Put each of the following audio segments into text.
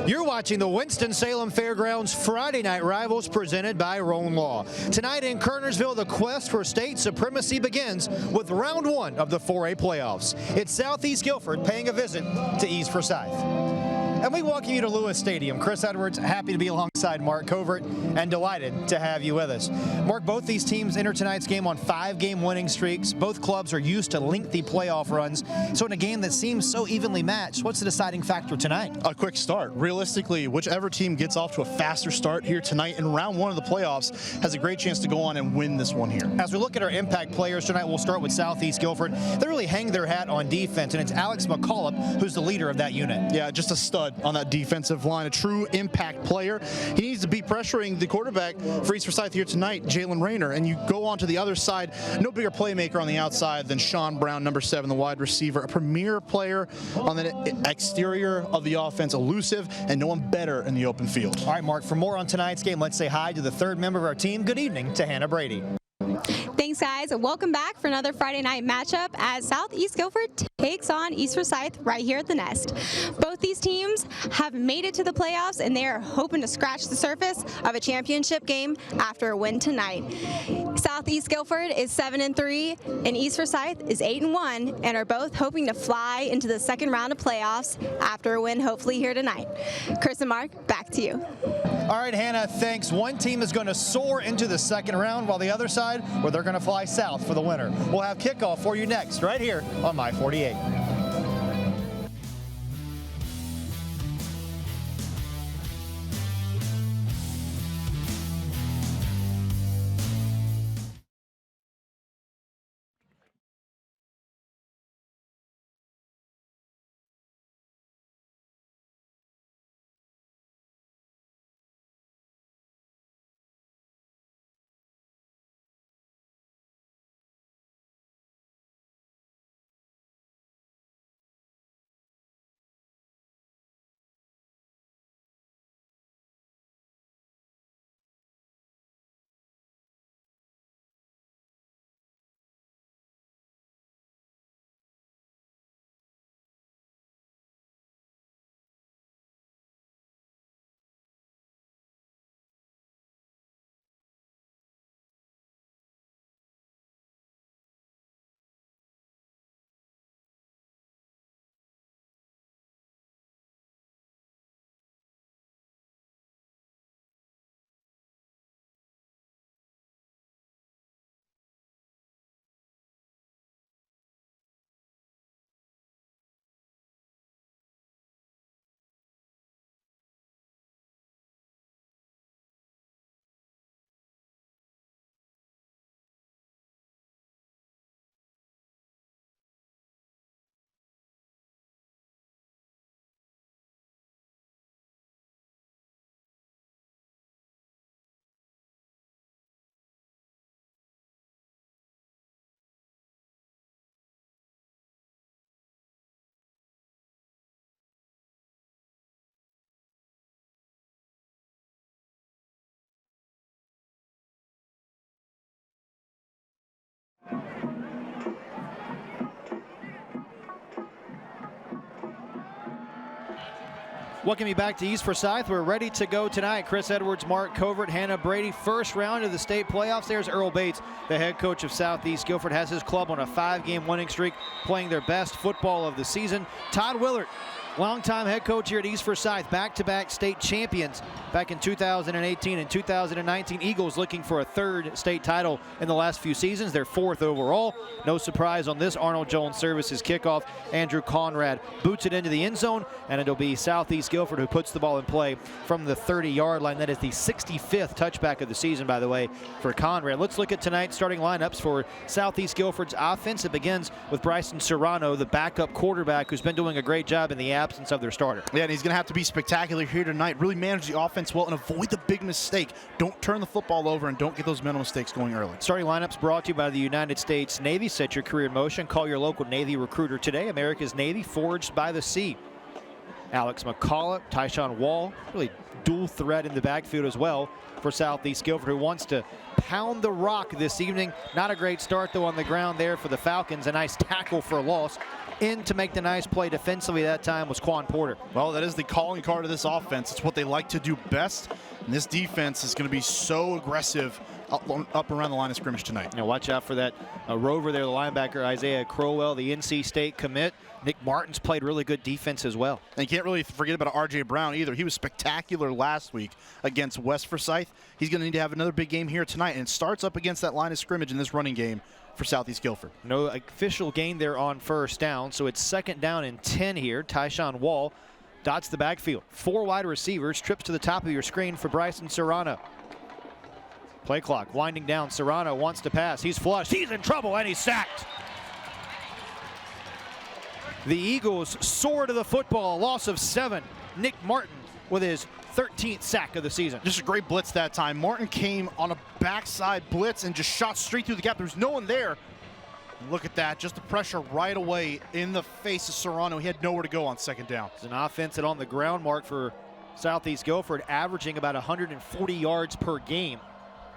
You're watching the Winston-Salem Fairgrounds Friday Night Rivals presented by Roan Law. Tonight in Kernersville, the quest for state supremacy begins with round one of the 4A playoffs. It's Southeast Guilford paying a visit to East Forsyth. And we welcome you to Lewis Stadium. Chris Edwards, happy to be alongside Mark Covert and delighted to have you with us. Mark, both these teams enter tonight's game on 5-game winning streaks. Both clubs are used to lengthy playoff runs. So in a game that seems so evenly matched, what's the deciding factor tonight? A quick start. Realistically, whichever team gets off to a faster start here tonight in round one of the playoffs has a great chance to go on and win this one here. As we look at our impact players tonight, we'll start with Southeast Guilford. They really hang their hat on defense, and it's Alex McCullough who's the leader of that unit. Yeah, just a stud on that defensive line, a true impact player. He needs to be pressuring the quarterback for East Forsyth here tonight, Jalen Rayner. And you go on to the other side, no bigger playmaker on the outside than Sean Brown, number 7, the wide receiver, a premier player on the exterior of the offense, elusive, and no one better in the open field. All right, Mark, for more on tonight's game, let's say hi to the third member of our team. Good evening to Hannah Brady. Thanks, guys. Welcome back for another Friday night matchup as Southeast Guilford takes on East Forsyth right here at the Nest. Both these teams have made it to the playoffs, and they are hoping to scratch the surface of a championship game after a win tonight. Southeast Guilford is 7-3, and East Forsyth is 8-1, and are both hoping to fly into the second round of playoffs after a win, hopefully here tonight. Chris and Mark, back to you. All right, Hannah, thanks. One team is going to soar into the second round, while the other side, where they're going to fly south for the winner. We'll have kickoff for you next, right here on My 48. Welcome you back to East Forsyth. We're ready to go tonight. Chris Edwards, Mark Covert, Hannah Brady. First round of the state playoffs. There's Earl Bates, the head coach of Southeast Guilford, has his club on a 5-game winning streak, playing their best football of the season. Todd Willard, longtime head coach here at East Forsyth, back-to-back state champions back in 2018 and 2019. Eagles looking for a third state title in the last few seasons. They're 4th overall. No surprise on this Arnold Jones Services kickoff. Andrew Conrad boots it into the end zone, and it'll be Southeast Guilford who puts the ball in play from the 30-yard line. That is the 65th touchback of the season, by the way, for Conrad. Let's look at tonight's starting lineups for Southeast Guilford's offense. It begins with Bryson Serrano, the backup quarterback, who's been doing a great job in the absence of their starter. Yeah, and he's going to have to be spectacular here tonight, really manage the offense well and avoid the big mistake. Don't turn the football over and don't get those mental mistakes going early. Starting lineups brought to you by the United States Navy. Set your career in motion. Call your local Navy recruiter today. America's Navy, forged by the sea. Alex McCullough, Tyshawn Wall, really dual threat in the backfield as well. for Southeast Guilford, who wants to pound the rock this evening. Not a great start, though, on the ground there for the Falcons. A nice tackle for a loss. In to make the nice play defensively that time was Quan Porter. Well, that is the calling card of this offense. It's what they like to do best. And this defense is going to be so aggressive up around the line of scrimmage tonight. Now watch out for that rover there, the linebacker Isaiah Crowell, the NC State commit. Nick Martin's played really good defense as well. And you can't really forget about R.J. Brown either. He was spectacular last week against West Forsyth. He's going to need to have another big game here tonight, and it starts up against that line of scrimmage in this running game for Southeast Guilford. No official gain there on first down, so it's 2nd down and 10 here. Tyshawn Wall dots the backfield. 4 wide receivers, trips to the top of your screen for Bryson Serrano. Play clock winding down. Serrano wants to pass. He's flushed. He's in trouble, and he's sacked. The Eagles soar to the football. A loss of 7. Nick Martin with his 13th sack of the season. Just a great blitz that time. Martin came on a backside blitz and just shot straight through the gap. There was no one there. Look at that. Just the pressure right away in the face of Serrano. He had nowhere to go on 2nd down. It's an offense that on the ground mark for Southeast Guilford, averaging about 140 yards per game.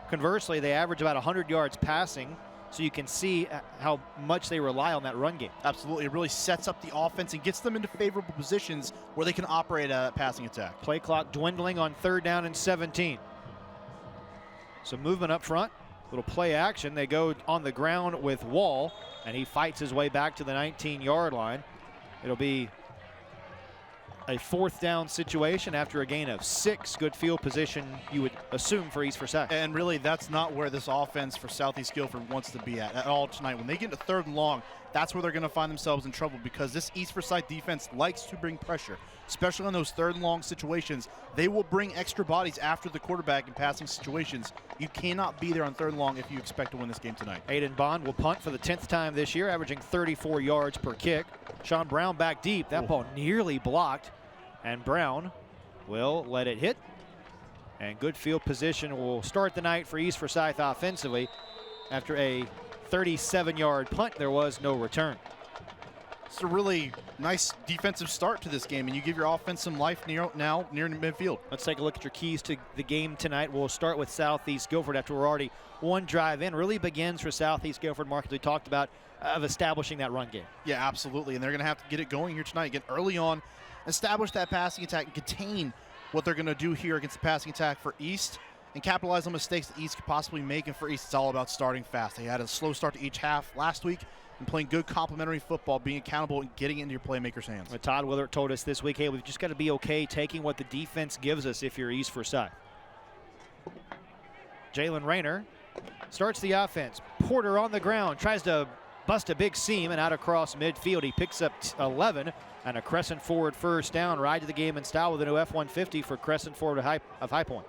Conversely, they average about 100 yards passing, so you can see how much they rely on that run game. Absolutely. It really sets up the offense and gets them into favorable positions where they can operate a passing attack. Play clock dwindling on 3rd down and 17. Some movement up front. Little play action. They go on the ground with Wall, and he fights his way back to the 19-yard line. It'll be a 4th down situation after a gain of 6. Good field position, you would assume, for East Forsyth. And really, that's not where this offense for Southeast Guilford wants to be at all tonight. When they get into 3rd and long, that's where they're going to find themselves in trouble, because this East Forsyth defense likes to bring pressure, especially on those 3rd and long situations. They will bring extra bodies after the quarterback in passing situations. You cannot be there on 3rd and long if you expect to win this game tonight. Aiden Bond will punt for the 10th time this year, averaging 34 yards per kick. Sean Brown back deep. That ball nearly blocked, and Brown will let it hit. And good field position will start the night for East Forsyth offensively. After a 37-yard punt, there was no return. It's a really nice defensive start to this game, and you give your offense some life near midfield. Let's take a look at your keys to the game tonight. We'll start with Southeast Guilford after we're already one drive in. Really begins for Southeast Guilford, Mark, as we talked about, of establishing that run game. Yeah, absolutely, and they're going to have to get it going here tonight. Get early on, establish that passing attack, and contain what they're going to do here against the passing attack for East, and capitalize on mistakes that East could possibly make. And for East, it's all about starting fast. They had a slow start to each half last week, and playing good complementary football, being accountable, and getting it into your playmakers' hands. Well, Todd Willert told us this week, hey, we've just got to be okay taking what the defense gives us if you're East Forsyth. Jalen Rayner starts the offense. Porter on the ground, tries to bust a big seam and out across midfield. He picks up 11 and a Crescent Forward 1st down. Ride to the game in style with a new F-150 for Crescent Forward of High Point.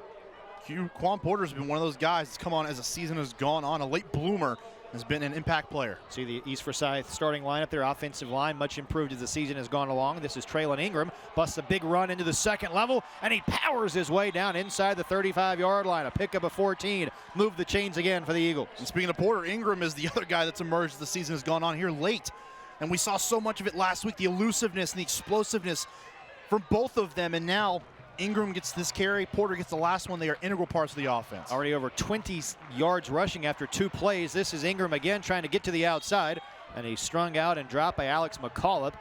Quan Porter's been one of those guys that's come on as the season has gone on. A late bloomer, has been an impact player. See the East Forsyth starting lineup, their offensive line much improved as the season has gone along. This is Traylon Ingram, busts a big run into the 2nd level, and he powers his way down inside the 35-yard line. A pickup of 14. Move the chains again for the Eagles. And speaking of Porter, Ingram is the other guy that's emerged as the season has gone on here late. And we saw so much of it last week, the elusiveness and the explosiveness from both of them. And now Ingram gets this carry, Porter gets the last one. They are integral parts of the offense. Already over 20 yards rushing after 2 plays. This is Ingram again trying to get to the outside, and he's strung out and dropped by Alex McCullough,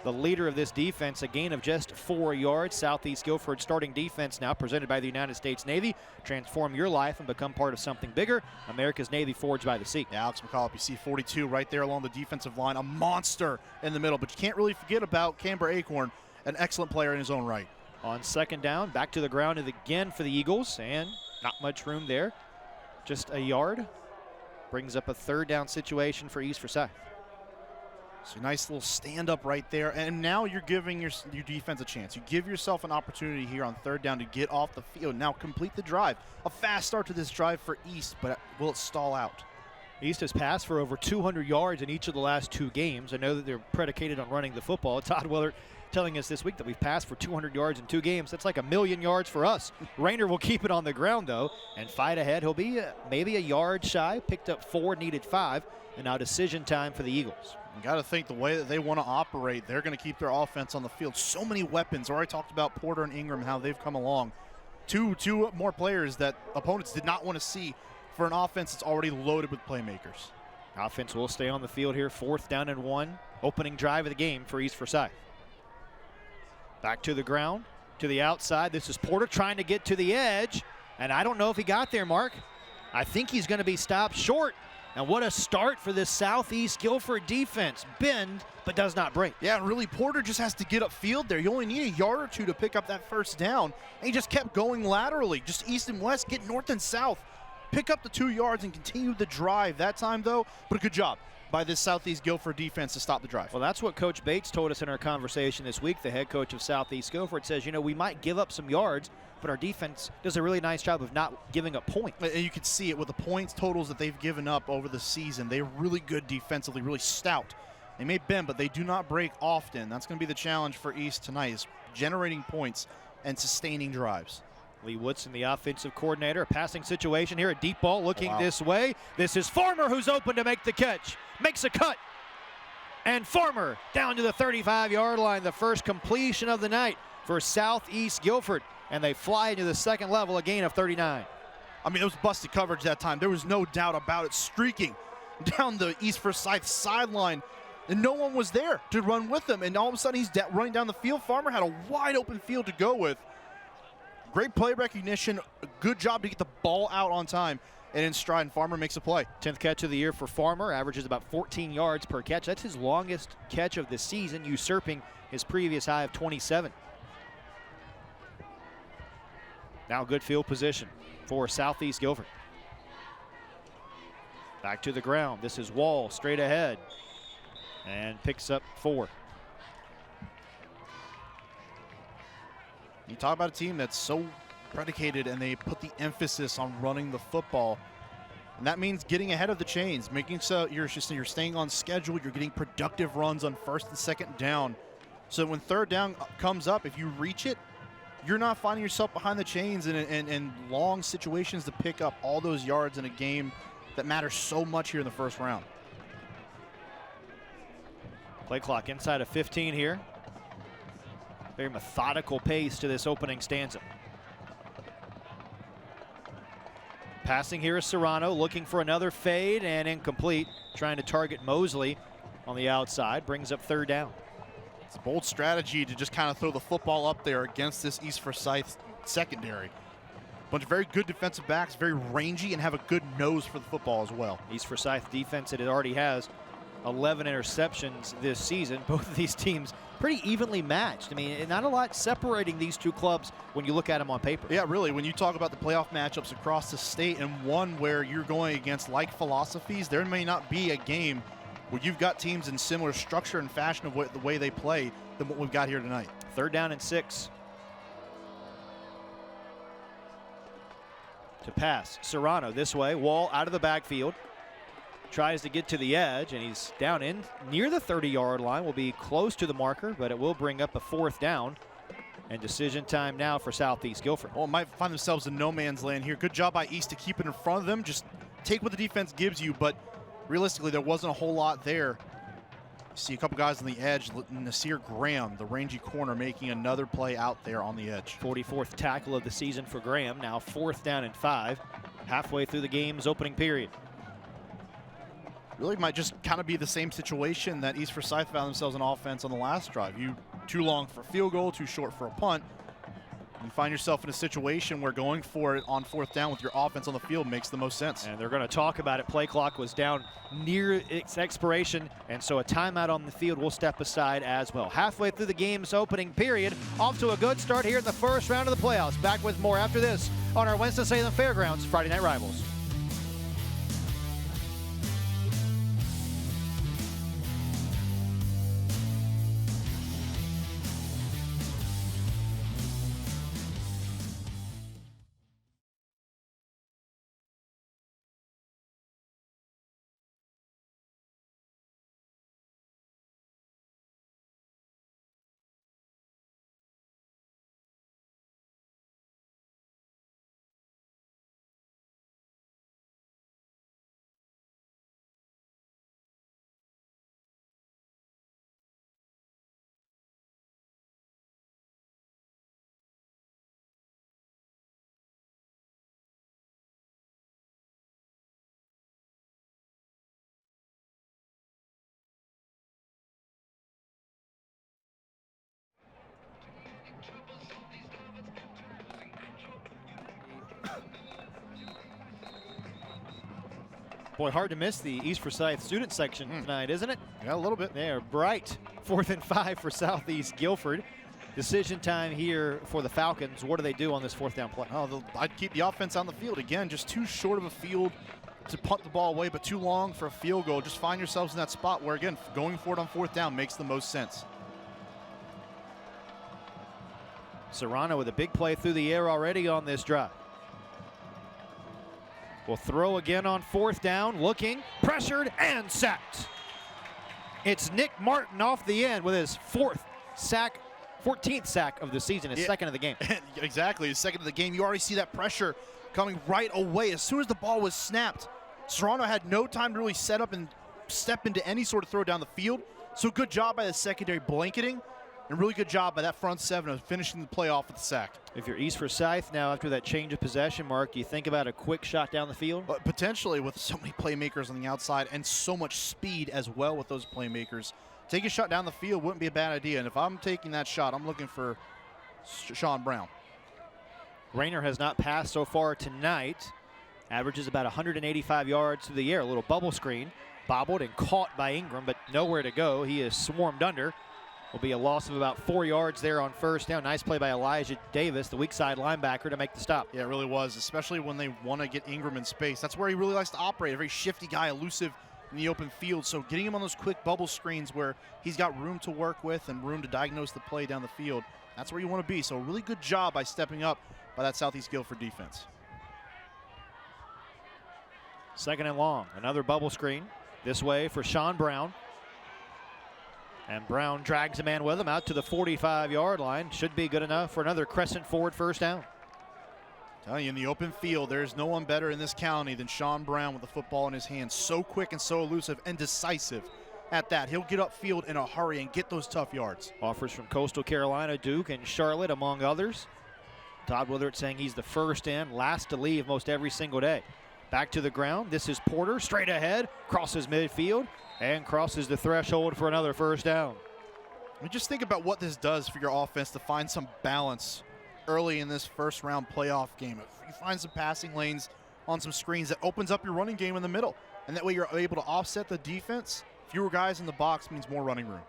the leader of this defense. A gain of just 4 yards. Southeast Guilford starting defense now presented by the United States Navy. Transform your life and become part of something bigger. America's Navy, forged by the sea. Yeah, Alex McCullough, you see 42 right there along the defensive line. A monster in the middle, but you can't really forget about Camber Acorn, an excellent player in his own right. On 2nd down, back to the ground again for the Eagles, and not much room there. Just a yard. Brings up a 3rd down situation for East Forsyth. So nice little stand up right there, and now you're giving your defense a chance. You give yourself an opportunity here on 3rd down to get off the field. Now complete the drive. A fast start to this drive for East, but will it stall out? East has passed for over 200 yards in each of the last 2 games. I know that they're predicated on running the football. Todd Willert telling us this week that we've passed for 200 yards in 2 games. That's like 1,000,000 yards for us. Rayner will keep it on the ground, though, and fight ahead. He'll be maybe a yard shy. Picked up 4, needed 5, and now decision time for the Eagles. You got to think the way that they want to operate, they're going to keep their offense on the field. So many weapons. Already talked about Porter and Ingram, how they've come along. two more players that opponents did not want to see for an offense that's already loaded with playmakers. Offense will stay on the field here. 4th down and 1. Opening drive of the game for East Forsyth. Back to the ground, to the outside. This is Porter trying to get to the edge. And I don't know if he got there, Mark. I think he's going to be stopped short. And what a start for this Southeast Guilford defense. Bend, but does not break. Yeah, really, Porter just has to get upfield there. You only need a yard or two to pick up that first down. And he just kept going laterally, just east and west, get north and south. Pick up the 2 yards and continue the drive. That time, though, but a good job by this Southeast Guilford defense to stop the drive. Well, that's what Coach Bates told us in our conversation this week. The head coach of Southeast Guilford says, you know, we might give up some yards, but our defense does a really nice job of not giving up points. And you can see it with the points totals that they've given up over the season. They're really good defensively, really stout. They may bend, but they do not break often. That's going to be the challenge for East tonight, is generating points and sustaining drives. Lee Woodson, the offensive coordinator. A passing situation here. A deep ball looking this way. This is Farmer, who's open to make the catch. Makes a cut. And Farmer down to the 35-yard line. The first completion of the night for Southeast Guilford. And they fly into the second level, a gain of 39. I mean, it was busted coverage that time. There was no doubt about it. Streaking down the East Forsyth sideline. And no one was there to run with him. And all of a sudden, he's running down the field. Farmer had a wide open field to go with. Great play recognition, a good job to get the ball out on time and in stride, and Farmer makes a play. 10th catch of the year for Farmer, averages about 14 yards per catch. That's his longest catch of the season, usurping his previous high of 27. Now good field position for Southeast Guilford. Back to the ground. This is Wall straight ahead and picks up 4. You talk about a team that's so predicated and they put the emphasis on running the football. And that means getting ahead of the chains, making so you're staying on schedule, you're getting productive runs on 1st and 2nd down. So when 3rd down comes up, if you reach it, you're not finding yourself behind the chains in long situations to pick up all those yards in a game that matters so much here in the first round. Play clock inside of 15 here. Very methodical pace to this opening stanza. Passing here is Serrano, looking for another fade and incomplete. Trying to target Mosley on the outside, brings up 3rd down. It's a bold strategy to just kind of throw the football up there against this East Forsyth secondary. Bunch of very good defensive backs, very rangy, and have a good nose for the football as well. East Forsyth defense, it already has 11 interceptions this season. Both of these teams pretty evenly matched. I mean, not a lot separating these two clubs when you look at them on paper. Yeah, really, when you talk about the playoff matchups across the state and one where you're going against like philosophies, there may not be a game where you've got teams in similar structure and fashion of the way they play than what we've got here tonight. 3rd down and 6. To pass, Serrano this way, Wall out of the backfield. Tries to get to the edge, and he's down in near the 30-yard line. Will be close to the marker, but it will bring up a 4th down. And decision time now for Southeast Guilford. Well, might find themselves in no man's land here. Good job by East to keep it in front of them. Just take what the defense gives you, but realistically, there wasn't a whole lot there. You see a couple guys on the edge. Nasir Graham, the rangy corner, making another play out there on the edge. 44th tackle of the season for Graham. Now 4th down and 5. Halfway through the game's opening period. Really might just kind of be the same situation that East Forsyth found themselves in offense on the last drive. You too long for a field goal, too short for a punt. You find yourself in a situation where going for it on 4th down with your offense on the field makes the most sense. And they're going to talk about it. Play clock was down near its expiration, and so a timeout on the field will step aside as well. Halfway through the game's opening period, off to a good start here in the first round of the playoffs. Back with more after this on our Winston-Salem Fairgrounds Friday Night Rivals. Boy, hard to miss the East Forsyth student section tonight, isn't it? Yeah, a little bit. They are bright. 4th and 5 for Southeast Guilford. Decision time here for the Falcons. What do they do on this 4th down play? Oh, I'd keep the offense on the field. Again, just too short of a field to punt the ball away, but too long for a field goal. Just find yourselves in that spot where, again, going for it on 4th down makes the most sense. Serrano with a big play through the air already on this drive. Will throw again on 4th down, looking, pressured, and sacked. It's Nick Martin off the end with his 14th sack of the season, his second of the game. Exactly, his second of the game. You already see that pressure coming right away. As soon as the ball was snapped, Serrano had no time to really set up and step into any sort of throw down the field. So good job by the secondary blanketing, and really good job by that front 7 of finishing the play off with the sack. If you're East Forsyth now, after that change of possession, Mark, do you think about a quick shot down the field? Potentially, with so many playmakers on the outside and so much speed as well with those playmakers. Take a shot down the field wouldn't be a bad idea. And if I'm taking that shot, I'm looking for Sean Brown. Rayner has not passed so far tonight. Averages about 185 yards through the air. A little bubble screen. Bobbled and caught by Ingram, but nowhere to go. He is swarmed under. Will be a loss of about 4 yards there on 1st down. Nice play by Elijah Davis, the weak side linebacker, to make the stop. Yeah, it really was, especially when they want to get Ingram in space. That's where he really likes to operate. A very shifty guy, elusive in the open field. So getting him on those quick bubble screens where he's got room to work with and room to diagnose the play down the field, that's where you want to be. So a really good job by stepping up by that Southeast Guilford defense. 2nd and long. Another bubble screen this way for Sean Brown. And Brown drags a man with him out to the 45-yard line. Should be good enough for another crescent forward 1st down. Telling you, in the open field, there's no one better in this county than Sean Brown with the football in his hands. So quick and so elusive and decisive at that. He'll get upfield in a hurry and get those tough yards. Offers from Coastal Carolina, Duke, and Charlotte, among others. Todd Willard saying he's the first in, last to leave most every single day. Back to the ground. This is Porter, straight ahead, crosses midfield, and crosses the threshold for another 1st down. I mean, just think about what this does for your offense to find some balance early in this 1st round playoff game. If you find some passing lanes on some screens, that opens up your running game in the middle. And that way you're able to offset the defense. Fewer guys in the box means more running room.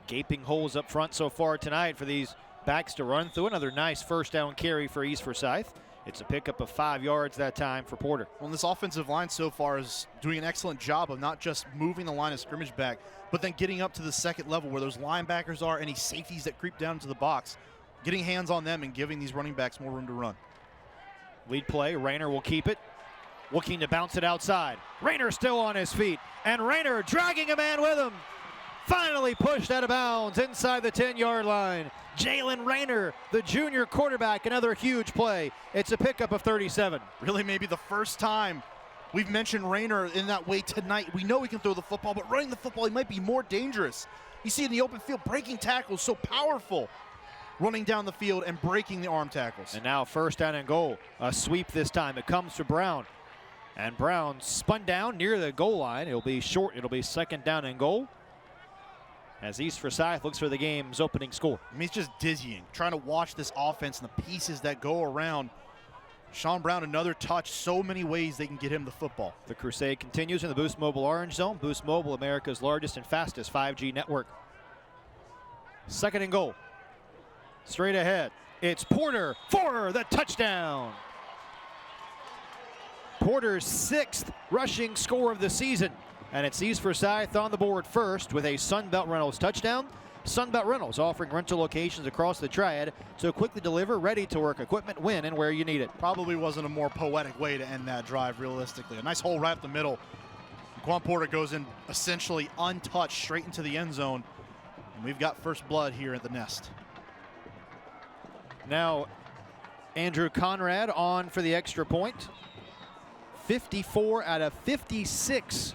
Gaping holes up front so far tonight for these backs to run through. Another nice 1st down carry for East Forsyth. It's a pickup of 5 yards that time for Porter. Well, this offensive line so far is doing an excellent job of not just moving the line of scrimmage back, but then getting up to the 2nd level where those linebackers are, any safeties that creep down into the box, getting hands on them and giving these running backs more room to run. Lead play, Rayner will keep it. Looking to bounce it outside. Rayner still on his feet, and Rayner dragging a man with him. Finally pushed out of bounds inside the 10-yard line. Jalen Rayner, the junior quarterback, another huge play. It's a pickup of 37. Really maybe the first time we've mentioned Rayner in that way tonight. We know he can throw the football, but running the football, he might be more dangerous. You see in the open field, breaking tackles, so powerful. Running down the field and breaking the arm tackles. And now 1st down and goal. A sweep this time. It comes to Brown. And Brown spun down near the goal line. It'll be short. It'll be 2nd down and goal, as East Forsyth looks for the game's opening score. I mean, it's just dizzying, trying to watch this offense and the pieces that go around. Sean Brown, another touch, so many ways they can get him the football. The crusade continues in the Boost Mobile Orange Zone. Boost Mobile, America's largest and fastest 5G network. 2nd and goal. Straight ahead. It's Porter for the touchdown. Porter's 6th rushing score of the season. And it's East Forsyth on the board first with a Sunbelt Rentals touchdown. Sunbelt Rentals offering rental locations across the Triad to quickly deliver ready-to-work equipment when and where you need it. Probably wasn't a more poetic way to end that drive, realistically. A nice hole right up the middle. Quan Porter goes in essentially untouched straight into the end zone. And we've got first blood here at the nest. Now, Andrew Conrad on for the extra point. 54 out of 56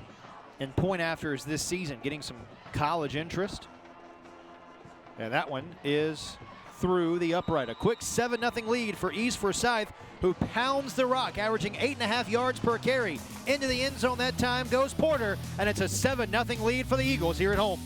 in point afters this season, getting some college interest. And that one is through the upright. A quick 7-0 lead for East Forsyth, who pounds the rock, averaging 8.5 yards per carry. Into the end zone that time goes Porter, and it's a 7-0 lead for the Eagles here at home.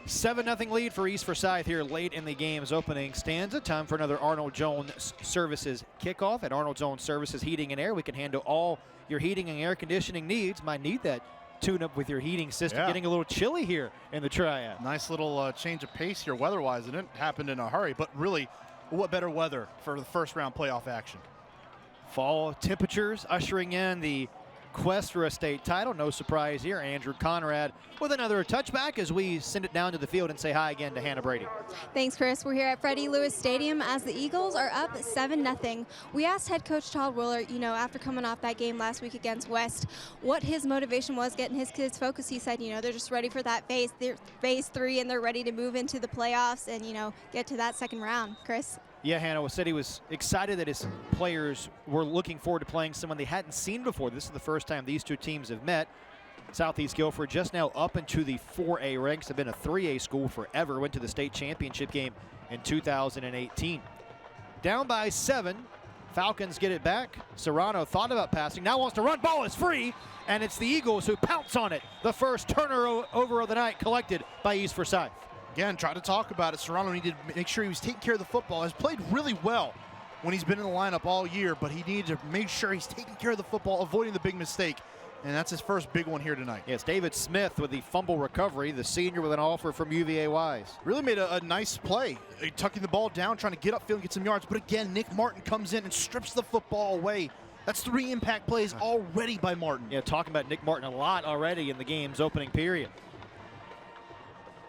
7-0 lead for East Forsyth here late in the game's opening stanza. Time for another Arnold Jones Services kickoff. At Arnold Jones Services Heating and Air, we can handle all your heating and air conditioning needs. Might need that tune-up with your heating system. Yeah. Getting a little chilly here in the Triad. Nice little change of pace here weather-wise. It didn't happen in a hurry, but really, what better weather for the first-round playoff action? Fall temperatures ushering in the quest for a state title. No surprise here. Andrew Conrad with another touchback as we send it down to the field and say hi again to Hannah Brady. Thanks, Chris. We're here at Freddie Lewis Stadium as the Eagles are up 7-0. We asked head coach Todd Willard, after coming off that game last week against West, what his motivation was getting his kids focused. He said, they're just ready for that phase 3 and they're ready to move into the playoffs and, get to that second round. Chris? Yeah, Hannah said he was excited that his players were looking forward to playing someone they hadn't seen before. This is the first time these two teams have met. Southeast Guilford just now up into the 4A ranks. They've been a 3A school forever. Went to the state championship game in 2018. Down by 7. Falcons get it back. Serrano thought about passing. Now wants to run. Ball is free. And it's the Eagles who pounce on it. The first turnover of the night collected by East Forsyth. Again, try to talk about it. Serrano needed to make sure he was taking care of the football. Has played really well when he's been in the lineup all year, but he needed to make sure he's taking care of the football, avoiding the big mistake, and that's his first big one here tonight. Yes, David Smith with the fumble recovery, the senior with an offer from UVA Wise. Really made a nice play, tucking the ball down, trying to get upfield and get some yards, but again, Nick Martin comes in and strips the football away. That's 3 impact plays already by Martin. Yeah, talking about Nick Martin a lot already in the game's opening period.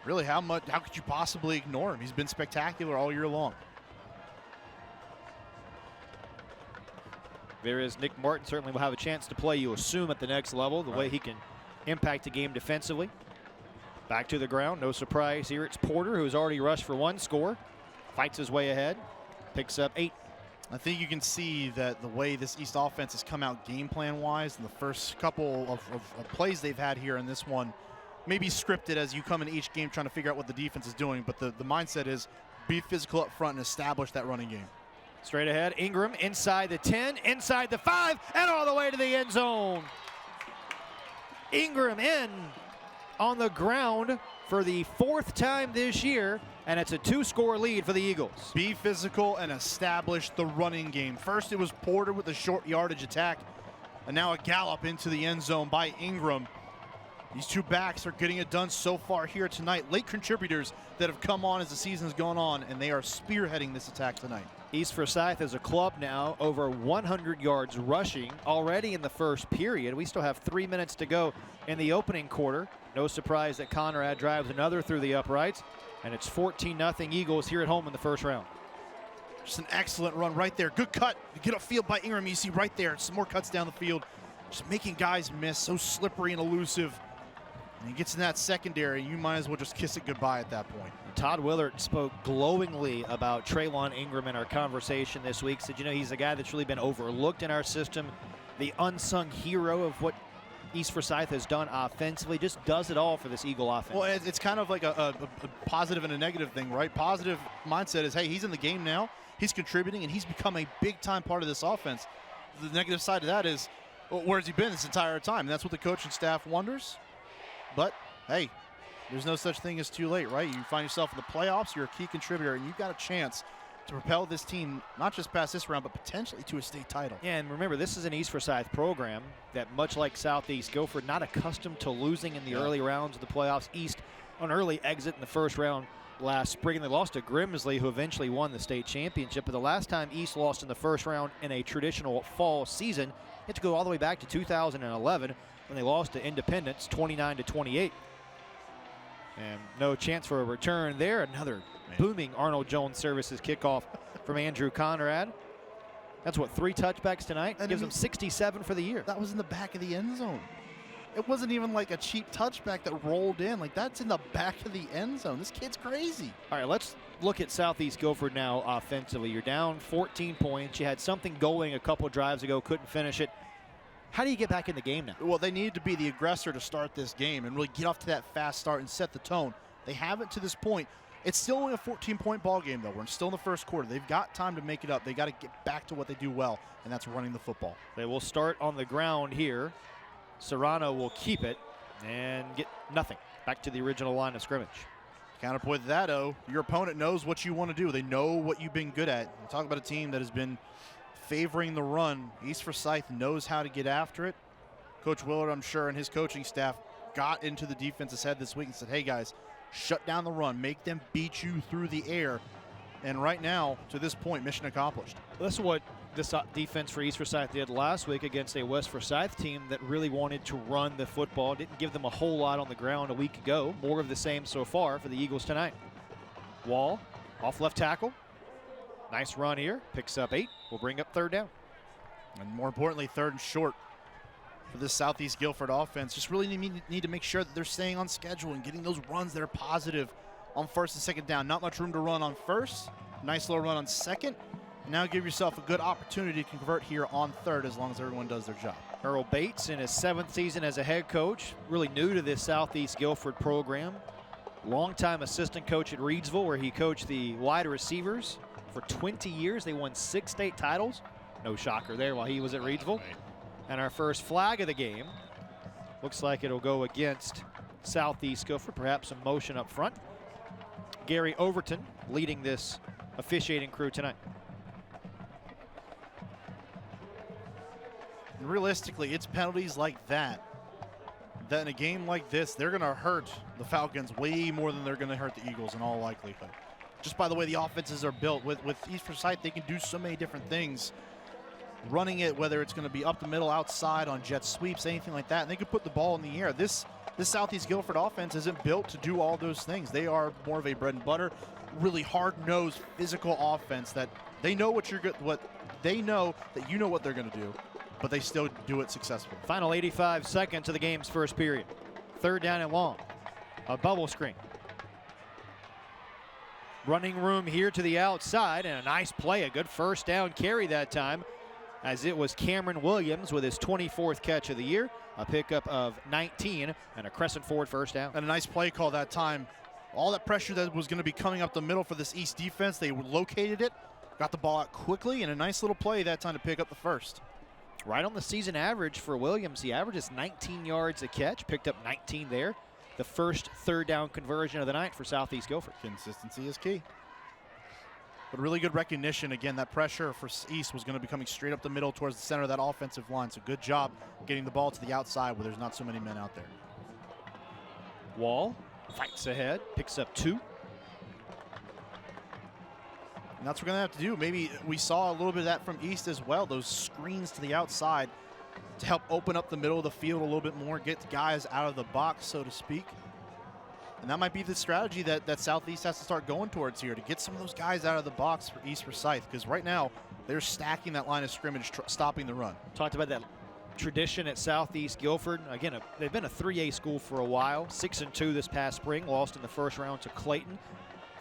Really, how could you possibly ignore him? He's been spectacular all year long. There is Nick Martin, certainly will have a chance to play, you assume, at the next level, the way he can impact the game defensively. Back to the ground, no surprise here. It's Porter, who's already rushed for 1 score. Fights his way ahead, picks up 8. I think you can see that the way this East offense has come out game plan-wise in the first couple of plays they've had here in this one, maybe scripted as you come in each game trying to figure out what the defense is doing, but the mindset is be physical up front and establish that running game. Straight ahead, Ingram inside the 10, inside the 5, and all the way to the end zone. Ingram in on the ground for the 4th time this year, and it's a 2-score lead for the Eagles. Be physical and establish the running game. First it was Porter with a short yardage attack, and now a gallop into the end zone by Ingram. These two backs are getting it done so far here tonight. Late contributors that have come on as the season has gone on, and they are spearheading this attack tonight. East Forsyth as a club now over 100 yards rushing already in the first period. We still have 3 minutes to go in the opening quarter. No surprise that Conrad drives another through the uprights, and it's 14-0 Eagles here at home in the first round. Just an excellent run right there. Good cut. Get upfield by Ingram. You see right there some more cuts down the field. Just making guys miss. So slippery and elusive. And he gets in that secondary, you might as well just kiss it goodbye at that point. Todd Willard spoke glowingly about Traylon Ingram in our conversation this week. Said, he's a guy that's really been overlooked in our system, the unsung hero of what East Forsyth has done offensively, just does it all for this Eagle offense. Well, it's kind of like a positive and a negative thing, right? Positive mindset is, hey, he's in the game now, he's contributing, and he's become a big-time part of this offense. The negative side of that is, well, where's he been this entire time? And that's what the coaching staff wonders. But, hey, there's no such thing as too late, right? You find yourself in the playoffs, you're a key contributor, and you've got a chance to propel this team not just past this round, but potentially to a state title. Yeah, and remember, this is an East Forsyth program that, much like Southeast Guilford, not accustomed to losing in the early rounds of the playoffs. East, an early exit in the first round last spring, and they lost to Grimsley, who eventually won the state championship. But the last time East lost in the first round in a traditional fall season, you have to go all the way back to 2011, when they lost to Independence 29-28. And no chance for a return there. Another booming Arnold Jones Services kickoff from Andrew Conrad. That's what, 3 touchbacks tonight? And gives him 67 for the year. That was in the back of the end zone. It wasn't even like a cheap touchback that rolled in. Like, that's in the back of the end zone. This kid's crazy. All right, let's look at Southeast Guilford now offensively. You're down 14 points. You had something going a couple drives ago, couldn't finish it. How do you get back in the game now? Well, they needed to be the aggressor to start this game and really get off to that fast start and set the tone. They haven't to this point. It's still only a 14-point ball game, though. We're still in the first quarter. They've got time to make it up. They got to get back to what they do well, and that's running the football. They will start on the ground here. Serrano will keep it and get nothing. Back to the original line of scrimmage. Counterpoint to that, your opponent knows what you want to do. They know what you've been good at. You talk about a team that has been favoring the run. East Forsyth knows how to get after it. Coach Willard, I'm sure, and his coaching staff got into the defense's head this week and said, hey, guys, shut down the run. Make them beat you through the air. And right now, to this point, mission accomplished. This is what this defense for East Forsyth did last week against a West Forsyth team that really wanted to run the football. Didn't give them a whole lot on the ground a week ago. More of the same so far for the Eagles tonight. Wall off left tackle. Nice run here. Picks up 8. Will bring up 3rd down. And more importantly, 3rd and short for this Southeast Guilford offense. Just really need to make sure that they're staying on schedule and getting those runs that are positive on 1st and 2nd down. Not much room to run on 1st. Nice little run on 2nd. And now give yourself a good opportunity to convert here on 3rd as long as everyone does their job. Earl Bates in his 7th season as a head coach. Really new to this Southeast Guilford program. Longtime assistant coach at Reedsville, where he coached the wide receivers for 20 years. They won 6 state titles. No shocker there while he was at Reedsville. And our first flag of the game looks like it'll go against Southeast Guilford. Perhaps some motion up front. Gary Overton leading this officiating crew tonight. And realistically, it's penalties like that in a game like this, they're going to hurt the Falcons way more than they're going to hurt the Eagles in all likelihood. Just by the way the offenses are built. With East Forsyth, they can do so many different things. Running it, whether it's going to be up the middle, outside, on jet sweeps, anything like that, and they could put the ball in the air. This Southeast Guilford offense isn't built to do all those things. They are more of a bread and butter, really hard-nosed, physical offense that they know what they know that you know what they're going to do, but they still do it successfully. Final 85 seconds of the game's first period. 3rd down and long. A bubble screen. Running room here to the outside, and a nice play, a good 1st down carry that time, as it was Cameron Williams with his 24th catch of the year, a pickup of 19, and a crescent forward 1st down. And a nice play call that time. All that pressure that was going to be coming up the middle for this East defense, they located it, got the ball out quickly, and a nice little play that time to pick up the 1st. Right on the season average for Williams. He averages 19 yards a catch, picked up 19 there. The first 3rd down conversion of the night for Southeast Guilford. Consistency is key. But really good recognition. Again, that pressure for East was going to be coming straight up the middle towards the center of that offensive line. So good job getting the ball to the outside where there's not so many men out there. Wall fights ahead, picks up 2. And that's what we're going to have to do. Maybe we saw a little bit of that from East as well. Those screens to the outside to help open up the middle of the field a little bit more, get guys out of the box, so to speak. And that might be the strategy that Southeast has to start going towards here, to get some of those guys out of the box for East Forsyth, because right now they're stacking that line of scrimmage, stopping the run. Talked about that tradition at Southeast Guilford. Again, they've been a 3A school for a while. 6-2 this past spring, lost in the 1st round to Clayton,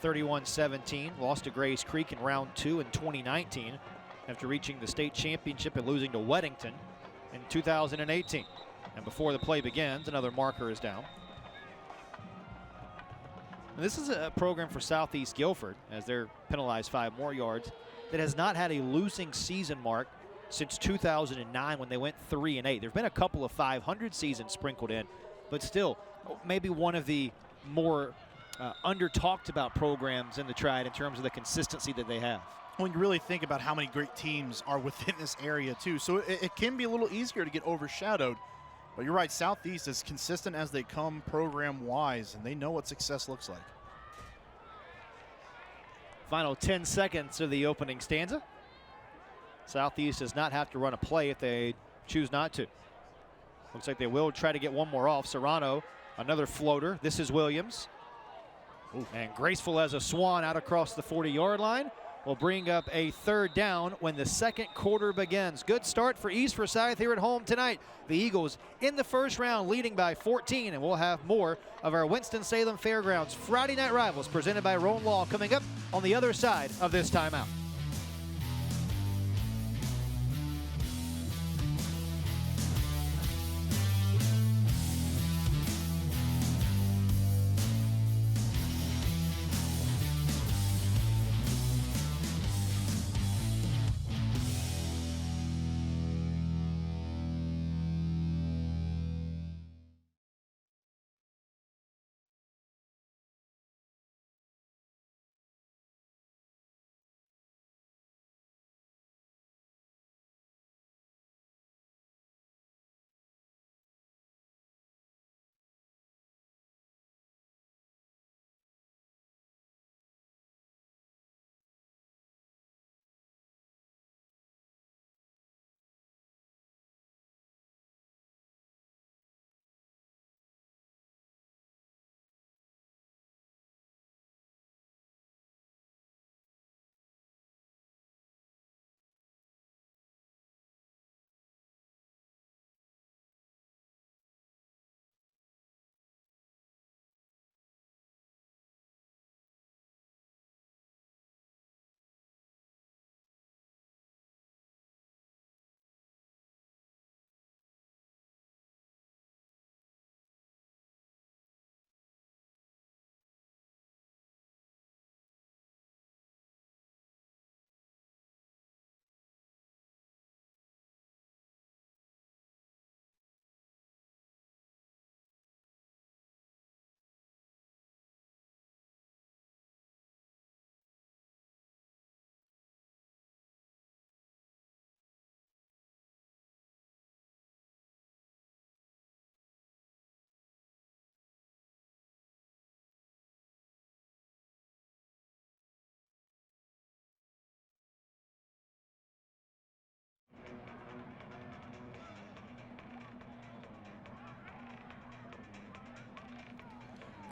31-17. Lost to Grays Creek in round 2 in 2019 after reaching the state championship and losing to Weddington in 2018. And before the play begins, another marker is down. And this is a program for Southeast Guilford, as they're penalized 5 more yards, that has not had a losing season mark since 2009 when they went 3-8. There have been a couple of 500 seasons sprinkled in, but still maybe one of the more under-talked about programs in the Triad in terms of the consistency that they have. When you really think about how many great teams are within this area too, so it can be a little easier to get overshadowed. But you're right, Southeast is consistent as they come program-wise, and they know what success looks like. Final 10 seconds of the opening stanza. Southeast does not have to run a play if they choose not to. Looks like they will try to get one more off. Serrano, another floater. This is Williams. Ooh. And graceful as a swan out across the 40-yard line. Will bring up a 3rd down when the 2nd quarter begins. Good start for East Forsyth here at home tonight. The Eagles in the 1st round leading by 14, and we'll have more of our Winston-Salem Fairgrounds Friday Night Rivals presented by Roan Law coming up on the other side of this timeout.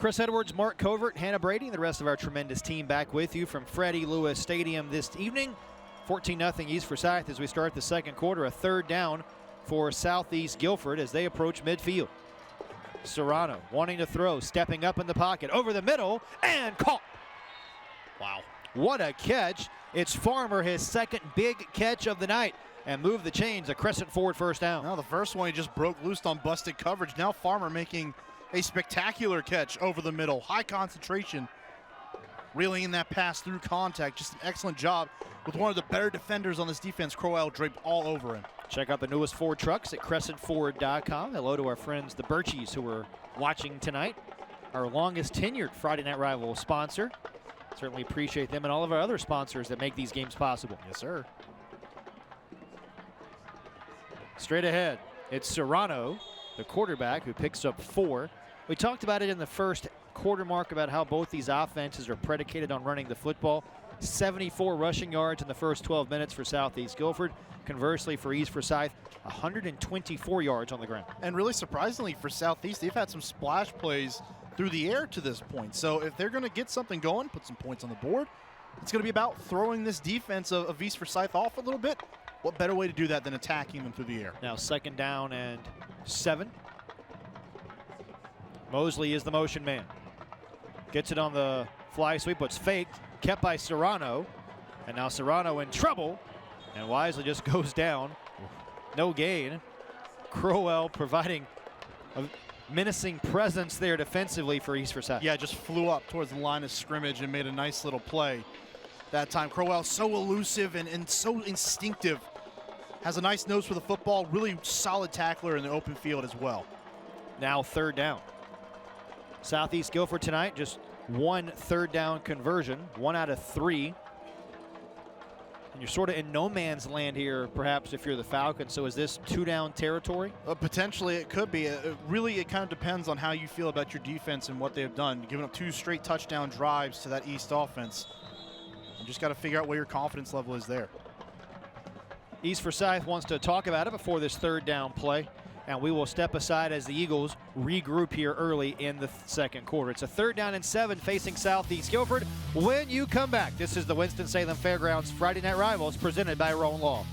Chris Edwards, Mark Covert, Hannah Brady, and the rest of our tremendous team back with you from Freddie Lewis Stadium this evening. 14-0 East Forsyth as we start the second quarter. A third down for Southeast Guilford as they approach midfield. Serrano wanting to throw, stepping up in the pocket, over the middle, and caught. Wow, what a catch. It's Farmer, his second big catch of the night, and move the chains, a crescent forward first down. Now the first one he just broke loose on busted coverage. Now Farmer making a spectacular catch over the middle. High concentration, reeling in that pass through contact. Just an excellent job with one of the better defenders on this defense. Crowell draped all over him. Check out the newest Ford trucks at crescentford.com. Hello to our friends, the Birchies, who are watching tonight. Our longest tenured Friday Night Rival sponsor. Certainly appreciate them and all of our other sponsors that make these games possible. Yes, sir. Straight ahead, it's Serrano, the quarterback, who picks up 4. We talked about it in the first quarter mark about how both these offenses are predicated on running the football. 74 rushing yards in the first 12 minutes for Southeast Guilford. Conversely, for East Forsyth, 124 yards on the ground. And really surprisingly for Southeast, they've had some splash plays through the air to this point. So if they're going to get something going, put some points on the board, it's going to be about throwing this defense of East Forsyth off a little bit. What better way to do that than attacking them through the air? Now second down and 7. Mosley is the motion man. Gets it on the fly sweep, but it's faked, kept by Serrano. And now Serrano in trouble, and wisely just goes down. No gain. Crowell providing a menacing presence there defensively for East Forsyth. Yeah, just flew up towards the line of scrimmage and made a nice little play that time. Crowell so elusive and so instinctive. Has a nice nose for the football. Really solid tackler in the open field as well. Now third down. Southeast Guilford tonight, just 1 third down conversion, 1 out of 3. And you're sort of in no man's land here, perhaps, if you're the Falcons. So is this 2-down territory? Potentially it could be. Really, it kind of depends on how you feel about your defense and what they've done. Giving up 2 straight touchdown drives to that East offense. You just got to figure out where your confidence level is there. East Forsyth wants to talk about it before this third down play, and we will step aside as the Eagles regroup here early in the second quarter. It's a third down and 7 facing Southeast Guilford. When you come back, this is the Winston-Salem Fairgrounds Friday Night Rivals presented by Roan Law.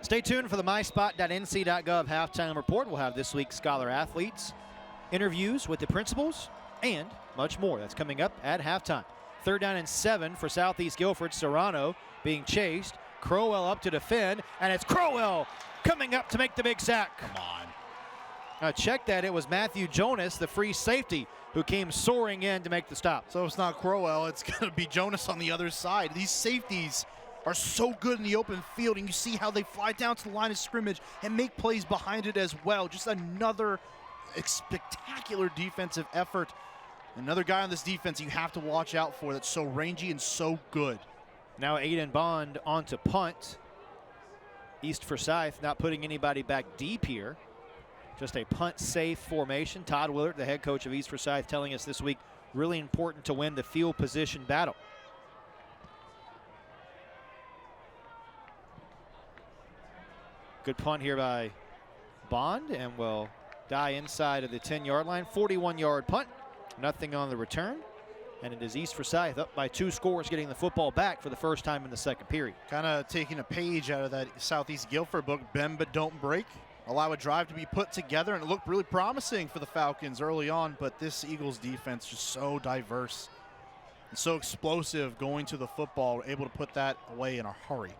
Stay tuned for the myspot.nc.gov halftime report. We'll have this week's Scholar Athletes, interviews with the principals, and much more. That's coming up at halftime. Third down and 7 for Southeast Guilford. Serrano being chased. Crowell up to defend, and it's Crowell coming up to make the big sack. Come on. Now check that. It was Matthew Jonas, the free safety, who came soaring in to make the stop. So it's not Crowell. It's going to be Jonas on the other side. These safeties are so good in the open field, and you see how they fly down to the line of scrimmage and make plays behind it as well. Just another spectacular defensive effort. Another guy on this defense you have to watch out for that's so rangy and so good. Now Aiden Bond onto punt. East Forsyth not putting anybody back deep here. Just a punt-safe formation. Todd Willard, the head coach of East Forsyth, telling us this week, really important to win the field position battle. Good punt here by Bond, and will die inside of the 10-yard line. 41-yard punt. Nothing on the return. And it is East Forsyth up by 2 scores, getting the football back for the first time in the second period. Kind of taking a page out of that Southeast Guilford book, bend but don't break. allow a drive to be put together, and it looked really promising for the Falcons early on, but this Eagles defense just so diverse and so explosive going to the football, able to put that away in a hurry.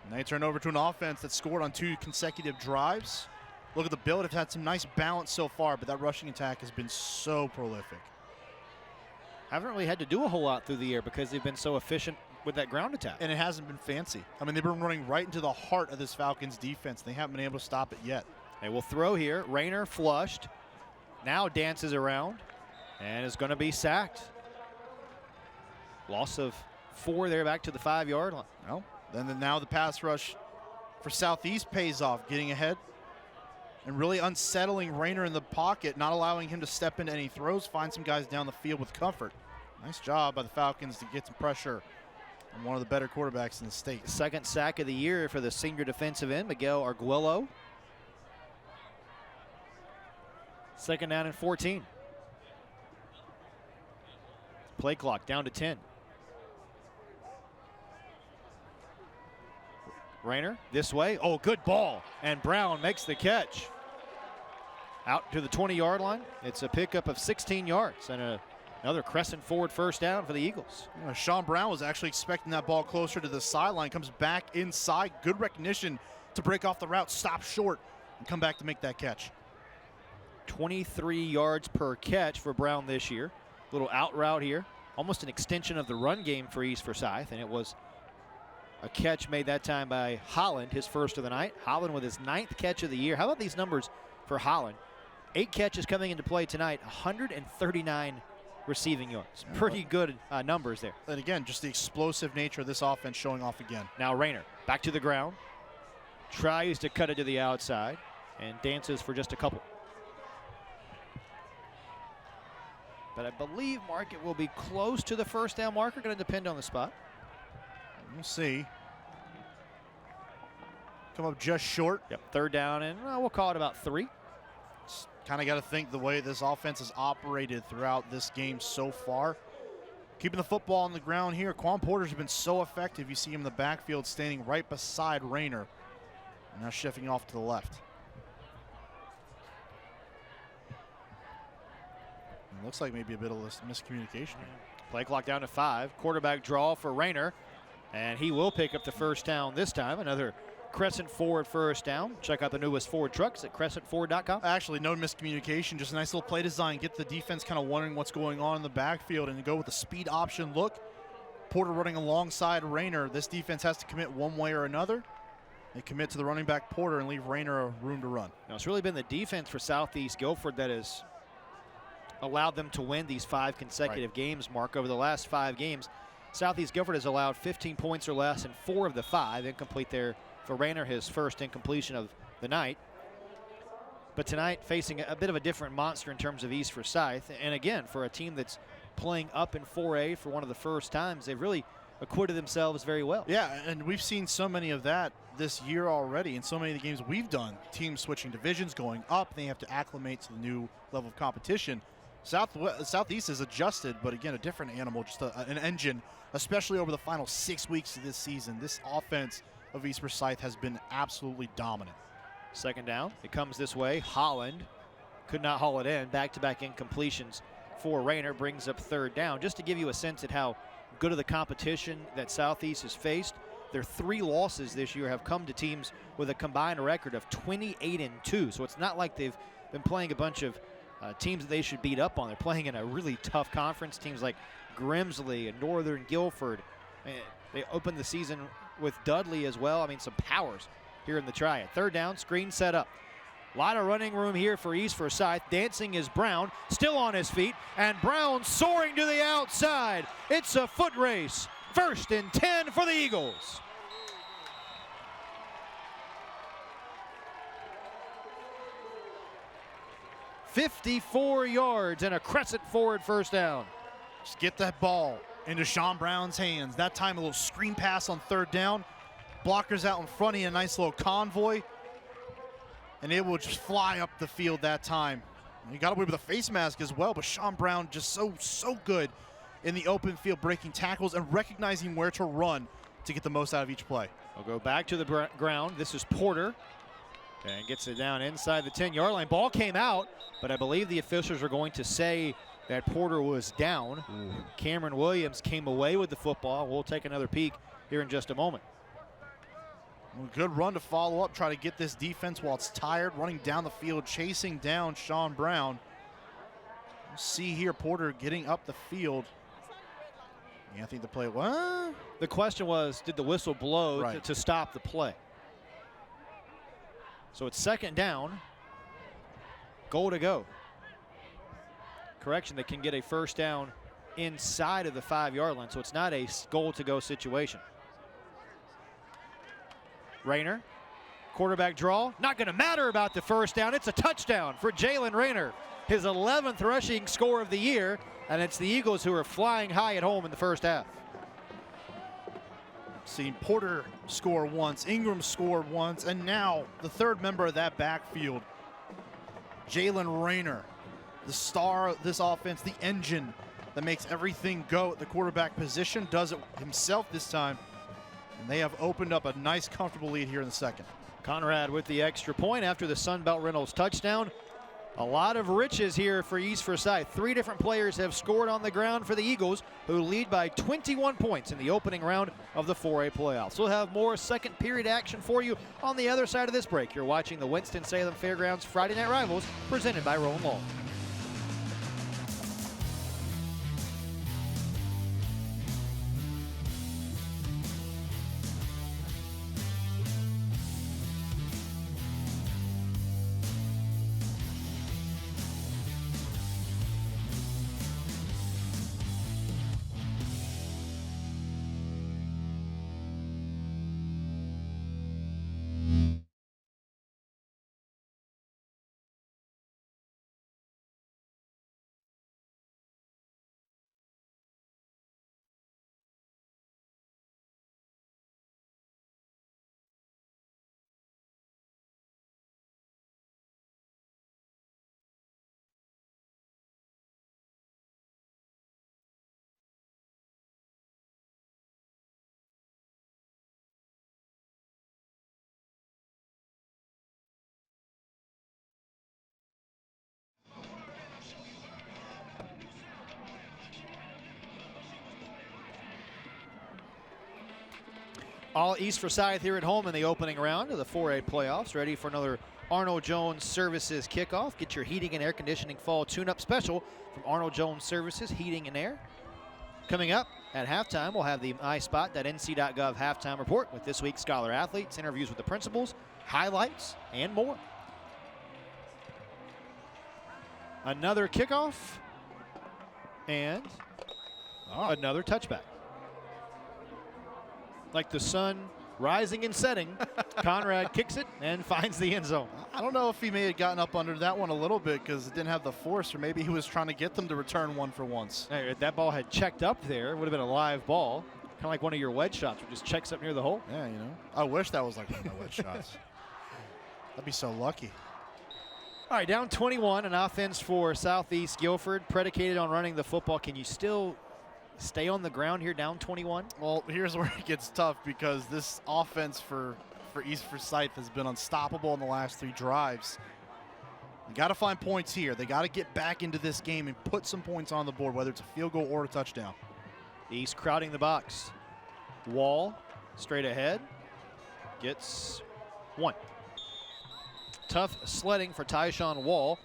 And they turn over to an offense that scored on 2 consecutive drives. Look at the build. It's had some nice balance so far, but that rushing attack has been so prolific. Haven't really had to do a whole lot through the air because they've been so efficient with that ground attack. And it hasn't been fancy. I mean, they've been running right into the heart of this Falcons defense. They haven't been able to stop it yet. They will throw here. Rayner flushed. Now dances around and is going to be sacked. Loss of 4 there back to the 5-yard line. Well, then now the pass rush for Southeast pays off, getting ahead and really unsettling Rayner in the pocket, not allowing him to step into any throws, find some guys down the field with comfort. Nice job by the Falcons to get some pressure on one of the better quarterbacks in the state. Second sack of the year for the senior defensive end, Miguel Arguello. Second down and 14. Play clock down to 10. Rayner this way. Oh, good ball. And Brown makes the catch. Out to the 20-yard line. It's a pickup of 16 yards and another crescent forward first down for the Eagles. You know, Sean Brown was actually expecting that ball closer to the sideline. Comes back inside. Good recognition to break off the route. Stop short and come back to make that catch. 23 yards per catch for Brown this year. Little out route here. Almost an extension of the run game for East Forsyth, and it was a catch made that time by Holland, his first of the night. Holland with his 9th catch of the year. How about these numbers for Holland? 8 catches coming into play tonight, 139 receiving yards. Pretty good numbers there. And again, just the explosive nature of this offense showing off again. Now Rayner back to the ground. Tries to cut it to the outside and dances for just a couple. But I believe, Mark, it will be close to the first down marker. Going to depend on the spot. We'll see. Come up just short. Yep, third down, and we'll call it about 3. Kind of got to think the way this offense has operated throughout this game so far. Keeping the football on the ground here. Quan Porter's been so effective. You see him in the backfield standing right beside Rayner. And now shifting off to the left. It looks like maybe a bit of miscommunication. Play clock down to 5. Quarterback draw for Rayner. And he will pick up the first down this time. Another Crescent Ford first down. Check out the newest Ford trucks at crescentford.com. Actually, no miscommunication. Just a nice little play design. Get the defense kind of wondering what's going on in the backfield and go with the speed option look. Porter running alongside Rayner. This defense has to commit one way or another. They commit to the running back Porter and leave Rayner a room to run. Now, it's really been the defense for Southeast Guilford that has allowed them to win these 5 consecutive games, Mark. Over the last 5 games, Southeast Guilford has allowed 15 points or less in 4 of the 5. Incomplete there for Rayner, his first incompletion of the night. But tonight, facing a bit of a different monster in terms of East Forsyth. And again, for a team that's playing up in 4A for one of the first times, they've really acquitted themselves very well. Yeah, and we've seen so many of that this year already. In so many of the games we've done, teams switching divisions, going up, they have to acclimate to the new level of competition. Southeast has adjusted, but again, a different animal, just an engine, especially over the final 6 weeks of this season. This offense of East Forsyth has been absolutely dominant. Second down, it comes this way. Holland could not haul it in. Back-to-back incompletions for Rayner brings up third down. Just to give you a sense at how good of the competition that Southeast has faced, their 3 losses this year have come to teams with a combined record of 28-2. So it's not like they've been playing a bunch of teams that they should beat up on. They're playing in a really tough conference. Teams like Grimsley and Northern Guilford. They opened the season with Dudley as well. I mean, some powers here in the Triad. Third down, screen set up. A lot of running room here for East Forsyth. Dancing is Brown, still on his feet, and Brown soaring to the outside. It's a foot race. First and 10 for the Eagles. $54 yards and a crescent forward first down. Just get that ball into Sean Brown's hands. That time a little screen pass on third down. Blockers out in front of you, a nice little convoy. And it will just fly up the field that time. You got away with a face mask as well, but Sean Brown just so good in the open field, breaking tackles and recognizing where to run to get the most out of each play. I'll go back to the ground. This is Porter. And gets it down inside the 10-yard line. Ball came out, but I believe the officials are going to say that Porter was down. Cameron Williams came away with the football. We'll take another peek here in just a moment. Well, good run to follow up, try to get this defense while it's tired, running down the field, chasing down Sean Brown. We'll see here Porter getting up the field. Yeah, I think the play, what? The question was, did the whistle blow Right. to stop the play? So it's second down, goal to go. Correction, they can get a first down inside of the 5-yard line, so it's not a goal to go situation. Rayner, quarterback draw, not going to matter about the first down. It's a touchdown for Jalen Rayner, his 11th rushing score of the year, and it's the Eagles who are flying high at home in the first half. Seen Porter score once, Ingram scored once, and now the third member of that backfield, Jalen Rayner, the star of this offense, the engine that makes everything go at the quarterback position, does it himself this time, and they have opened up a nice, comfortable lead here in the second. Conrad with the extra point after the Sunbelt Reynolds touchdown. A lot of riches here for East Forsyth. 3 different players have scored on the ground for the Eagles, who lead by 21 points in the opening round of the 4A playoffs. We'll have more second period action for you on the other side of this break. You're watching the Winston-Salem Fairgrounds Friday Night Rivals, presented by Rowan Law. All East Forsyth here at home in the opening round of the 4A playoffs, ready for another Arnold Jones Services kickoff. Get your heating and air conditioning fall tune-up special from Arnold Jones Services Heating and Air. Coming up at halftime, we'll have the iSpot.nc.gov halftime report with this week's Scholar Athletes, interviews with the principals, highlights, and more. Another kickoff and another touchback. Like the sun rising and setting, Conrad kicks it and finds the end zone. I don't know if he may have gotten up under that one a little bit because it didn't have the force, or maybe he was trying to get them to return one for once. Hey, if that ball had checked up there, it would have been a live ball. Kind of like one of your wedge shots, which just checks up near the hole. Yeah, you know. I wish that was like one of my wedge shots. I'd be so lucky. All right, down 21, an offense for Southeast Guilford, predicated on running the football. Can you still stay on the ground here down 21? Well, here's where it gets tough because this offense for East Forsyth has been unstoppable in the last 3 drives. You got to find points here. They got to get back into this game and put some points on the board, whether it's a field goal or a touchdown. East crowding the box. Wall straight ahead. Gets 1. Tough sledding for Tyshawn Wall.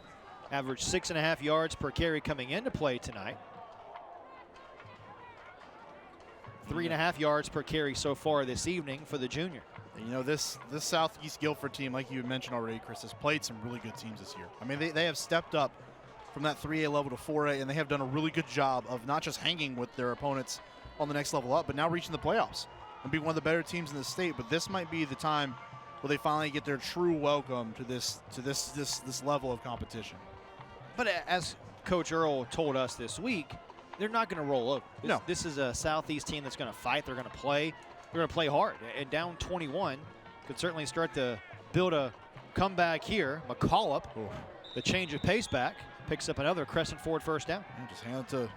Averaged 6.5 yards per carry coming into play tonight. 3.5 yards per carry so far this evening for the junior. And you know, this Southeast Guilford team, like you had mentioned already, Chris, has played some really good teams this year. I mean, they have stepped up from that 3A level to 4A, and they have done a really good job of not just hanging with their opponents on the next level up, but now reaching the playoffs and being one of the better teams in the state. But this might be the time where they finally get their true welcome to this level of competition. But as Coach Earl told us this week, they're not going to roll over. This is a Southeast team that's going to fight. They're going to play. They're going to play hard. And down 21 could certainly start to build a comeback here. McCullough, the change of pace back, picks up another Crescent Ford first down. And just hand it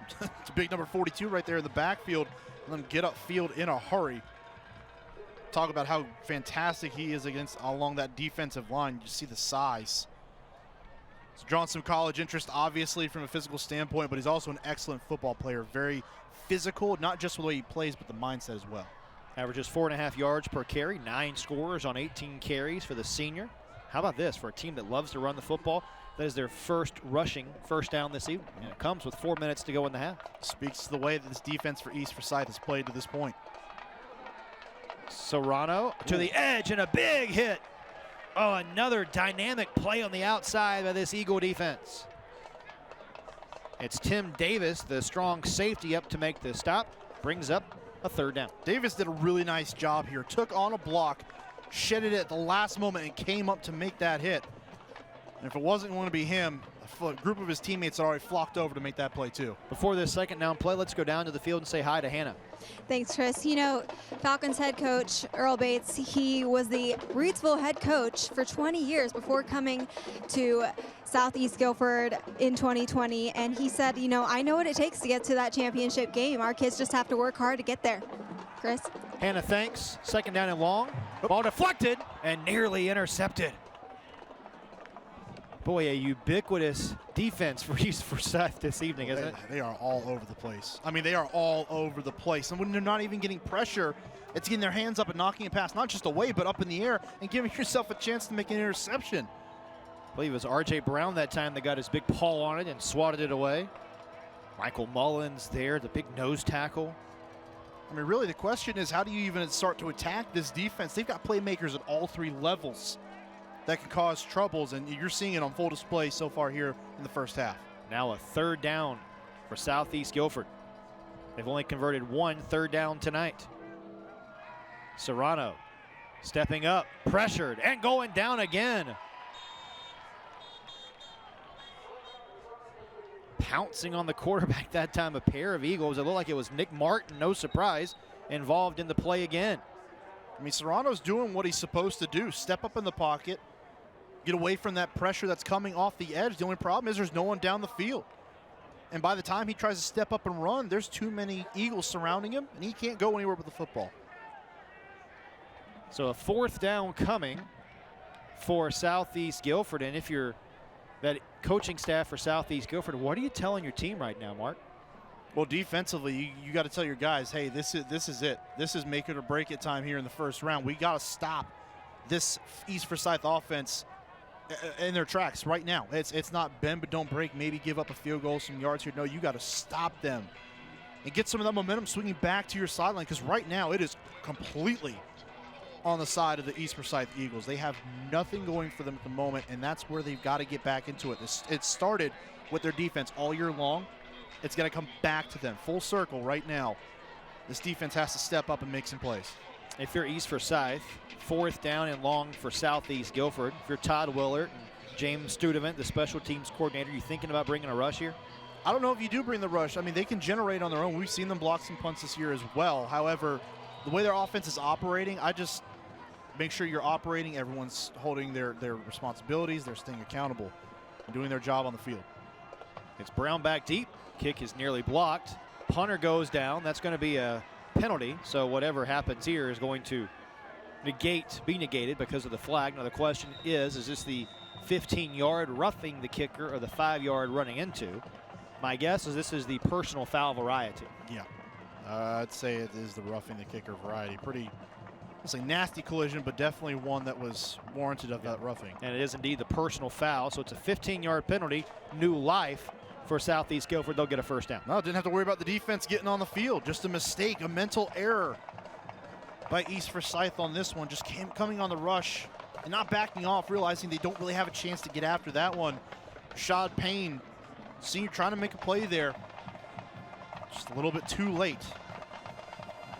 to big number 42 right there in the backfield. And then get upfield in a hurry. talk about how fantastic he is along that defensive line. You see the size. He's drawn some college interest, obviously, from a physical standpoint, but he's also an excellent football player. Very physical, not just the way he plays, but the mindset as well. Averages 4.5 yards per carry, 9 scores on 18 carries for the senior. How about this for a team that loves to run the football? That is their first rushing first down this evening, and it comes with 4 minutes to go in the half. Speaks to the way that this defense for East Forsyth has played to this point. Serrano to the edge and a big hit. Oh, another dynamic play on the outside by this Eagle defense. It's Tim Davis, the strong safety, up to make the stop. Brings up a 3rd down. Davis did a really nice job here. Took on a block, shedded it at the last moment, and came up to make that hit. And if it wasn't going to be him, a group of his teammates had already flocked over to make that play too. Before this 2nd down play, let's go down to the field and say hi to Hannah. Thanks, Chris. You know, Falcons head coach Earl Bates, he was the Reedsville head coach for 20 years before coming to Southeast Guilford in 2020. And he said, you know, I know what it takes to get to that championship game. Our kids just have to work hard to get there. Chris? Hannah, thanks. 2nd down and long. Ball deflected and nearly intercepted. Boy, a ubiquitous defense for East Forsyth this evening, isn't it? They are all over the place. I mean, they are all over the place. And when they're not even getting pressure, it's getting their hands up and knocking it past, not just away, but up in the air and giving yourself a chance to make an interception. I believe it was R.J. Brown that time that got his big paw on it and swatted it away. Michael Mullins there, the big nose tackle. I mean, really, the question is, how do you even start to attack this defense? They've got playmakers at all 3 levels that can cause troubles, and you're seeing it on full display so far here in the first half. Now a 3rd down for Southeast Guilford. They've only converted 1 3rd down tonight. Serrano stepping up, pressured, and going down again. Pouncing on the quarterback that time, a pair of Eagles. It looked like it was Nick Martin, no surprise, involved in the play again. I mean, Serrano's doing what he's supposed to do. Step up in the pocket, get away from that pressure that's coming off the edge. The only problem is there's no one down the field. And by the time he tries to step up and run, there's too many Eagles surrounding him, and he can't go anywhere with the football. So a 4th down coming for Southeast Guilford. And if you're that coaching staff for Southeast Guilford, what are you telling your team right now, Mark? Well, defensively, you got to tell your guys, hey, this is it. This is make it or break it time here in the first round. We got to stop this East Forsyth offense in their tracks right now. It's not bend but don't break, maybe give up a field goal, some yards here. No, you got to stop them and get some of that momentum swinging back to your sideline, because right now it is completely on the side of the East Forsyth Eagles. They have nothing going for them at the moment, and that's where they've got to get back into it. It started with their defense all year long. It's going to come back to them full circle right now. This defense has to step up and make some plays. If you're East Forsyth, 4th down and long for Southeast Guilford. If you're Todd Willard and James Studevant, the special teams coordinator, you thinking about bringing a rush here? I don't know if you do bring the rush. I mean, they can generate on their own. We've seen them block some punts this year as well. However, the way their offense is operating, I just make sure you're operating. Everyone's holding their responsibilities. They're staying accountable and doing their job on the field. It's Brown back deep. Kick is nearly blocked. Punter goes down. That's going to be a penalty. So whatever happens here is going to be negated because of the flag. Now the question is this the 15-yard roughing the kicker or the 5-yard running into? My guess is this is the personal foul variety. Yeah, I'd say it is the roughing the kicker variety. Pretty, it's a nasty collision, but definitely one that was warranted of that roughing. And it is indeed the personal foul. So it's a 15-yard penalty. New life for Southeast Guilford. They'll get a first down. No, didn't have to worry about the defense getting on the field. Just a mistake, a mental error by East Forsyth on this one. Just coming on the rush and not backing off, realizing they don't really have a chance to get after that one. Rashad Payne, senior, trying to make a play there. Just a little bit too late.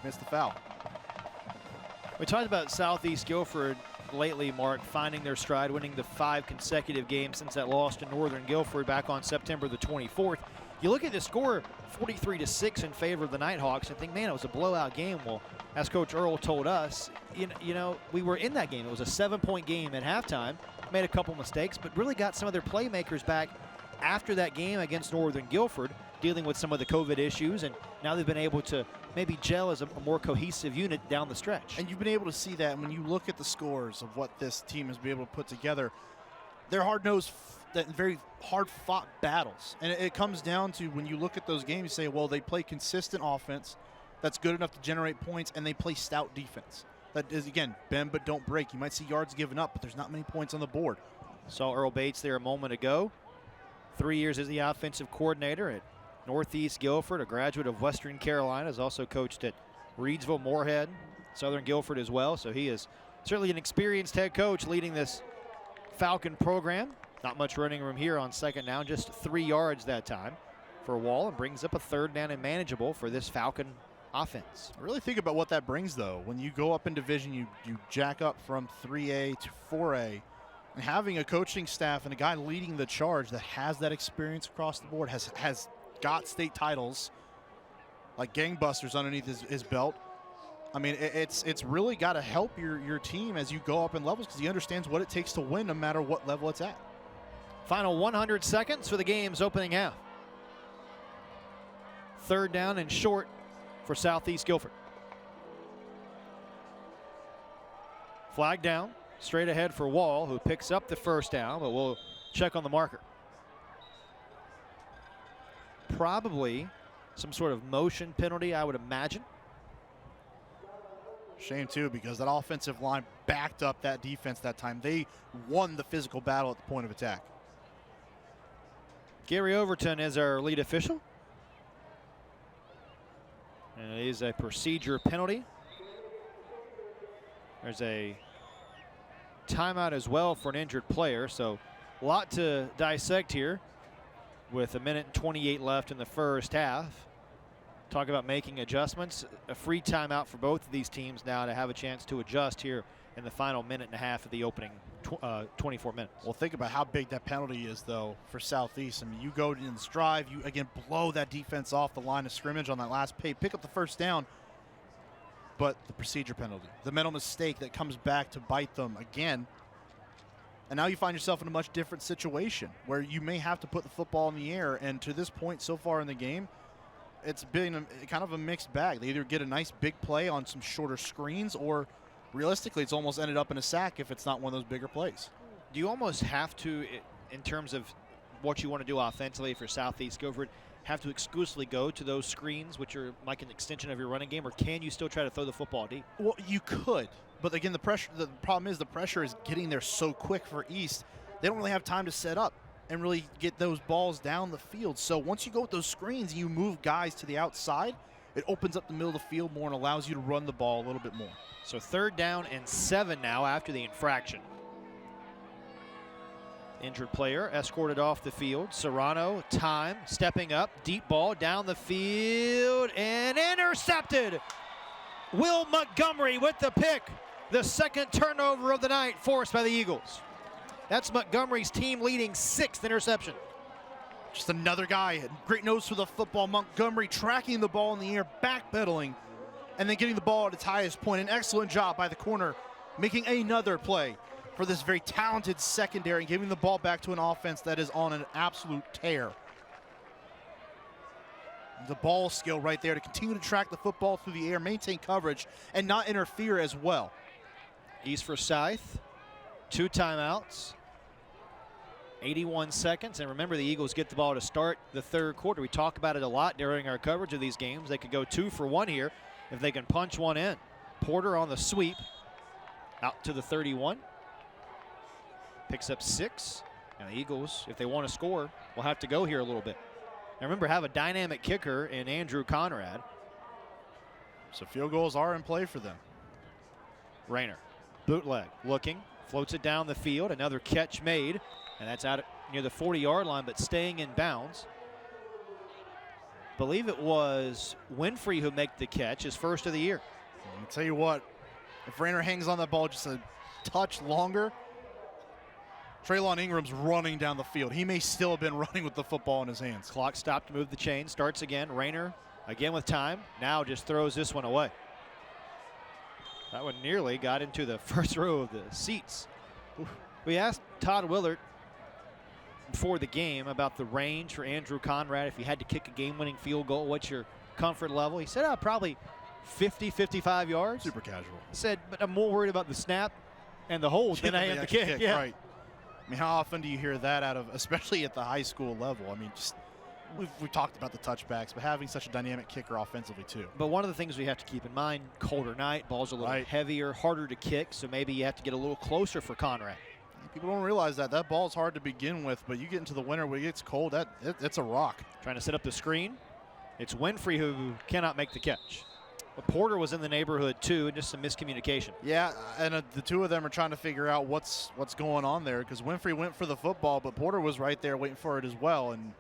Missed the foul. We talked about Southeast Guilford lately, Mark, finding their stride, winning the 5 consecutive games since that loss to Northern Guilford back on September the 24th. You look at the score, 43-6 in favor of the Nighthawks, and think, man, it was a blowout game. Well, as Coach Earl told us, you know, we were in that game. It was a 7-point game at halftime. Made a couple mistakes, but really got some of their playmakers back after that game against Northern Guilford. dealing with some of the COVID issues, and now they've been able to maybe gel as a more cohesive unit down the stretch. And you've been able to see that when you look at the scores of what this team has been able to put together. They're hard-nosed, very hard-fought battles. And it comes down to when you look at those games, you say, well, they play consistent offense that's good enough to generate points, and they play stout defense. That is, again, bend but don't break. You might see yards given up, but there's not many points on the board. Saw Earl Bates there a moment ago. 3 years as the offensive coordinator at Northeast Guilford, a graduate of Western Carolina, has also coached at Reedsville, Moorhead, Southern Guilford as well. So he is certainly an experienced head coach leading this Falcon program. Not much running room here on second down, just 3 yards that time for Wall, and brings up a third down and manageable for this Falcon offense. Really think about what that brings, though. When you go up in division, you jack up from 3A to 4A, and having a coaching staff and a guy leading the charge that has that experience across the board, has got state titles like gangbusters underneath his belt. I mean, it's really got to help your team as you go up in levels, because he understands what it takes to win no matter what level it's at. Final 100 seconds for the game's opening half. Third down and short for Southeast Guilford. Flag down, straight ahead for Wall, who picks up the first down, but we'll check on the marker. Probably some sort of motion penalty, I would imagine. Shame, too, because that offensive line backed up that defense that time. They won the physical battle at the point of attack. Gary Overton is our lead official. And it is a procedure penalty. There's a timeout as well for an injured player. So a lot to dissect here with 1:28 left in the first half. Talk about making adjustments. A free timeout for both of these teams now to have a chance to adjust here in the final minute and a half of the opening 24 minutes. Well, think about how big that penalty is, though, for Southeast. I mean, you go in the strive, you, again, blow that defense off the line of scrimmage on that last play, pick up the first down, but the procedure penalty, the mental mistake that comes back to bite them again. And now you find yourself in a much different situation where you may have to put the football in the air, and to this point so far in the game, it's been kind of a mixed bag. They either get a nice big play on some shorter screens, or realistically it's almost ended up in a sack if it's not one of those bigger plays. Do you almost have to, in terms of what you want to do offensively for Southeast Guilford, have to exclusively go to those screens, which are like an extension of your running game, or can you still try to throw the football deep? Well, you could, but again, the problem is the pressure is getting there so quick for East. They don't really have time to set up and really get those balls down the field. So once you go with those screens, you move guys to the outside, it opens up the middle of the field more and allows you to run the ball a little bit more. So 3rd down and 7 now after the infraction. Injured player escorted off the field. Serrano, time, stepping up, deep ball down the field and intercepted. Will Montgomery with the pick. The second turnover of the night forced by the Eagles. That's Montgomery's team-leading 6th interception. Just another guy, great nose for the football. Montgomery tracking the ball in the air, backpedaling, and then getting the ball at its highest point. An excellent job by the corner, making another play for this very talented secondary and giving the ball back to an offense that is on an absolute tear. The ball skill right there to continue to track the football through the air, maintain coverage, and not interfere as well. East Forsyth, 2 timeouts. 81 seconds, and remember the Eagles get the ball to start the 3rd quarter. We talk about it a lot during our coverage of these games. They could go 2 for 1 here if they can punch one in. Porter on the sweep, out to the 31. Picks up 6. Now the Eagles, if they want to score, will have to go here a little bit. Now remember, have a dynamic kicker in Andrew Conrad. So field goals are in play for them. Rayner, bootleg, looking, floats it down the field. Another catch made. And that's out near the 40-yard line, but staying in bounds. Believe it was Winfrey who made the catch, his first of the year. I'll tell you what, if Rayner hangs on that ball just a touch longer, Traylon Ingram's running down the field. He may still have been running with the football in his hands. Clock stopped to move the chain, starts again. Rayner again with time, now just throws this one away. That one nearly got into the first row of the seats. We asked Todd Willard before the game about the range for Andrew Conrad. If you had to kick a game-winning field goal, what's your comfort level? He said, probably 50, 55 yards. Super casual. He said, but I'm more worried about the snap and the hold than I am the kick. Yeah. Right. I mean, how often do you hear that out of, especially at the high school level? I mean, just we've talked about the touchbacks, but having such a dynamic kicker offensively too. But one of the things we have to keep in mind, colder night, ball's a little heavier, harder to kick, so maybe you have to get a little closer for Conrad. People don't realize that ball's hard to begin with, but you get into the winter when it gets cold, it's a rock. Trying to set up the screen. It's Winfrey who cannot make the catch. But Porter was in the neighborhood too, and just some miscommunication. Yeah, and the two of them are trying to figure out what's going on there, because Winfrey went for the football, but Porter was right there waiting for it as well. And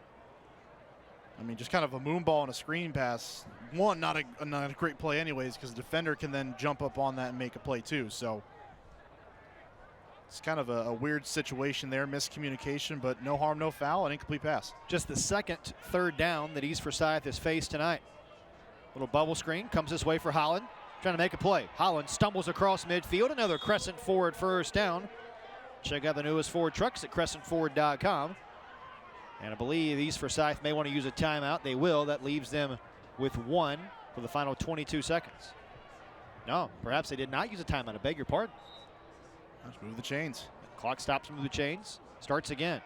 I mean, just kind of a moon ball and a screen pass. One, not a great play anyways, because the defender can then jump up on that and make a play too. So it's kind of a weird situation there, miscommunication, but no harm, no foul, an incomplete pass. Just the second third down that East Forsyth has faced tonight. Little bubble screen comes this way for Holland, trying to make a play. Holland stumbles across midfield, another Crescent Ford first down. Check out the newest Ford trucks at crescentford.com. And I believe East Forsyth may want to use a timeout. They will. That leaves them with one for the final 22 seconds. No, perhaps they did not use a timeout. I beg your pardon. Let's move the chains. Clock stops, move the chains. Starts again.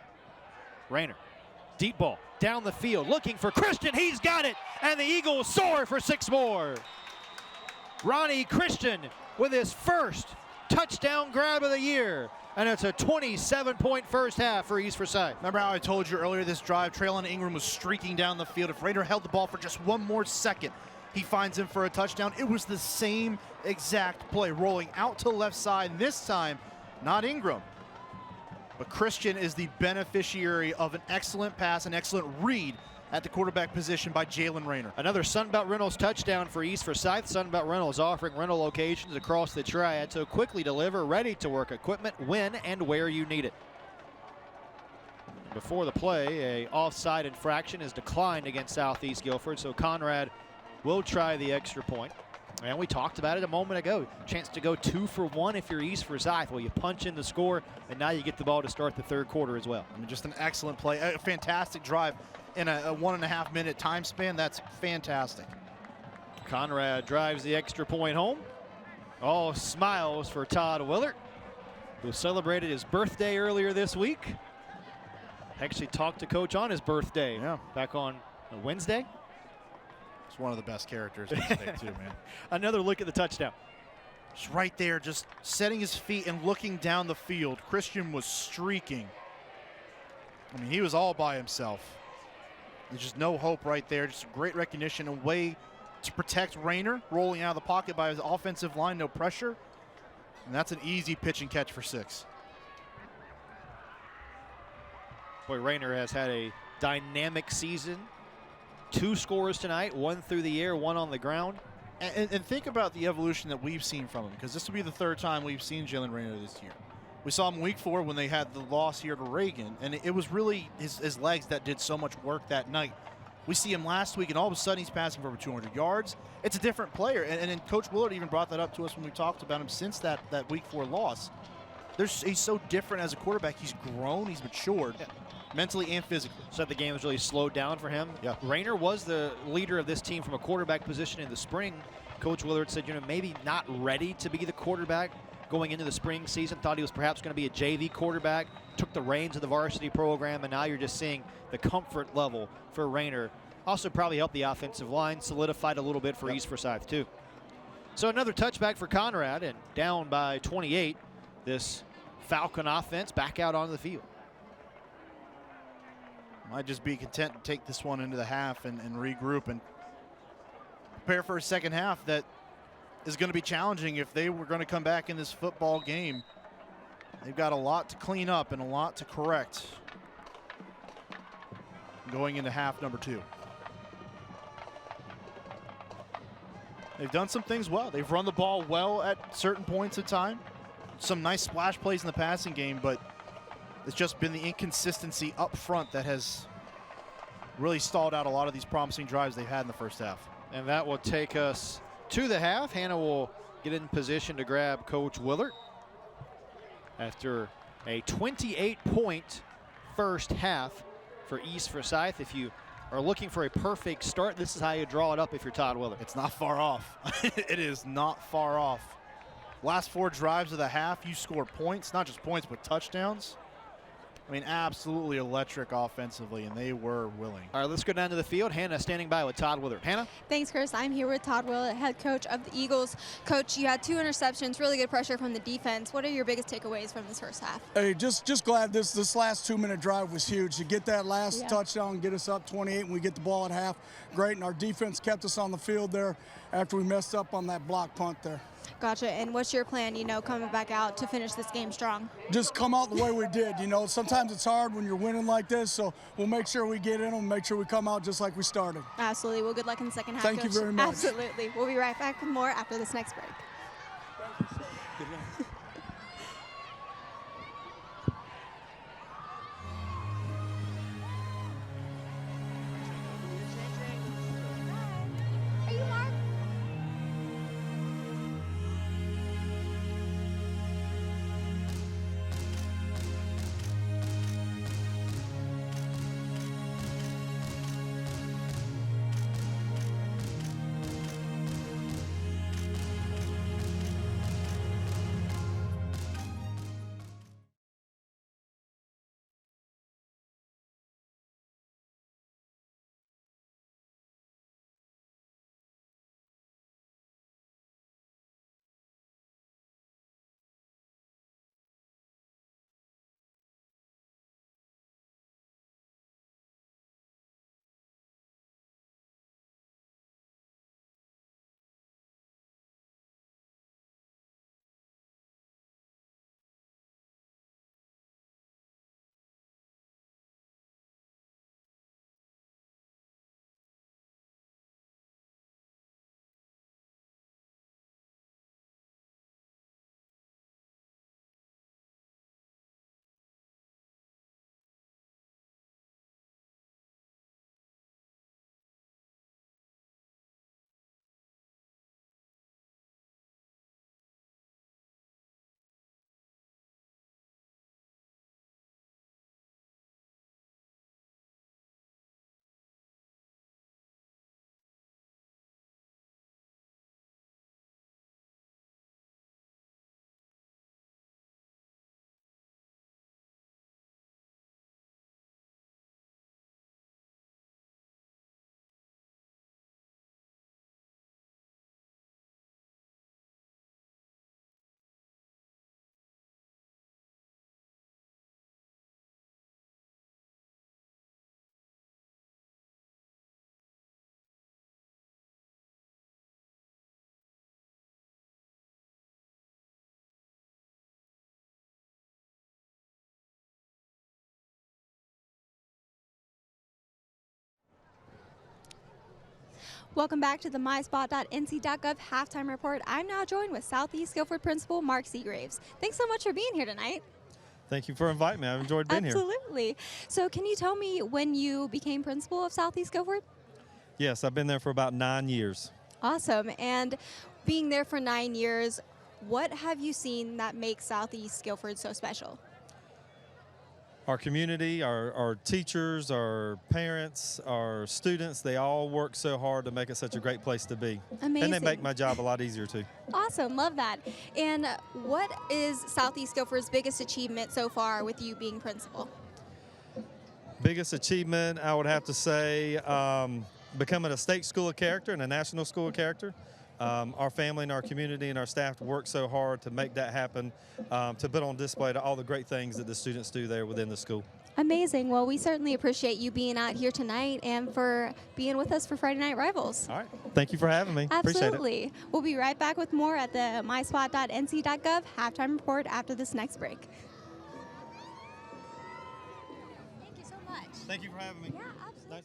Rayner. Deep ball down the field looking for Christian. He's got it. And the Eagles soar for 6 more. Ronnie Christian with his first touchdown grab of the year. And it's a 27-point first half for East Forsyth. Remember how I told you earlier this drive, Traylon Ingram was streaking down the field. If Rayner held the ball for just one more second, he finds him for a touchdown. It was the same exact play, rolling out to the left side. This time, not Ingram, but Christian is the beneficiary of an excellent pass, an excellent read at the quarterback position by Jalen Rayner. Another Sunbelt Rentals touchdown for East Forsyth. Sunbelt Rentals offering rental locations across the Triad, so quickly deliver, ready-to-work equipment when and where you need it. Before the play, a offside infraction is declined against Southeast Guilford, so Conrad will try the extra point. And we talked about it a moment ago. Chance to go 2 for 1 if you're East Forsyth. Well, you punch in the score, and now you get the ball to start the third quarter as well. I mean, just an excellent play, a fantastic drive in a 1.5 minute time span. That's fantastic. Conrad drives the extra point home. All smiles for Todd Willert, who celebrated his birthday earlier this week. Actually talked to Coach on his birthday back on Wednesday. It's one of the best characters in the state too, man. Another look at the touchdown. Just right there, just setting his feet and looking down the field. Christian was streaking. I mean, he was all by himself. There's just no hope right there. Just great recognition, a way to protect Rayner, rolling out of the pocket by his offensive line, no pressure. And that's an easy pitch and catch for 6. Boy, Rayner has had a dynamic season. 2 scores tonight, 1 through the air, 1 on the ground. And think about the evolution that we've seen from him, because this will be the 3rd time we've seen Jalen Rayner this year. We saw him week 4 when they had the loss here to Reagan, and it was really his legs that did so much work that night. We see him last week, and all of a sudden he's passing for over 200 yards. It's a different player, and Coach Willard even brought that up to us when we talked about him since that week 4 loss. He's so different as a quarterback. He's grown, he's matured. Mentally and physically. Said the game has really slowed down for him. Yeah. Rayner was the leader of this team from a quarterback position in the spring. Coach Willard said, maybe not ready to be the quarterback going into the spring season. Thought he was perhaps going to be a JV quarterback. Took the reins of the varsity program, and now you're just seeing the comfort level for Rayner. Also probably helped the offensive line, solidified a little bit for East Forsyth too. So another touchback for Conrad, and down by 28. This Falcon offense back out onto the field. Might just be content to take this one into the half and regroup and prepare for a second half that is going to be challenging if they were going to come back in this football game. They've got a lot to clean up and a lot to correct going into half number 2. They've done some things well. They've run the ball well at certain points of time. Some nice splash plays in the passing game, but it's just been the inconsistency up front that has really stalled out a lot of these promising drives they've had in the first half. And that will take us to the half. Hannah will get in position to grab Coach Willard after a 28-point first half for East Forsyth. If you are looking for a perfect start, this is how you draw it up if you're Todd Willard. It's not far off. It is not far off. Last 4 drives of the half, you score points, not just points, but touchdowns. I mean, absolutely electric offensively, and they were willing. All right, let's go down to the field. Hannah standing by with Todd Willard. Hannah? Thanks, Chris. I'm here with Todd Willett, head coach of the Eagles. Coach, you had 2 interceptions, really good pressure from the defense. What are your biggest takeaways from this first half? Hey, just glad this last 2-minute drive was huge. To get that last touchdown, get us up 28, and we get the ball at half, great. And our defense kept us on the field there after we messed up on that block punt there. Gotcha. And what's your plan, coming back out to finish this game strong? Just come out the way we did. Sometimes it's hard when you're winning like this, so we'll make sure we get in them, make sure we come out just like we started. Absolutely. Well, good luck in the second half, Thank Coach. you very much. Absolutely. We'll be right back with more after this next break. Good luck. Are you Mark? Welcome back to the myspot.nc.gov halftime report. I'm now joined with Southeast Guilford Principal Mark Seagraves. Thanks so much for being here tonight. Thank you for inviting me. I've enjoyed being here. Absolutely. So can you tell me when you became principal of Southeast Guilford? Yes, I've been there for about 9 years. Awesome. And being there for 9 years, what have you seen that makes Southeast Guilford so special? Our community, our teachers, our parents, our students, they all work so hard to make it such a great place to be. Amazing. And they make my job a lot easier too. Awesome. Love that. And what is Southeast Guilford's biggest achievement so far with you being principal? Biggest achievement, I would have to say, becoming a state school of character and a national school of character. Our family and our community and our staff work so hard to make that happen, to put on display to all the great things that the students do there within the school. Amazing. Well, we certainly appreciate you being out here tonight and for being with us for Friday Night Rivals. All right. Thank you for having me. Appreciate it. Absolutely. We'll be right back with more at the myspot.nc.gov halftime report after this next break. Thank you so much. Thank you for having me. Yeah, absolutely. Nice.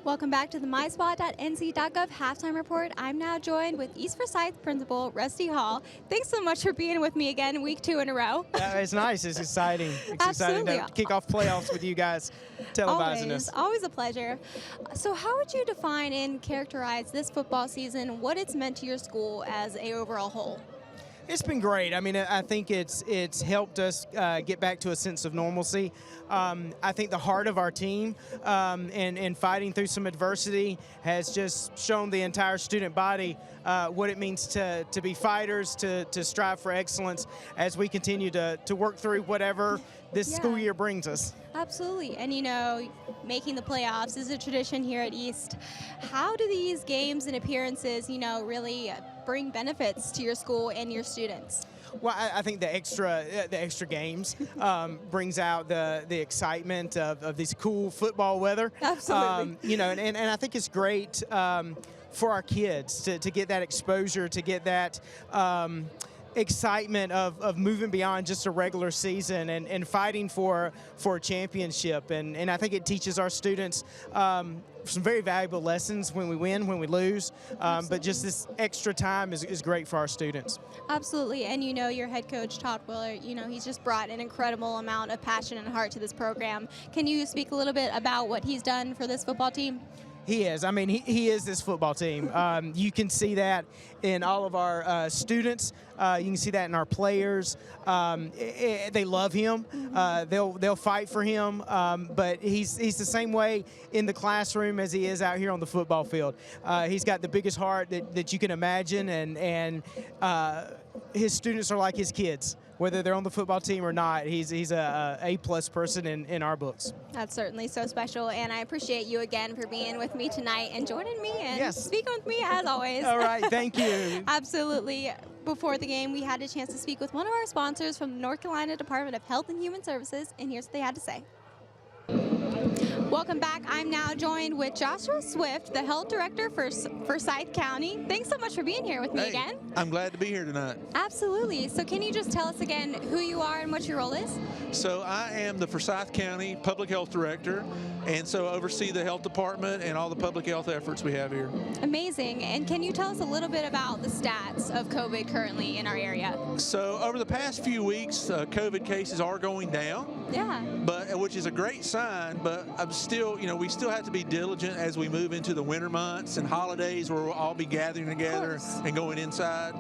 Welcome back to the myspot.nc.gov halftime report. I'm now joined with East Forsyth principal Rusty Hall. Thanks so much for being with me again, week 2 in a row. It's nice. It's exciting. It's exciting to kick off playoffs with you guys televising us. Always a pleasure. So how would you define and characterize this football season, what it's meant to your school as a overall whole? It's been great. I mean, I think it's helped us get back to a sense of normalcy. I think the heart of our team and fighting through some adversity has just shown the entire student body what it means to be fighters, to strive for excellence as we continue to work through whatever this school year brings us. Absolutely. And, you know, making the playoffs is a tradition here at East. How do these games and appearances, you know, really bring benefits to your school and your students? Well, I think the extra games brings out the excitement of this cool football weather. Absolutely. You know, and I think it's great for our kids to get that exposure, to get that excitement of moving beyond just a regular season and fighting for a championship. And I think it teaches our students some very valuable lessons when we win, when we lose, but just this extra time is great for our students. Absolutely. And you know, your head coach, Todd Willard, you know, he's just brought an incredible amount of passion and heart to this program. Can you speak a little bit about what he's done for this football team? He is. I mean, he is this football team. You can see that in all of our students. You can see that in our players. They love him. They'll fight for him. But he's the same way in the classroom as he is out here on the football field. He's got the biggest heart that you can imagine, and his students are like his kids. Whether they're on the football team or not, he's a A+ person in our books. That's certainly so special, and I appreciate you again for being with me tonight and joining me and speaking with me as always. All right, thank you. Absolutely. Before the game, we had a chance to speak with one of our sponsors from the North Carolina Department of Health and Human Services, and here's what they had to say. Welcome back. I'm now joined with Joshua Swift, the health director for Forsyth County. Thanks so much for being here with me again. I'm glad to be here tonight. Absolutely. So can you just tell us again who you are and what your role is? So I am the Forsyth County Public Health Director, and so oversee the health department and all the public health efforts we have here. Amazing. And can you tell us a little bit about the stats of COVID currently in our area? So over the past few weeks, COVID cases are going down. Yeah. But which is a great sign, but I'm still, you know, we still have to be diligent as we move into the winter months and holidays where we'll all be gathering together and going inside.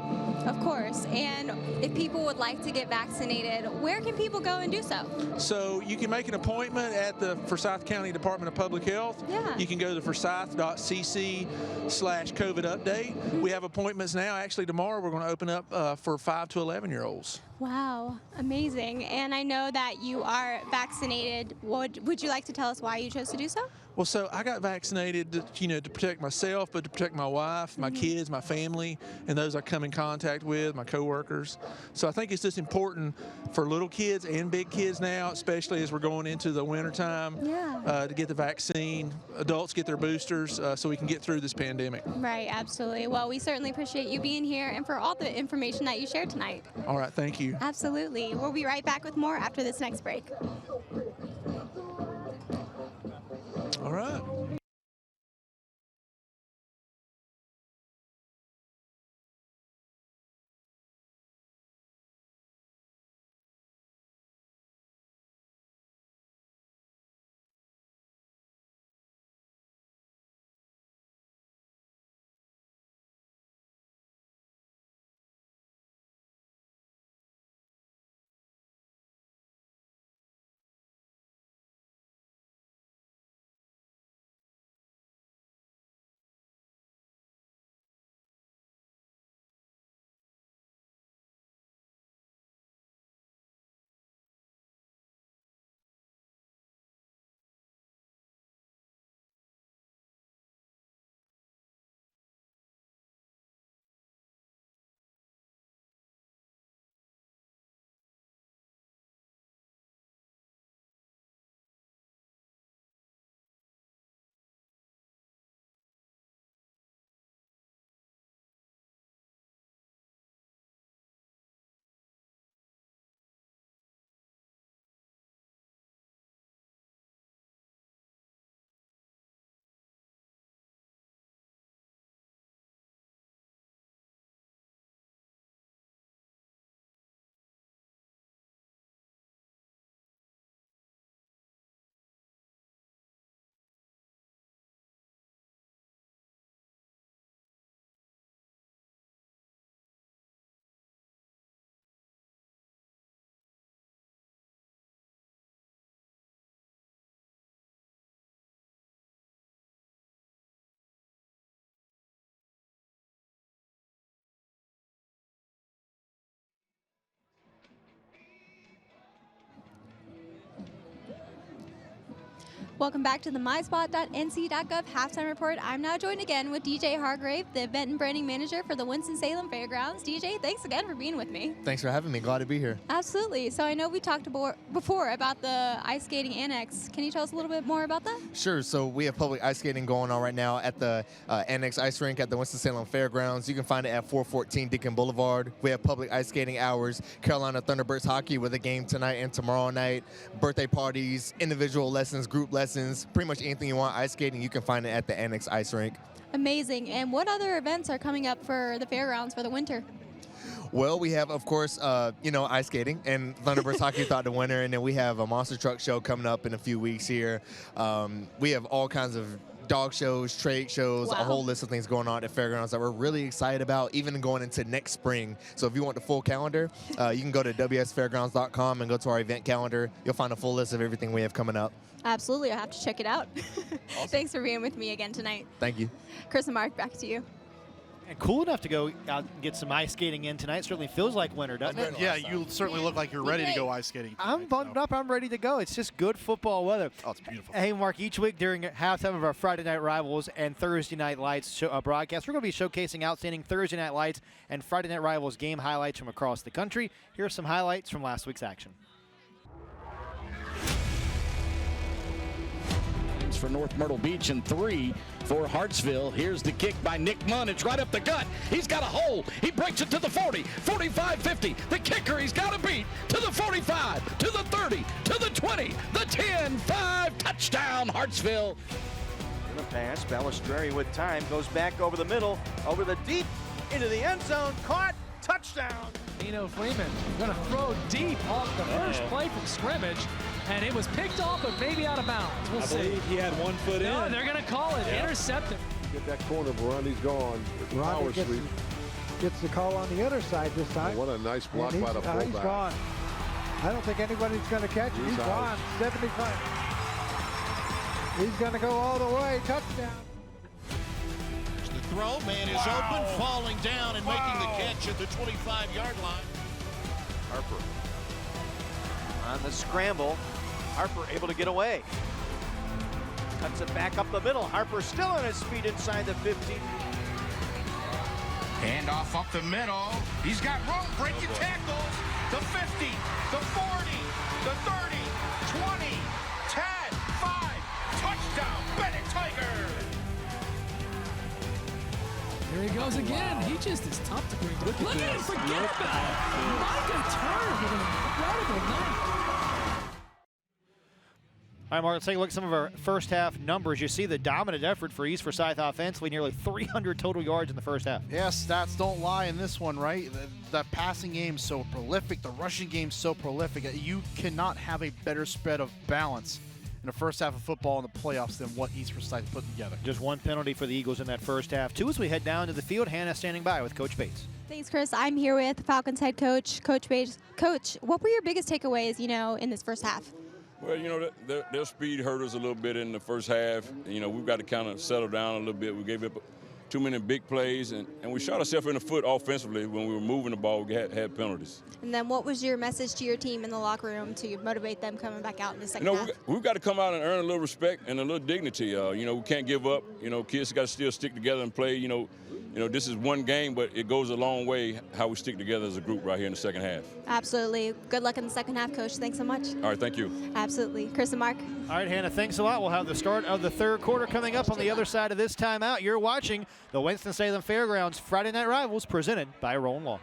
Of course. And if people would like to get vaccinated, where can people go and do so? So you can make an appointment at the Forsyth County Department of Public Health. Yeah. You can go to forsyth.cc/COVID update. We have appointments now. Actually, tomorrow we're going to open up for 5 to 11-year-olds. Wow, amazing. And I know that you are vaccinated. Would you like to tell us why you chose to do so? Well, so I got vaccinated, to protect myself, but to protect my wife, my kids, my family, and those I come in contact with, my coworkers. So I think it's just important for little kids and big kids now, especially as we're going into the wintertime, to get the vaccine. Adults get their boosters so we can get through this pandemic. Right, absolutely. Well, we certainly appreciate you being here and for all the information that you shared tonight. All right, thank you. Absolutely. We'll be right back with more after this next break. All right. Welcome back to the myspot.nc.gov halftime report. I'm now joined again with DJ Hargrave, the event and branding manager for the Winston-Salem Fairgrounds. DJ, thanks again for being with me. Thanks for having me. Glad to be here. Absolutely. So I know we talked before about the ice skating annex. Can you tell us a little bit more about that? Sure. So we have public ice skating going on right now at the Annex Ice Rink at the Winston-Salem Fairgrounds. You can find it at 414 Deacon Boulevard. We have public ice skating hours, Carolina Thunderbirds hockey with a game tonight and tomorrow night, birthday parties, individual lessons, group lessons, pretty much anything you want ice skating, you can find it at the Annex Ice Rink. Amazing. And what other events are coming up for the fairgrounds for the winter? Well, we have, of course, ice skating and Thunderbirds hockey throughout the winter, and then we have a monster truck show coming up in a few weeks here. We have all kinds of dog shows, trade shows, Wow. a whole list of things going on at Fairgrounds that we're really excited about, even going into next spring. So if you want the full calendar, you can go to wsfairgrounds.com and go to our event calendar. You'll find a full list of everything we have coming up. Absolutely. I'll have to check it out. Awesome. Thanks for being with me again tonight. Thank you. Chris and Mark, back to you. And cool enough to go out and get some ice skating in tonight. Certainly feels like winter, doesn't it? Yeah, you certainly look like you're ready to go ice skating. I'm bundled up. I'm ready to go. It's just good football weather. Oh, it's beautiful. Hey, Mark, each week during halftime of our Friday Night Rivals and Thursday Night Lights broadcast, we're going to be showcasing outstanding Thursday Night Lights and Friday Night Rivals game highlights from across the country. Here are some highlights from last week's action. For North Myrtle Beach and 3 for Hartsville. Here's the kick by Nick Munn. It's right up the gut. He's got a hole. He breaks it to the 40, 45, 50. The kicker he's got to beat to the 45, to the 30, to the 20, the 10, 5. Touchdown, Hartsville. The pass, Balistreri with time, goes back over the middle, over the deep, into the end zone, caught, touchdown. Nino Freeman going to throw deep off the first play from scrimmage, and it was picked off but maybe out of bounds. We'll see. I believe he had 1 foot in. No, they're going to call it intercepted. Get that corner, Burondi's gone. Power sweep. Gets the call on the other side this time. What a nice block by the fullback. He's gone. I don't think anybody's going to catch him. He's gone. 75. He's going to go all the way. Touchdown. The throw, man is open, falling down and making the catch at the 25-yard line. Harper on the scramble. Harper able to get away. Cuts it back up the middle. Harper still on his feet inside the 15. Hand off up the middle. He's got room. Breaking tackles. The 50, the 40, the 30, 20, 10, 5. Touchdown, Bennett Tiger. Here he goes again. He just is tough to bring down. Look at him, forget about it. Micah Turner with an incredible night. All right, Mark, let's take a look at some of our first half numbers. You see the dominant effort for East Forsyth offensively, nearly 300 total yards in the first half. Yeah, stats don't lie in this one, right? The passing game's so prolific, the rushing game's so prolific. You cannot have a better spread of balance in the first half of football in the playoffs than what East Forsyth put together. Just one penalty for the Eagles in that first half. 2 as we head down to the field. Hannah standing by with Coach Bates. Thanks, Chris. I'm here with Falcons head coach, Coach Bates. Coach, what were your biggest takeaways, in this first half? Well, their speed hurt us a little bit in the first half. We've got to kind of settle down a little bit. We gave up too many big plays, and we shot ourselves in the foot offensively when we were moving the ball. We had penalties. And then what was your message to your team in the locker room to motivate them coming back out in the second half? We've got to come out and earn a little respect and a little dignity. We can't give up. Kids got to still stick together and play. This is one game, but it goes a long way how we stick together as a group right here in the second half. Absolutely. Good luck in the second half, Coach. Thanks so much. All right, thank you. Absolutely. Chris and Mark. All right, Hannah, thanks a lot. We'll have the start of the third quarter coming up on the other side of this timeout. You're watching the Winston-Salem Fairgrounds Friday Night Rivals presented by Roland Law.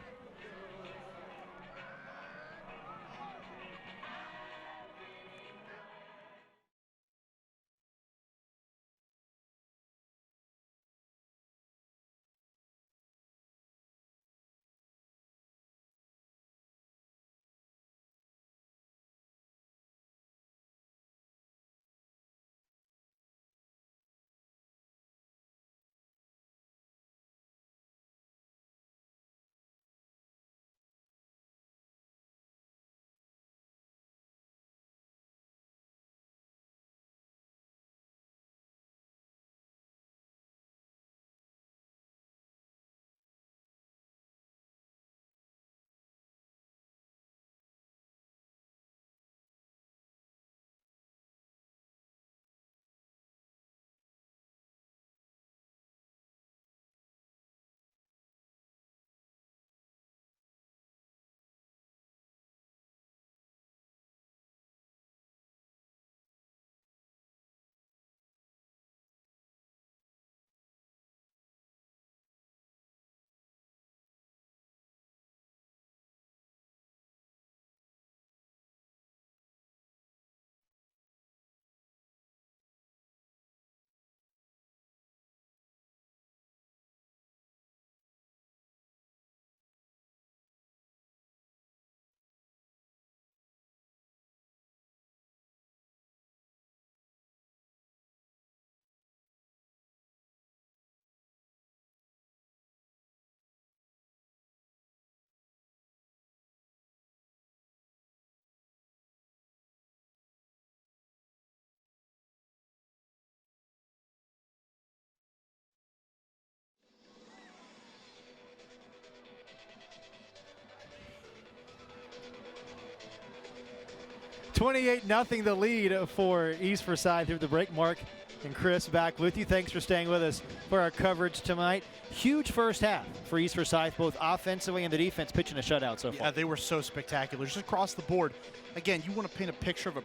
28-0 the lead for East Forsyth through the break. Mark and Chris back with you. Thanks for staying with us for our coverage tonight. Huge first half for East Forsyth, both offensively and the defense pitching a shutout so far. Yeah, they were so spectacular. Just across the board. Again, you want to paint a picture of a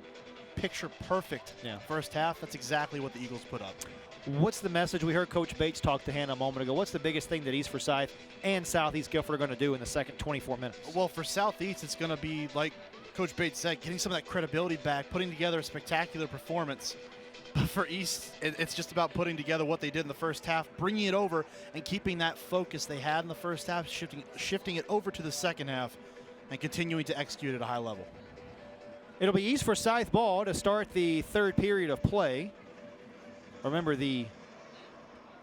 picture-perfect first half. That's exactly what the Eagles put up. What's the message? We heard Coach Bates talk to Hannah a moment ago. What's the biggest thing that East Forsyth and Southeast Guilford are going to do in the second 24 minutes? Well, for Southeast, it's going to be, like Coach Bates said, getting some of that credibility back, putting together a spectacular performance. But for East, it's just about putting together what they did in the first half, bringing it over, and keeping that focus they had in the first half, shifting it over to the second half, and continuing to execute at a high level. It'll be East Forsyth ball to start the third period of play. Remember, the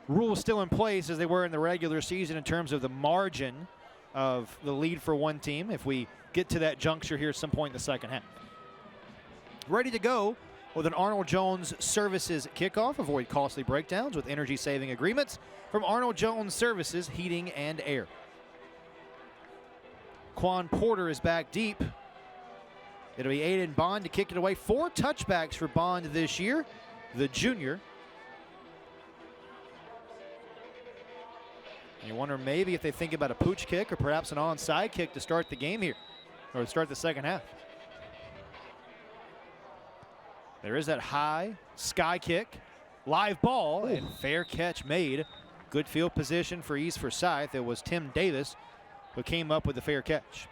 rules still in place as they were in the regular season in terms of the margin of the lead for one team if we get to that juncture here at some point in the second half. Ready to go with an Arnold Jones Services kickoff. Avoid costly breakdowns with energy-saving agreements from Arnold Jones Services Heating and Air. Quan Porter is back deep. It'll be Aiden Bond to kick it away. 4 touchbacks for Bond this year, the junior. And you wonder maybe if they think about a pooch kick or perhaps an onside kick to start the game here, or to start the second half. There is that high sky kick, live ball, and fair catch made. Good field position for East Forsyth. It was Tim Davis who came up with the fair catch.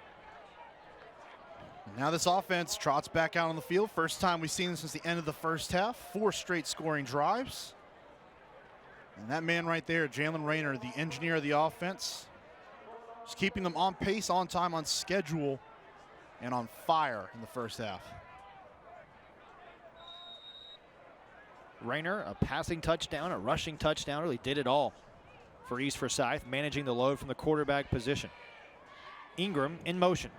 Now this offense trots back out on the field. First time we've seen them since the end of the first half. 4 straight scoring drives. And that man right there, Jalen Rayner, the engineer of the offense, just keeping them on pace, on time, on schedule, and on fire in the first half. Rayner, a passing touchdown, a rushing touchdown, really did it all for East Forsyth, managing the load from the quarterback position. Ingram in motion.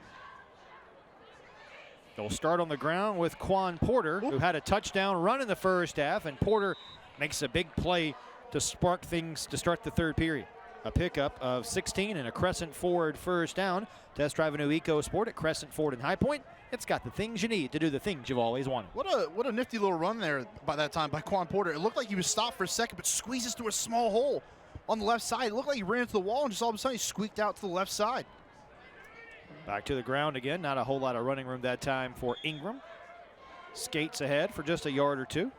They'll start on the ground with Quan Porter, who had a touchdown run in the first half, and Porter makes a big play to spark things to start the third period. A pickup of 16 and a Crescent Ford first down. Test drive a new EcoSport at Crescent Ford in High Point. It's got the things you need to do the things you've always wanted. What a nifty little run there by that time by Quan Porter. It looked like he was stopped for a second, but squeezes through a small hole on the left side. It looked like he ran into the wall and just all of a sudden he squeaked out to the left side. Back to the ground again. Not a whole lot of running room that time for Ingram. Skates ahead for just a yard or two.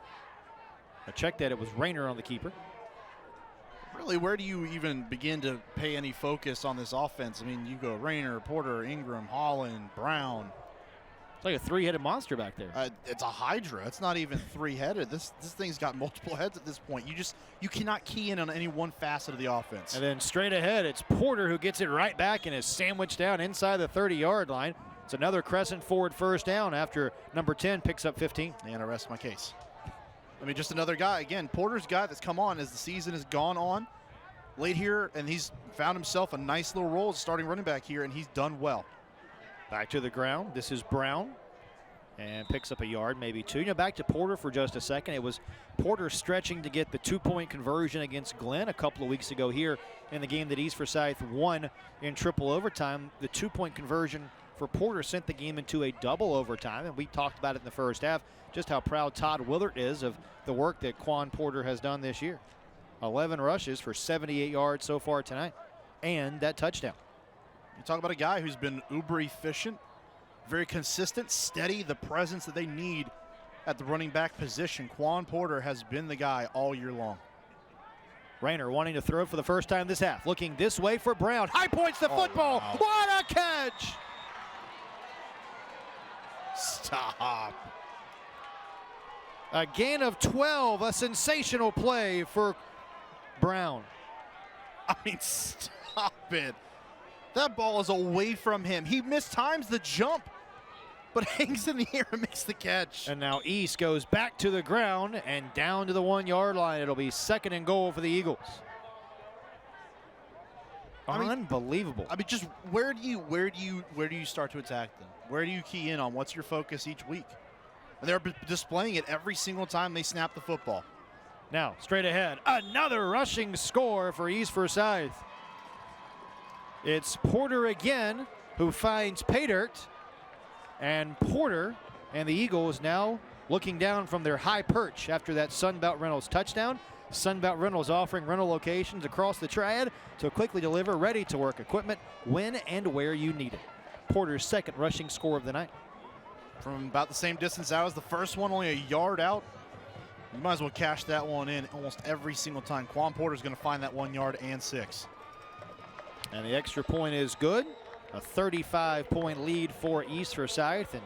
I checked that it was Rayner on the keeper. Really, where do you even begin to pay any focus on this offense? I mean, you go Rayner, Porter, Ingram, Holland, Brown. It's like a 3-headed monster back there. It's a hydra. It's not even 3-headed. This thing's got multiple heads at this point. You cannot key in on any one facet of the offense. And then straight ahead, it's Porter who gets it right back and is sandwiched down inside the 30-yard line. It's another Crescent Ford first down after number 10 picks up 15. And I rest my case. I mean, just another guy. Again, Porter's guy that's come on as the season has gone on late here, and he's found himself a nice little role as starting running back here, and he's done well. Back to the ground. This is Brown. And picks up a yard, maybe 2. You know, back to Porter for just a second. It was Porter stretching to get the 2-point conversion against Glenn a couple of weeks ago here in the game that East Forsyth won in triple overtime. The 2-point conversion for Porter sent the game into a double overtime, and we talked about it in the first half, just how proud Todd Willard is of the work that Quan Porter has done this year. 11 rushes for 78 yards so far tonight, and that touchdown. You talk about a guy who's been uber efficient, very consistent, steady, the presence that they need at the running back position. Quan Porter has been the guy all year long. Rayner wanting to throw for the first time this half. Looking this way for Brown. High points the football. Wow. What a catch! Stop. A gain of 12. A sensational play for Brown. I mean, stop it. That ball is away from him. He mistimes the jump, but hangs in the air and makes the catch. And now East goes back to the ground and down to the 1-yard line. It'll be 2nd and goal for the Eagles. Unbelievable. I mean, just where do you start to attack them? Where do you key in on? What's your focus each week? And they're displaying it every single time they snap the football. Now, straight ahead, another rushing score for East Forsyth. It's Porter again who finds pay dirt, and Porter And the Eagles now looking down from their high perch after that Sunbelt Rentals touchdown. Sunbelt Rentals offering rental locations across the Triad to quickly deliver ready-to-work equipment when and where you need it. Porter's second rushing score of the night. From about the same distance out as the first one, only a yard out. You might as well cash that one in almost every single time. Quan Porter's going to find that 1 yard and 6. And the extra point is good. A 35-point lead for East Forsyth. And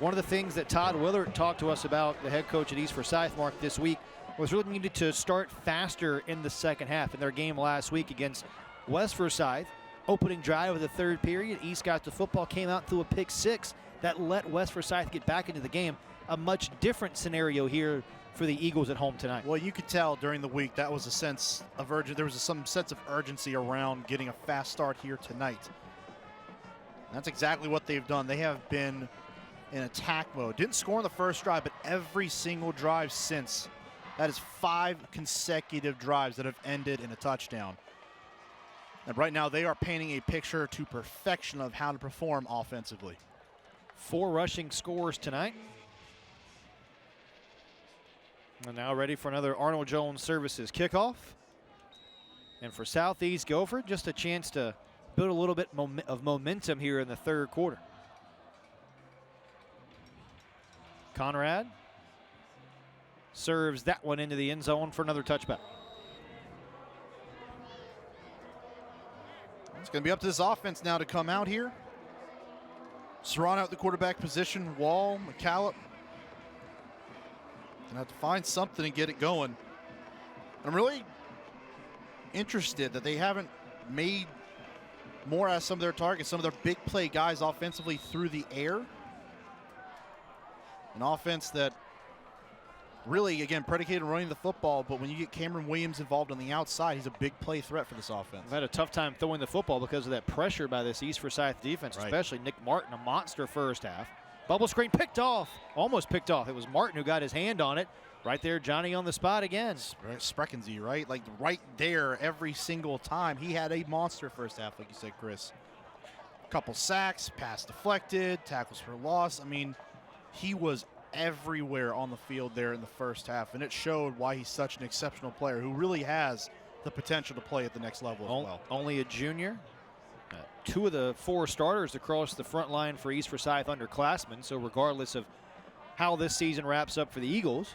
one of the things that Todd Willard talked to us about, the head coach at East Forsyth, Mark, this week, was really needed to start faster in the second half. In their game last week against West Forsyth, opening drive of the third period, East got the football, came out through a pick 6 that let West Forsyth get back into the game. A much different scenario here for the Eagles at home tonight. Well, you could tell during the week that was a sense of urgency. There was some sense of urgency around getting a fast start here tonight. And that's exactly what they've done. They have been in attack mode. Didn't score on the first drive, but every single drive since. That is 5 consecutive drives that have ended in a touchdown. And right now they are painting a picture to perfection of how to perform offensively. 4 rushing scores tonight. And now ready for another Arnold Jones Services kickoff. And for Southeast Guilford, just a chance to build a little bit of momentum here in the third quarter. Conrad serves that one into the end zone for another touchback. It's going to be up to this offense now to come out here. Serrano at the quarterback position, Wall, McCallum. Gonna have to find something to get it going. I'm really interested that they haven't made more out of some of their targets, some of their big play guys offensively through the air. An offense that really, again, predicated on running the football, but when you get Cameron Williams involved on the outside, he's a big play threat for this offense. I've had a tough time throwing the football because of that pressure by this East Forsyth defense, especially Nick Martin, a monster first half. Bubble screen picked off, almost picked off. It was Martin who got his hand on it. Right there, Johnny on the spot again. Spreckensy, right? Like right there every single time. He had a monster first half, like you said, Chris. Couple sacks, pass deflected, tackles for loss. I mean, he was everywhere on the field there in the first half, and it showed why he's such an exceptional player who really has the potential to play at the next level as well. Only a junior. 2 of the 4 starters across the front line for East Forsyth underclassmen, so regardless of how this season wraps up for the Eagles,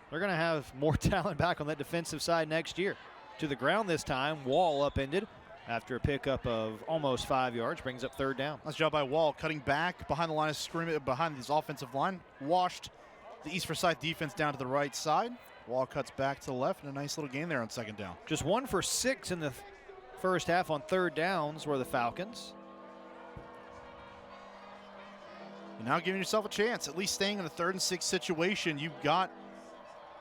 they're going to have more talent back on that defensive side next year. To the ground this time, Wall upended after a pickup of almost 5 yards, brings up third down. Nice job by Wall, cutting back behind the line of scrimmage, behind this offensive line, washed the East Forsyth defense down to the right side. Wall cuts back to the left, and a nice little gain there on second down. Just 1 for 6 in the first half on third downs were the Falcons. And now giving yourself a chance, at least staying in a 3rd and 6 situation. You've got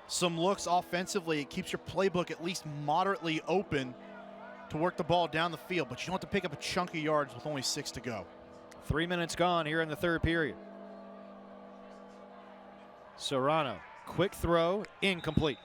some looks offensively. It keeps your playbook at least moderately open to work the ball down the field, but you don't have to pick up a chunk of yards with only 6 to go. 3 minutes gone here in the third period. Serrano, quick throw, incomplete.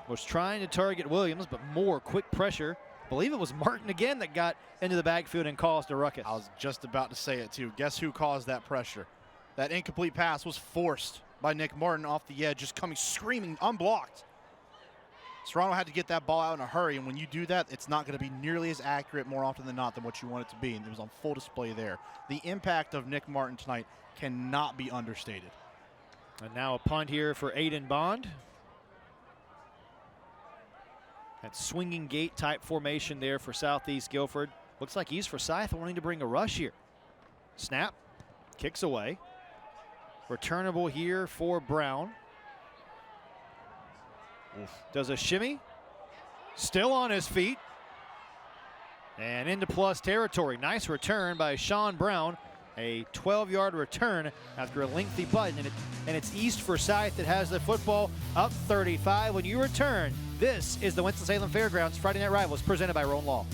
Was trying to target Williams, but more quick pressure. I believe it was Martin again that got into the backfield and caused a ruckus. I was just about to say it too. Guess who caused that pressure? That incomplete pass was forced by Nick Martin off the edge, just coming screaming, unblocked. Serrano had to get that ball out in a hurry, and when you do that, it's not going to be nearly as accurate more often than not than what you want it to be, and it was on full display there. The impact of Nick Martin tonight cannot be understated. And now a punt here for Aiden Bond. That swinging gate type formation there for Southeast Guilford. Looks like East Forsyth wanting to bring a rush here. Snap, kicks away. Returnable here for Brown. Does a shimmy. Still on his feet. And into plus territory. Nice return by Sean Brown. A 12-yard return after a lengthy punt. And it's East Forsyth that has the football up 35 when you return. This is the Winston-Salem Fairgrounds Friday Night Rivals presented by Roan Law.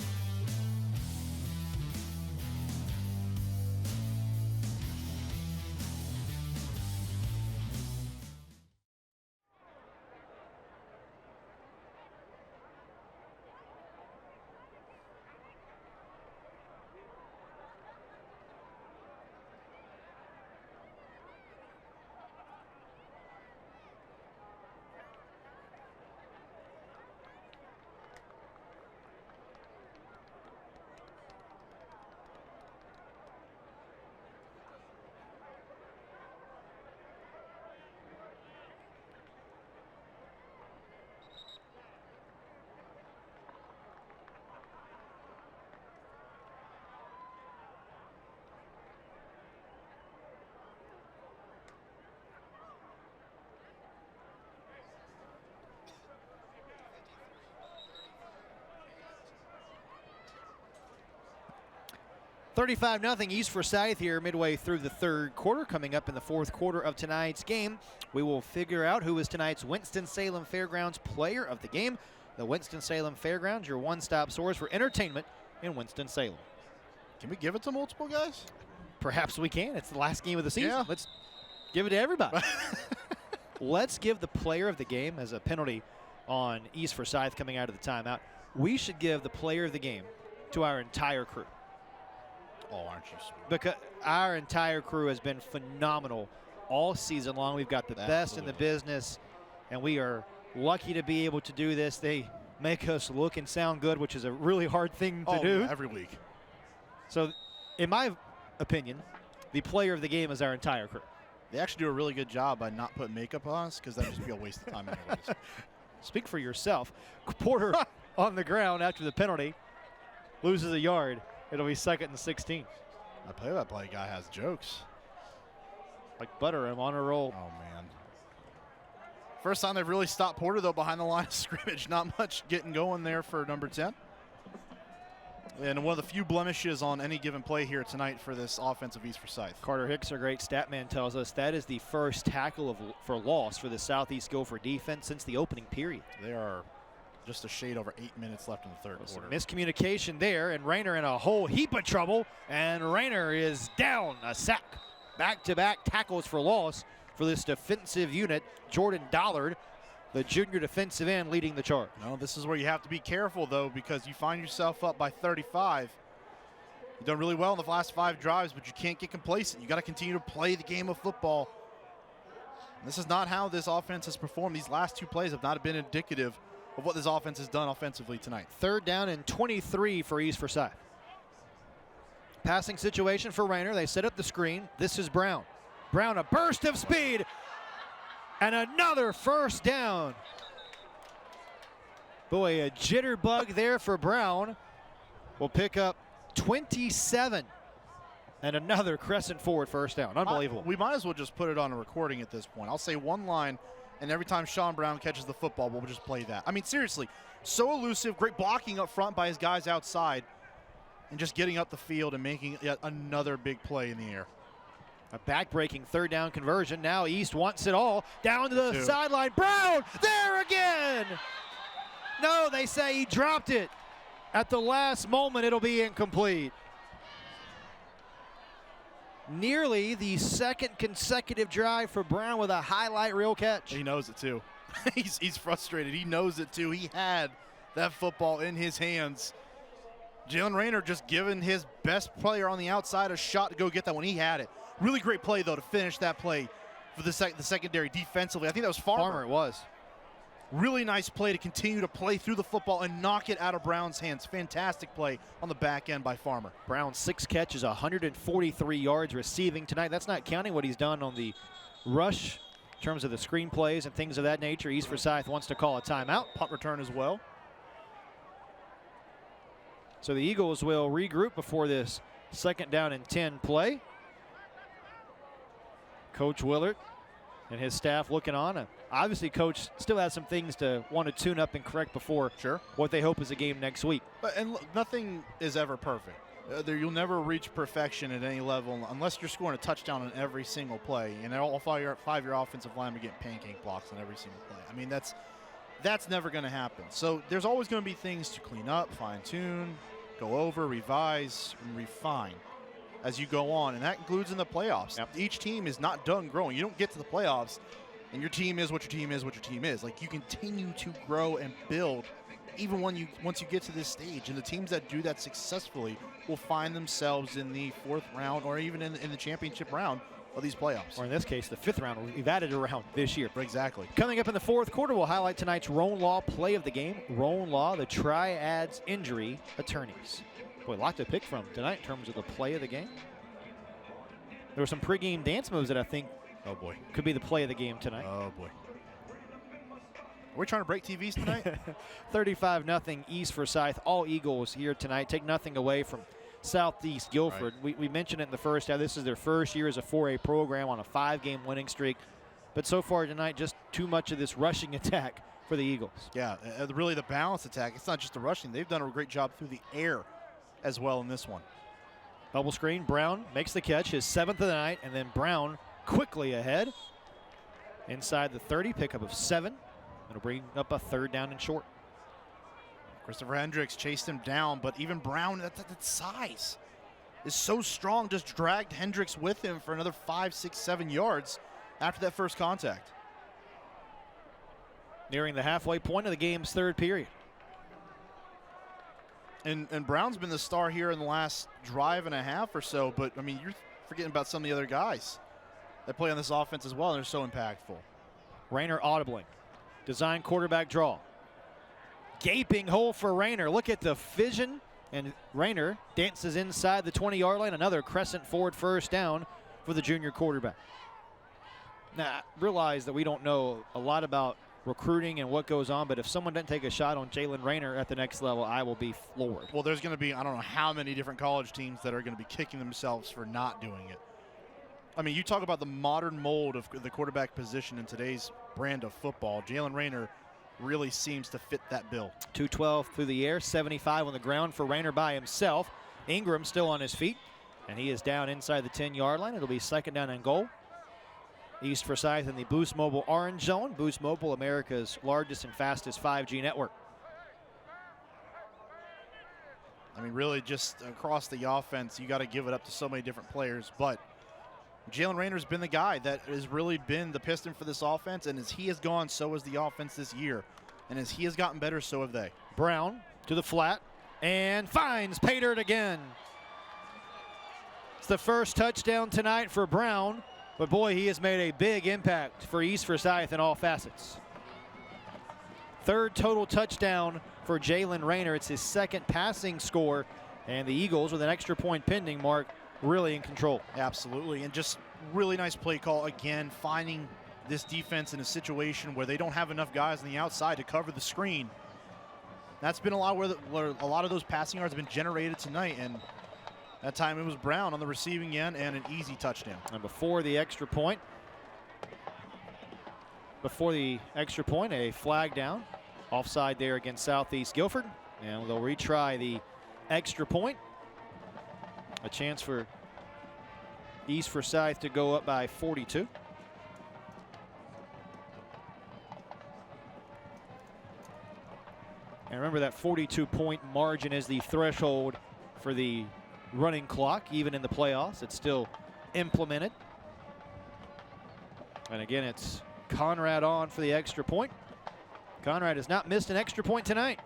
35-0 East Forsyth here midway through the third quarter. Coming up in the fourth quarter of tonight's game, we will figure out who is tonight's Winston-Salem Fairgrounds Player of the Game. The Winston-Salem Fairgrounds, your one-stop source for entertainment in Winston-Salem. Can we give it to multiple guys? Perhaps we can. It's the last game of the season. Yeah. Let's give it to everybody. Let's give the player of the game as a penalty on East Forsyth coming out of the timeout. We should give the player of the game to our entire crew. Oh, aren't you sweet? Because our entire crew has been phenomenal all season long. We've got the best in the business, and we are lucky to be able to do this. They make us look and sound good, which is a really hard thing to do. Every week. So, in my opinion, the player of the game is our entire crew. They actually do a really good job by not putting makeup on us, because that would just be a waste of time anyways. Speak for yourself. Porter on the ground after the penalty loses a yard. It'll be 2nd and 16. I play-by-play guy has jokes. Like butter, I'm on a roll. Oh, man. First time they've really stopped Porter, though, behind the line of scrimmage. Not much getting going there for number 10. And one of the few blemishes on any given play here tonight for this offense of East Forsyth. Carter Hicks, our great stat man, tells us that is the first tackle for loss for the Southeast Guilford defense since the opening period. They are just a shade over 8 minutes left in the third quarter. Miscommunication there, and Rayner in a whole heap of trouble, and Rayner is down. A sack. Back-to-back tackles for loss for this defensive unit. Jordan Dollard, the junior defensive end, leading the charge. No, this is where you have to be careful, though, because you find yourself up by 35. You've done really well in the last 5 drives, but you can't get complacent. You got to continue to play the game of football. And this is not how this offense has performed. These last 2 plays have not been indicative of what this offense has done offensively tonight. 3rd down and 23 for East Forsyth. Passing situation for Rayner. They set up the screen. This is Brown. Brown, a burst of speed, and another first down. Boy, a jitterbug there for Brown. Will pick up 27. And another crescent forward first down. Unbelievable. We might as well just put it on a recording at this point. I'll say one line, and every time Sean Brown catches the football, we'll just play that. I mean, seriously, so elusive, great blocking up front by his guys outside, and just getting up the field and making yet another big play in the air. A back-breaking 3rd down conversion. Now East wants it all. Down to the sideline. Brown, there again. No, they say he dropped it. At the last moment, it'll be incomplete. Nearly the 2nd consecutive drive for Brown with a highlight reel catch. He knows it too. He's frustrated. He knows it too. He had that football in his hands. Jalen Rayner just giving his best player on the outside a shot to go get that one. He had it. Really great play, though, to finish that play for the secondary defensively. I think that was Farmer. It was. Really nice play to continue to play through the football and knock it out of Brown's hands. Fantastic play on the back end by Farmer. Brown 6 catches, 143 yards receiving tonight. That's not counting what he's done on the rush in terms of the screen plays and things of that nature. East Forsyth wants to call a timeout. Punt return as well. So the Eagles will regroup before this 2nd down and 10 play. Coach Willard and his staff looking on. Obviously, Coach still has some things to want to tune up and correct before what they hope is a game next week. And look, nothing is ever perfect. You'll never reach perfection at any level unless you're scoring a touchdown on every single play. And all 5 your offensive linemen getting pancake blocks on every single play. I mean, that's never going to happen. So there's always going to be things to clean up, fine-tune, go over, revise, and refine as you go on, and that includes in the playoffs. Yep. Each team is not done growing. You don't get to the playoffs, and your team is what your team is what your team is. Like, you continue to grow and build even once you get to this stage, and the teams that do that successfully will find themselves in the 4th round or even in the championship round of these playoffs. Or in this case, the 5th round. We've added a round this year. Exactly. Coming up in the 4th quarter, we'll highlight tonight's Roan Law play of the game. Roan Law, the Triads injury attorneys. Boy, a lot to pick from tonight in terms of the play of the game. There were some pregame dance moves that I think could be the play of the game tonight. Oh, boy. Are we trying to break TVs tonight? 35-0 East Forsyth. All Eagles here tonight. Take nothing away from Southeast Guilford. Right. We mentioned it in the first half. This is their first year as a 4A program on a 5-game winning streak. But so far tonight, just too much of this rushing attack for the Eagles. Yeah, really the balanced attack. It's not just the rushing. They've done a great job through the air as well in this one. Bubble screen, Brown makes the catch, his 7th of the night, and then Brown quickly ahead. Inside the 30, pickup of 7. It'll bring up a 3rd down and short. Christopher Hendricks chased him down, but even Brown, that size is so strong, just dragged Hendricks with him for another 5, 6, 7 yards after that first contact. Nearing the halfway point of the game's 3rd period. And Brown's been the star here in the last drive and a half or so, but I mean, you're forgetting about some of the other guys that play on this offense as well, and they're so impactful. Rayner audibling. Design quarterback draw. Gaping hole for Rayner. Look at the vision, and Rayner dances inside the 20-yard line. Another crescent forward 1st down for the junior quarterback. Now, realize that we don't know a lot about recruiting and what goes on, but if someone doesn't take a shot on Jalen Rayner at the next level, I will be floored. Well, there's going to be, I don't know how many different college teams that are going to be kicking themselves for not doing it. I mean, you talk about the modern mold of the quarterback position in today's brand of football. Jalen Rayner really seems to fit that bill. 212 through the air, 75 on the ground for Rayner by himself. Ingram still on his feet, and he is down inside the 10-yard line. It'll be 2nd down and goal. East Forsyth in the Boost Mobile orange zone. Boost Mobile, America's largest and fastest 5G network. I mean, really just across the offense, you got to give it up to so many different players, but Jalen Rayner's been the guy that has really been the piston for this offense, and as he has gone, so has the offense this year. And as he has gotten better, so have they. Brown to the flat and finds Paydirt again. It's the first touchdown tonight for Brown, but boy, he has made a big impact for East Forsyth in all facets. 3rd total touchdown for Jalen Rayner. It's his 2nd passing score, and the Eagles, with an extra point pending, Mark, really in control. Absolutely, and just really nice play call again, finding this defense in a situation where they don't have enough guys on the outside to cover the screen. That's been a lot where a lot of those passing yards have been generated tonight, and that time it was Brown on the receiving end and an easy touchdown. And before the extra point, a flag down, offside there against Southeast Guilford, and they'll retry the extra point. A chance for East Forsyth to go up by 42. And remember, that 42-point margin is the threshold for the running clock, even in the playoffs. It's still implemented. And again, it's Conrad on for the extra point. Conrad has not missed an extra point tonight.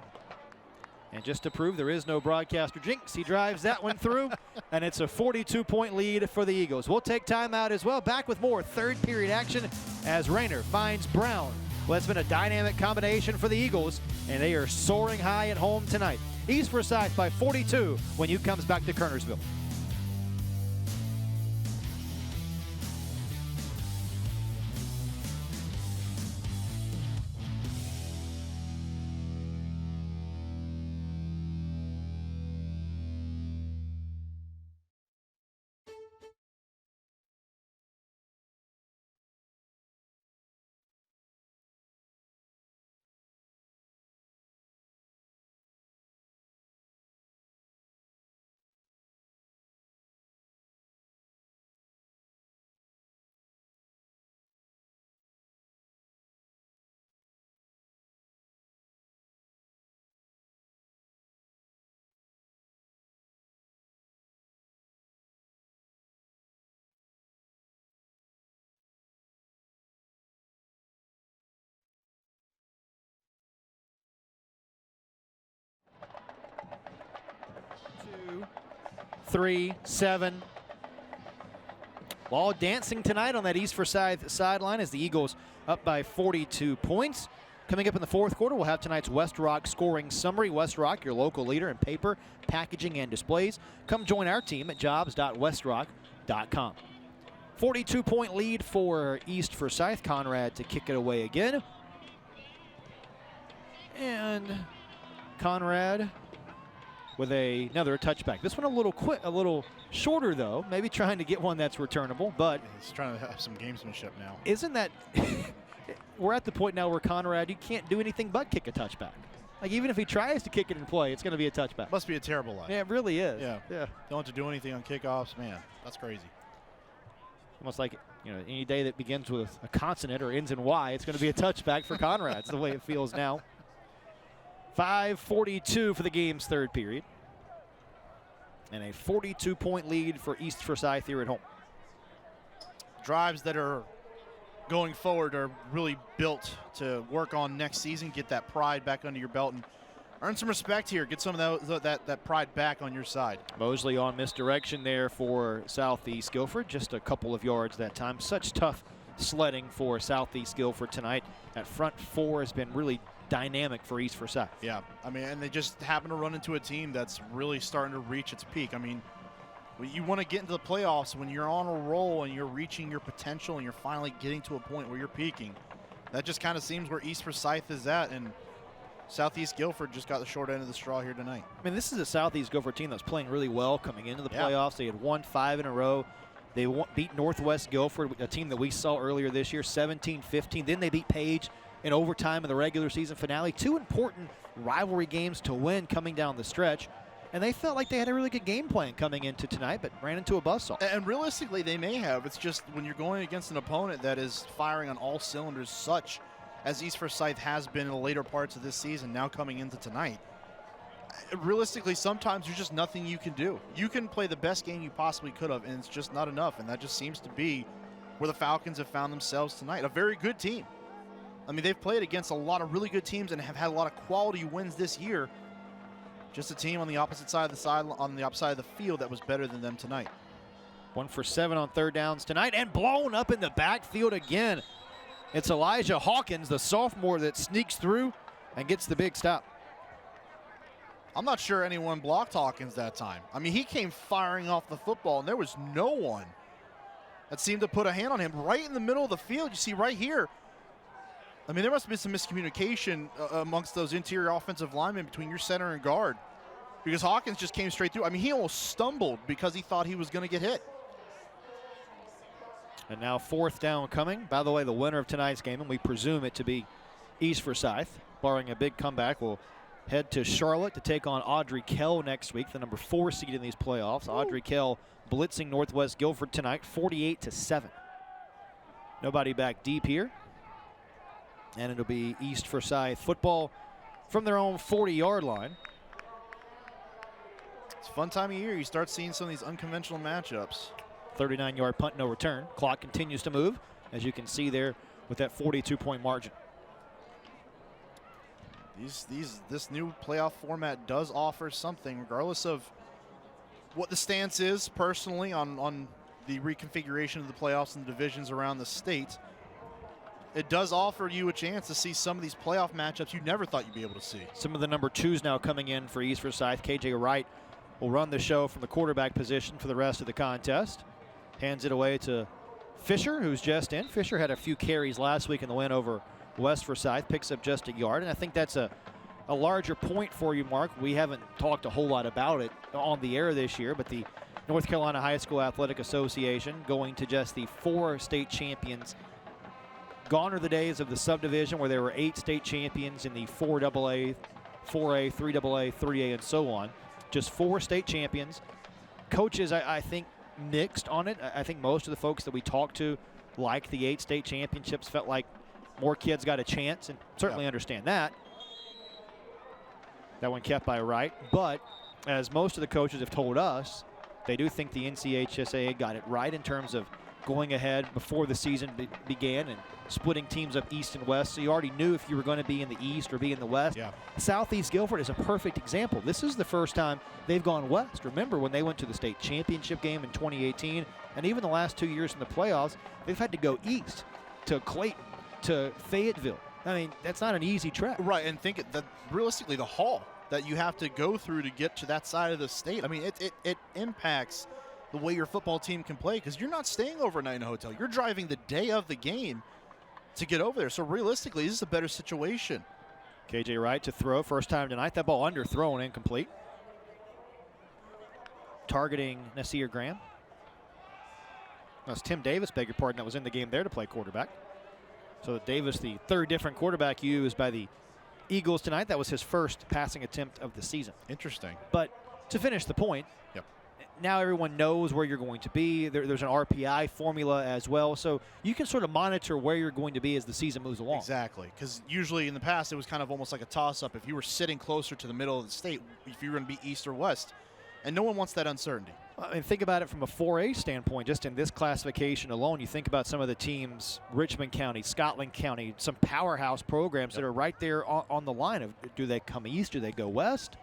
And just to prove there is no broadcaster jinx, he drives that one through, and it's a 42-point lead for the Eagles. We'll take time out as well. Back with more 3rd period action as Rayner finds Brown. Well, it's been a dynamic combination for the Eagles, and they are soaring high at home tonight. East Forsyth by 42 when U comes back to Kernersville. Three, 7. All dancing tonight on that East Forsyth sideline as the Eagles up by 42 points. Coming up in the 4th quarter, we'll have tonight's West Rock scoring summary. West Rock, your local leader in paper, packaging, and displays. Come join our team at jobs.westrock.com. 42-point lead for East Forsyth. Conrad to kick it away again. And Conrad with another touchback. This one a little shorter though. Maybe trying to get one that's returnable, but he's trying to have some gamesmanship now. Isn't that? We're at the point now where Conrad, you can't do anything but kick a touchback. Like, even if he tries to kick it in play, it's going to be a touchback. Must be a terrible life. Yeah, it really is. Yeah. Don't have to do anything on kickoffs. Man, that's crazy. Almost like, any day that begins with a consonant or ends in Y, it's going to be a touchback for Conrad. It's the way it feels now. 5:42 for the game's third period. And a 42-point lead for East Forsyth here at home. Drives that are going forward are really built to work on next season, get that pride back under your belt, and earn some respect here. Get some of that pride back on your side. Mosley on misdirection there for Southeast Guilford. Just a couple of yards that time. Such tough sledding for Southeast Guilford tonight. That front four has been really dynamic for East Forsyth. Yeah, and they just happen to run into a team that's really starting to reach its peak. You want to get into the playoffs when you're on a roll and you're reaching your potential and you're finally getting to a point where you're peaking. That just kind of seems where East Forsyth is at, and Southeast Guilford just got the short end of the straw here tonight. This is a Southeast Guilford team that's playing really well coming into the playoffs. They had won 5 in a row. They beat Northwest Guilford, a team that we saw earlier this year, 17-15. Then they beat Page in overtime in the regular season finale. 2 important rivalry games to win coming down the stretch. And they felt like they had a really good game plan coming into tonight, but ran into a buzzsaw. And realistically, they may have. It's just when you're going against an opponent that is firing on all cylinders, such as East Forsyth has been in the later parts of this season, now coming into tonight, realistically, sometimes there's just nothing you can do. You can play the best game you possibly could have, and it's just not enough. And that just seems to be where the Falcons have found themselves tonight. A very good team. They've played against a lot of really good teams and have had a lot of quality wins this year. Just a team on the opposite side of the field that was better than them tonight. 1 for 7 on third downs tonight, and blown up in the backfield again. It's Elijah Hawkins, the sophomore, that sneaks through and gets the big stop. I'm not sure anyone blocked Hawkins that time. He came firing off the football, and there was no one that seemed to put a hand on him right in the middle of the field. You see right here. There must have been some miscommunication amongst those interior offensive linemen between your center and guard, because Hawkins just came straight through. He almost stumbled because he thought he was going to get hit. And now 4th down coming. By the way, the winner of tonight's game, and we presume it to be East Forsyth, barring a big comeback, will head to Charlotte to take on Audrey Kell next week, the number 4 seed in these playoffs. Audrey Kell blitzing Northwest Guilford tonight, 48-7. Nobody back deep here. And it'll be East Forsyth football from their own 40-yard line. It's a fun time of year. You start seeing some of these unconventional matchups. 39-yard punt, no return. Clock continues to move, as you can see there with that 42-point margin. This new playoff format does offer something, regardless of what the stance is personally on the reconfiguration of the playoffs and the divisions around the state. It does offer you a chance to see some of these playoff matchups you never thought you'd be able to see. Some of the number 2s now coming in for East Forsyth. KJ Wright will run the show from the quarterback position for the rest of the contest. Hands it away to Fisher, who's just in. Fisher had a few carries last week in the win over West Forsyth, picks up just a yard, and I think that's a larger point for you, Mark. We haven't talked a whole lot about it on the air this year, but the North Carolina High School Athletic Association going to just the 4 state champions. Gone are the days of the subdivision where there were 8 state champions in the 4AA, 4A, 3AA, 3A, and so on. Just 4 state champions. Coaches, I think, mixed on it. I think most of the folks that we talked to liked the 8 state championships, felt like more kids got a chance, and certainly understand that. That one kept by Wright. But as most of the coaches have told us, they do think the NCHSAA got it right in terms of going ahead before the season began and splitting teams up east and west, so you already knew if you were going to be in the east or be in the west. Yeah. Southeast Guilford is a perfect example. This is the first time they've gone west. Remember when they went to the state championship game in 2018, and even the last 2 years in the playoffs, they've had to go east to Clayton, to Fayetteville. That's not an easy trek. Right, and think that realistically the haul that you have to go through to get to that side of the state, it impacts the way your football team can play, because you're not staying overnight in a hotel. You're driving the day of the game to get over there. So realistically, this is a better situation. KJ Wright to throw, first time tonight. That ball underthrown, incomplete. Targeting Nasir Graham. That's Tim Davis, beg your pardon, that was in the game there to play quarterback. So Davis, the 3rd different quarterback used by the Eagles tonight. That was his first passing attempt of the season. Interesting. But to finish the point, now everyone knows where you're going to be. There's an RPI formula as well, so you can sort of monitor where you're going to be as the season moves along. Exactly, because usually in the past it was kind of almost like a toss-up. If you were sitting closer to the middle of the state, if you were going to be east or west, and no one wants that uncertainty. I mean, think about it from a 4A standpoint. Just in this classification alone, you think about some of the teams, Richmond County, Scotland County, some powerhouse programs that are right there on the line of, do they come east, do they go west?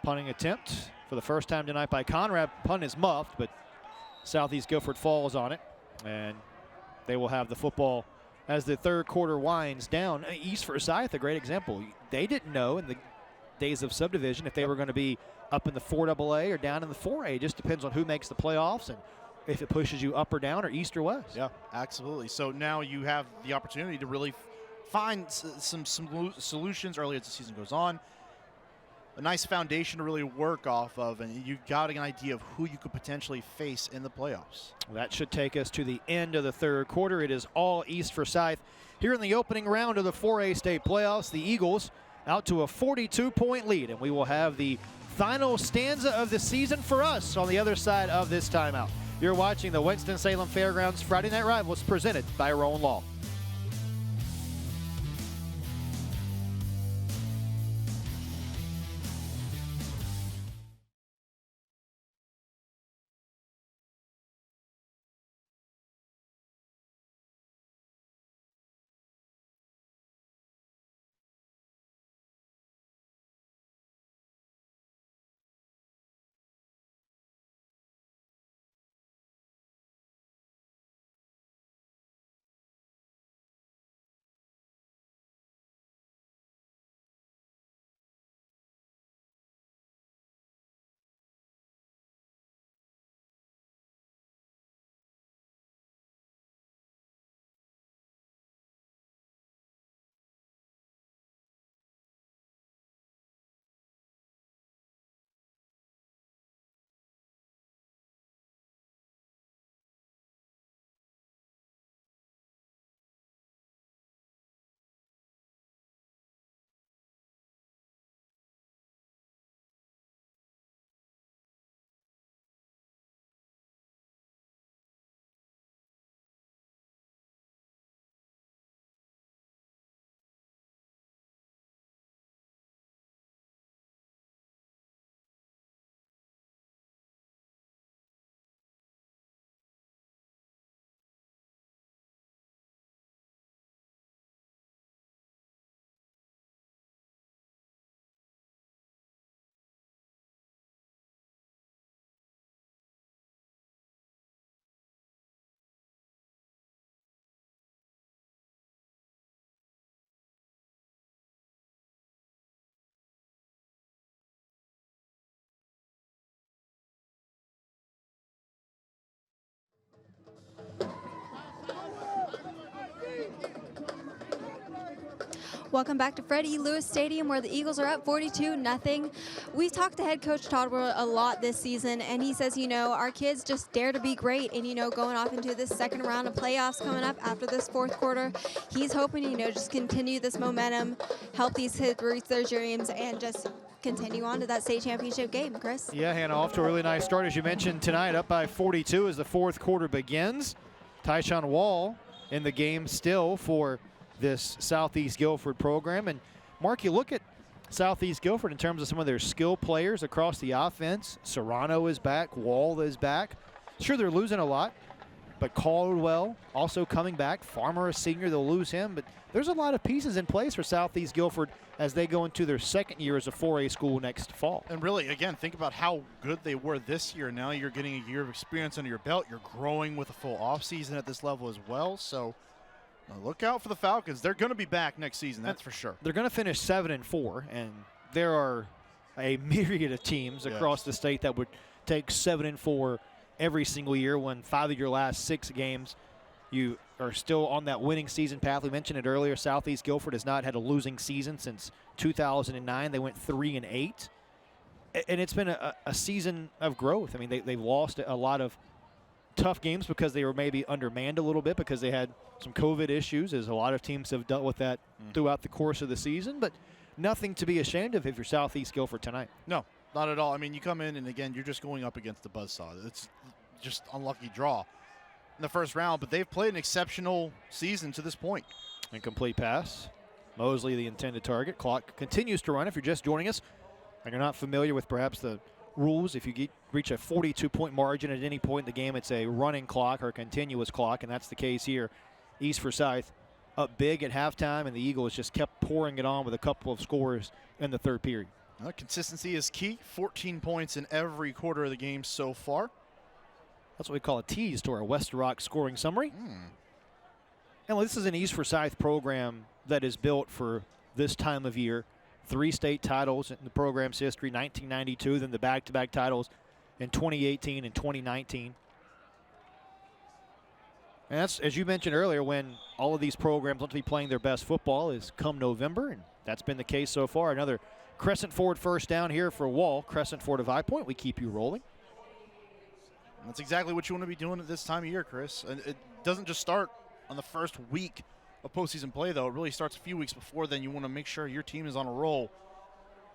Punting attempt for the first time tonight by Conrad. Punt is muffed, but Southeast Guilford falls on it, and they will have the football as the third quarter winds down. East Forsyth, a great example. They didn't know in the days of subdivision if they were going to be up in the 4AA or down in the 4A. It just depends on who makes the playoffs and if it pushes you up or down or east or west. Yeah, absolutely. So now you have the opportunity to really find some solutions early as the season goes on. A nice foundation to really work off of, and you got an idea of who you could potentially face in the playoffs. Well, that should take us to the end of the third quarter. It is all East Forsyth. Here in the opening round of the 4A state playoffs, the Eagles out to a 42-point lead, and we will have the final stanza of the season for us on the other side of this timeout. You're watching the Winston-Salem Fairgrounds Friday Night Rivals presented by Rowan Law. Welcome back to Freddie Lewis Stadium, where the Eagles are up 42-0. We've talked to head coach Todd Worrell a lot this season, and he says, you know, our kids just dare to be great. And, you know, going off into this second round of playoffs coming up after this fourth quarter, he's hoping, you know, just continue this momentum, help these kids reach their dreams, and just continue on to that state championship game. Chris? Yeah, Hannah, off to a really nice start, as you mentioned tonight, up by 42 as the fourth quarter begins. Tyshawn Wall in the game still for this Southeast Guilford program. And Mark, you look at Southeast Guilford in terms of some of their skill players across the offense. Serrano is back, Wall is back. Sure, they're losing a lot, but Caldwell also coming back. Farmer, a senior, they'll lose him, but there's a lot of pieces in place for Southeast Guilford as they go into their second year as a 4A school next fall. And really, again, think about how good they were this year. Now you're getting a year of experience under your belt. You're growing with a full offseason at this level as well. So look out for the Falcons. They're going to be back next season, that's for sure. They're going to finish 7-4, and there are a myriad of teams across the state that would take 7-4 every single year when 5 of your last 6 games you are still on that winning season path. We mentioned it earlier, Southeast Guilford has not had a losing season since 2009. They went 3-8, and it's been a season of growth. I mean, they've lost a lot of tough games because they were maybe undermanned a little bit because they had some COVID issues, as a lot of teams have dealt with that throughout the course of the season. But nothing to be ashamed of if you're Southeast Guilford tonight. No, not at all. I mean, you come in, and again, you're just going up against the buzzsaw. It's just unlucky draw in the first round, but they've played an exceptional season to this point. Incomplete pass. Mosley, the intended target. Clock continues to run. If you're just joining us and you're not familiar with perhaps the rules, if you reach a 42-point margin at any point in the game, it's a running clock or a continuous clock, and that's the case here. East Forsyth up big at halftime, and the Eagles just kept pouring it on with a couple of scores in the third period. Consistency is key. 14 points in every quarter of the game so far. That's what we call a tease to our West Rock scoring summary. And this is an East Forsyth program that is built for this time of year. 3 state titles in the program's history, 1992, then the back-to-back titles in 2018 and 2019. And that's, as you mentioned earlier, when all of these programs want to be playing their best football is come November, and that's been the case so far. Another Crescent Ford first down here for Wall. Crescent Ford of High Point, we keep you rolling. And that's exactly what you want to be doing at this time of year, Chris. And it doesn't just start on the first week of postseason play, though. It really starts a few weeks before then. You want to make sure your team is on a roll.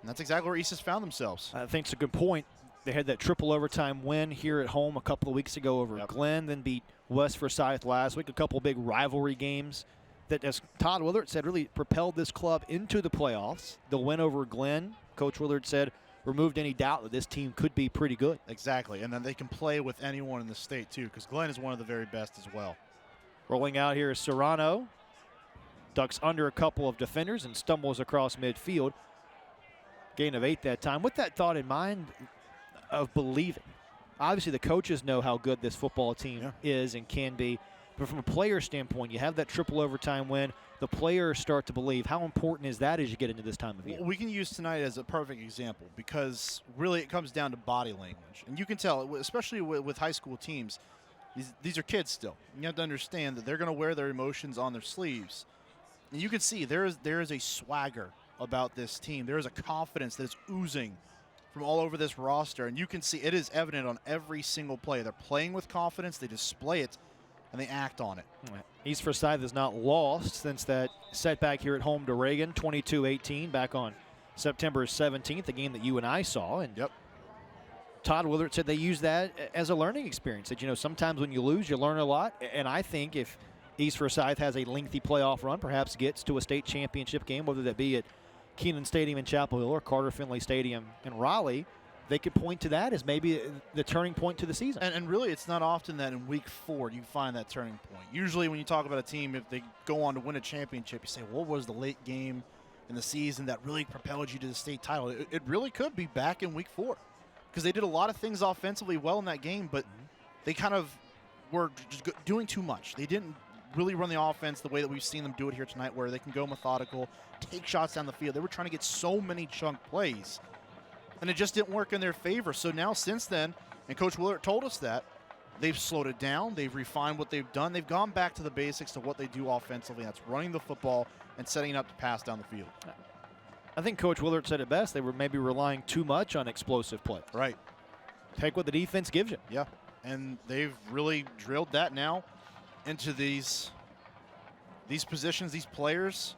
And that's exactly where East has found themselves. I think it's a good point. They had that triple overtime win here at home a couple of weeks ago over Glenn, then beat West Forsyth last week. A couple big rivalry games that, as Todd Willard said, really propelled this club into the playoffs. The win over Glenn, Coach Willard said, removed any doubt that this team could be pretty good. Exactly, and then they can play with anyone in the state, too, because Glenn is one of the very best as well. Rolling out here is Serrano. Ducks under a couple of defenders and stumbles across midfield. Gain of 8 that time. With that thought in mind of believing, obviously the coaches know how good this football team is and can be, but from a player standpoint, you have that triple overtime win. The players start to believe. How important is that as you get into this time of year? We can use tonight as a perfect example because really it comes down to body language. And you can tell, especially with high school teams, these are kids still. You have to understand that they're going to wear their emotions on their sleeves. And you can see there is a swagger about this team. There is a confidence that is oozing from all over this roster. And you can see it is evident on every single play. They're playing with confidence. They display it, and they act on it. East Forsyth has not lost since that setback here at home to Reagan, 22-18, back on September 17th, the game that you and I saw. And Todd Willard said they use that as a learning experience. That, you know, sometimes when you lose, you learn a lot. And I think if East Forsyth has a lengthy playoff run, perhaps gets to a state championship game, whether that be at Keenan Stadium in Chapel Hill or Carter Finley Stadium in Raleigh, they could point to that as maybe the turning point to the season. And really, it's not often that in week 4 you find that turning point. Usually when you talk about a team, if they go on to win a championship, you say, what was the late game in the season that really propelled you to the state title? It really could be back in week 4 because they did a lot of things offensively well in that game, but they kind of were just doing too much. They didn't really run the offense the way that we've seen them do it here tonight, where they can go methodical, take shots down the field. They were trying to get so many chunk plays, and it just didn't work in their favor. So now since then, and Coach Willard told us that, they've slowed it down. They've refined what they've done. They've gone back to the basics to what they do offensively. That's running the football and setting up to pass down the field. I think Coach Willard said it best. They were maybe relying too much on explosive play. Right. Take what the defense gives you. Yeah, and they've really drilled that now into these positions, these players.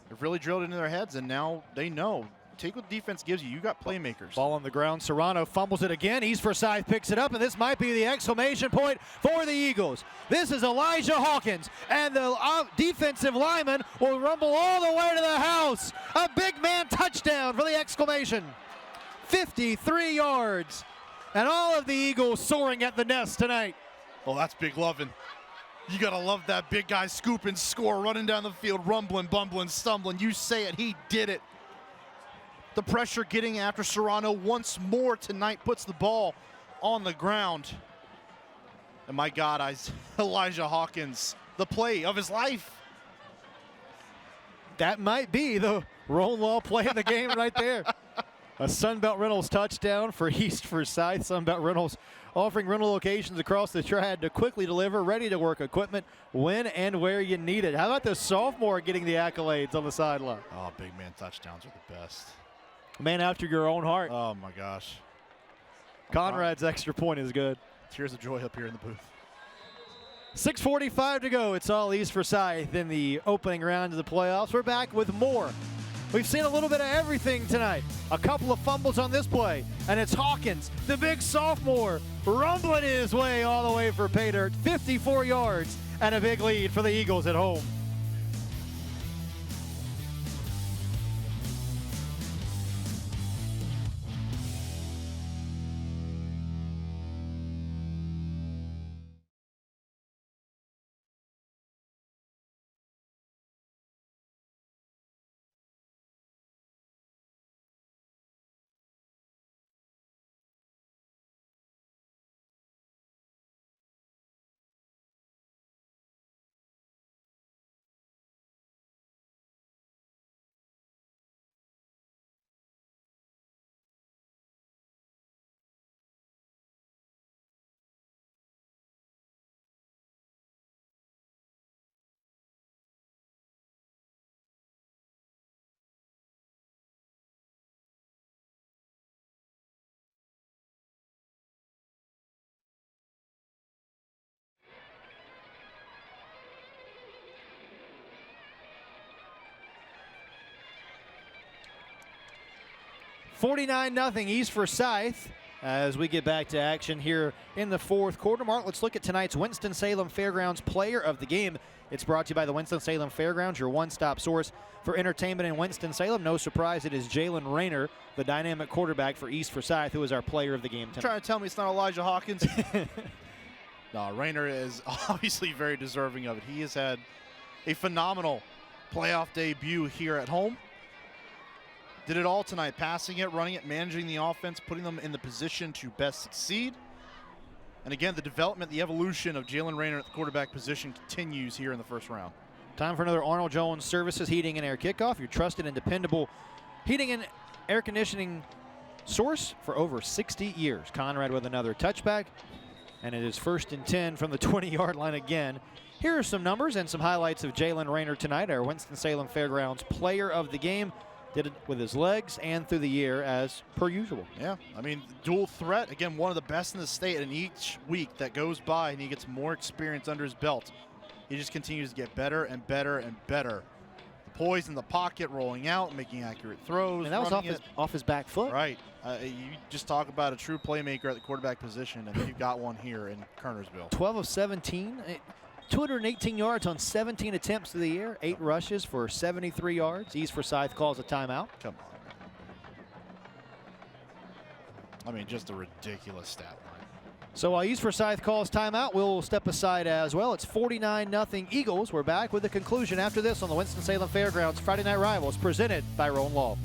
They've really drilled it into their heads, and now they know. Take what defense gives you. You got playmakers. Ball on the ground. Serrano fumbles it again. East Forsyth picks it up, and this might be the exclamation point for the Eagles. This is Elijah Hawkins, and the defensive lineman will rumble all the way to the house. A big man touchdown for the exclamation. 53 yards, and all of the Eagles soaring at the nest tonight. Oh, that's big loving. You got to love that big guy scoop and score, running down the field, rumbling, bumbling, stumbling. You say it, he did it. The pressure getting after Serrano once more tonight puts the ball on the ground. And my God, Elijah Hawkins, the play of his life. That might be the Roll Law play of the game right there. A Sunbelt Rentals touchdown for East Forsyth. Sunbelt Rentals offering rental locations across the trad to quickly deliver ready-to-work equipment when and where you need it. How about the sophomore getting the accolades on the sideline? Oh, big man touchdowns are the best. Man after your own heart. Oh, my gosh. Conrad's extra point is good. Tears of joy up here in the booth. 6:45 to go. It's all East Forsyth in the opening round of the playoffs. We're back with more. We've seen a little bit of everything tonight. A couple of fumbles on this play, and it's Hawkins, the big sophomore, rumbling his way all the way for pay dirt. 54 yards and a big lead for the Eagles at home. (49-0) East Forsyth as we get back to action here in the fourth quarter. Mark, let's look at tonight's Winston-Salem Fairgrounds Player of the Game. It's brought to you by the Winston-Salem Fairgrounds, your one-stop source for entertainment in Winston-Salem. No surprise, it is Jalen Rayner, the dynamic quarterback for East Forsyth, who is our Player of the Game tonight. Trying to tell me it's not Elijah Hawkins? No, Rayner is obviously very deserving of it. He has had a phenomenal playoff debut here at home. Did it all tonight, passing it, running it, managing the offense, putting them in the position to best succeed. And again, the development, the evolution of Jalen Rayner at the quarterback position continues here in the first round. Time for another Arnold Jones Services Heating and Air Kickoff, your trusted and dependable heating and air conditioning source for over 60 years. Conrad with another touchback, and it is 1st and 10 from the 20-yard line again. Here are some numbers and some highlights of Jalen Rayner tonight, our Winston-Salem Fairgrounds Player of the Game. Did it with his legs and through the year as per usual. Yeah, I mean, dual threat. Again, one of the best in the state, and each week that goes by and he gets more experience under his belt, he just continues to get better and better and better. The poise in the pocket, rolling out, making accurate throws. And that was off his back foot. Right. You just talk about a true playmaker at the quarterback position, and you've got one here in Kernersville. 12 of 17. 218 yards on 17 attempts of the year, 8 rushes for 73 yards. East Forsyth calls a timeout. Come on. I mean, just a ridiculous stat line. So while East Forsyth calls timeout, we'll step aside as well. It's 49-0 Eagles. We're back with the conclusion after this on the Winston-Salem Fairgrounds Friday Night Rivals, presented by Roan Law.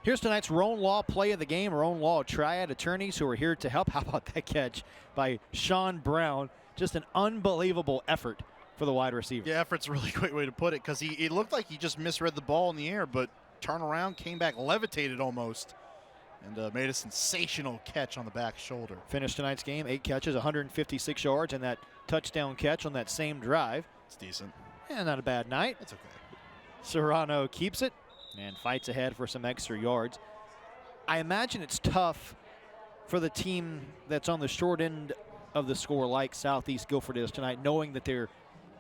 Here's tonight's Roan Law Play of the Game. Roan Law Triad attorneys who are here to help. How about that catch by Sean Brown? Just an unbelievable effort for the wide receiver. Yeah, effort's a really great way to put it, because it looked like he just misread the ball in the air, but turned around, came back, levitated almost, and made a sensational catch on the back shoulder. Finished tonight's game, 8 catches, 156 yards, and that touchdown catch on that same drive. It's decent. Yeah, not a bad night. That's okay. Serrano keeps it and fights ahead for some extra yards. I imagine it's tough for the team that's on the short end of the score like Southeast Guilford is tonight, knowing that there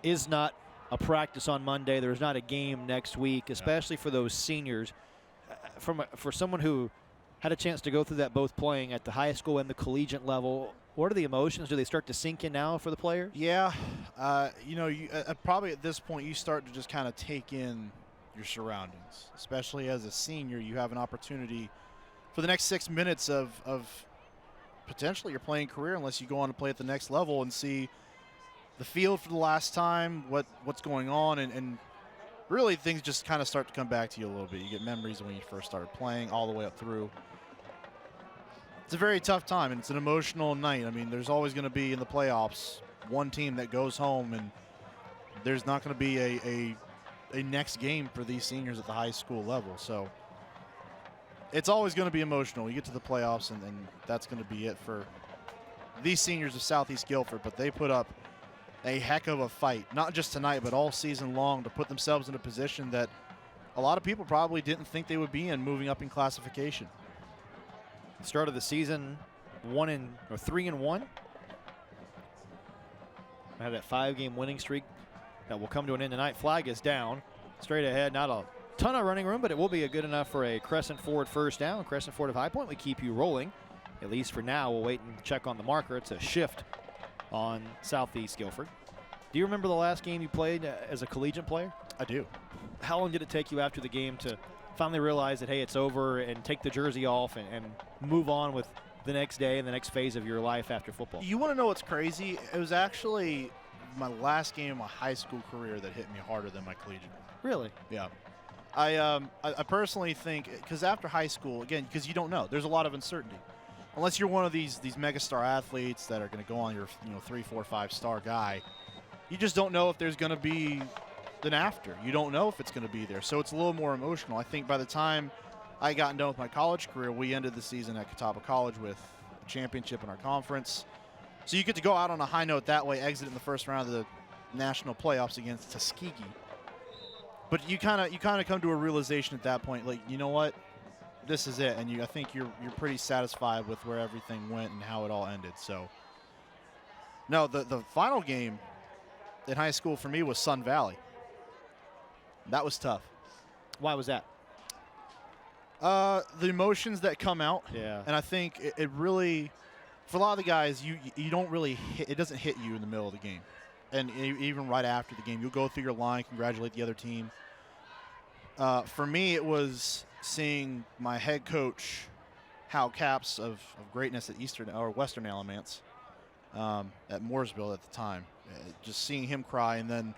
is not a practice on Monday, there's not a game next week, especially for those seniors. For someone who had a chance to go through that both playing at the high school and the collegiate level, What are the emotions? Do they start to sink in now for the players? Yeah. You know, probably at this point you start to just kind of take in your surroundings. Especially as a senior, you have an opportunity for the next 6 minutes of potentially your playing career, unless you go on to play at the next level and see the field for the last time, what's going on, and really things just kind of start to come back to you a little bit. You get memories of when you first started playing all the way up through. It's a very tough time, and it's an emotional night. I mean, there's always going to be in the playoffs one team that goes home, and there's not going to be a next game for these seniors at the high school level. So it's always going to be emotional. You get to the playoffs, and that's going to be it for these seniors of Southeast Guilford. But they put up a heck of a fight, not just tonight, but all season long, to put themselves in a position that a lot of people probably didn't think they would be in, moving up in classification. Start of the season, 3-1. I had that 5-game winning streak that will come to an end tonight. Flag is down, straight ahead. Not a ton of running room, but it will be good enough for a Crescent Ford first down. Crescent Ford of High Point, we keep you rolling. At least for now, we'll wait and check on the marker. It's a shift on Southeast Guilford. Do you remember the last game you played as a collegiate player? I do. How long did it take you after the game to finally realize that, hey, it's over, and take the jersey off and move on with the next day and the next phase of your life after football? You want to know what's crazy? It was actually my last game of my high school career that hit me harder than my collegiate one. Really? Yeah. I personally think, because after high school, again, because you don't know, there's a lot of uncertainty. Unless you're one of these megastar athletes that are going to go on your 3, 4, 5-star guy, you just don't know if there's going to be an after. You don't know if it's going to be there. So it's a little more emotional. I think by the time I got done with my college career, we ended the season at Catawba College with a championship in our conference. So you get to go out on a high note that way, exit in the first round of the national playoffs against Tuskegee. But you kind of come to a realization at that point, like, you know what, this is it, and I think you're pretty satisfied with where everything went and how it all ended. So, no, the final game in high school for me was Sun Valley. That was tough. Why was that? The emotions that come out. Yeah. And I think it really, for a lot of the guys, you don't really it doesn't hit you in the middle of the game. And even right after the game, you'll go through your line, congratulate the other team. For me, it was seeing my head coach, Hal Capps of greatness at Western Alamance, at Mooresville at the time. Just seeing him cry, and then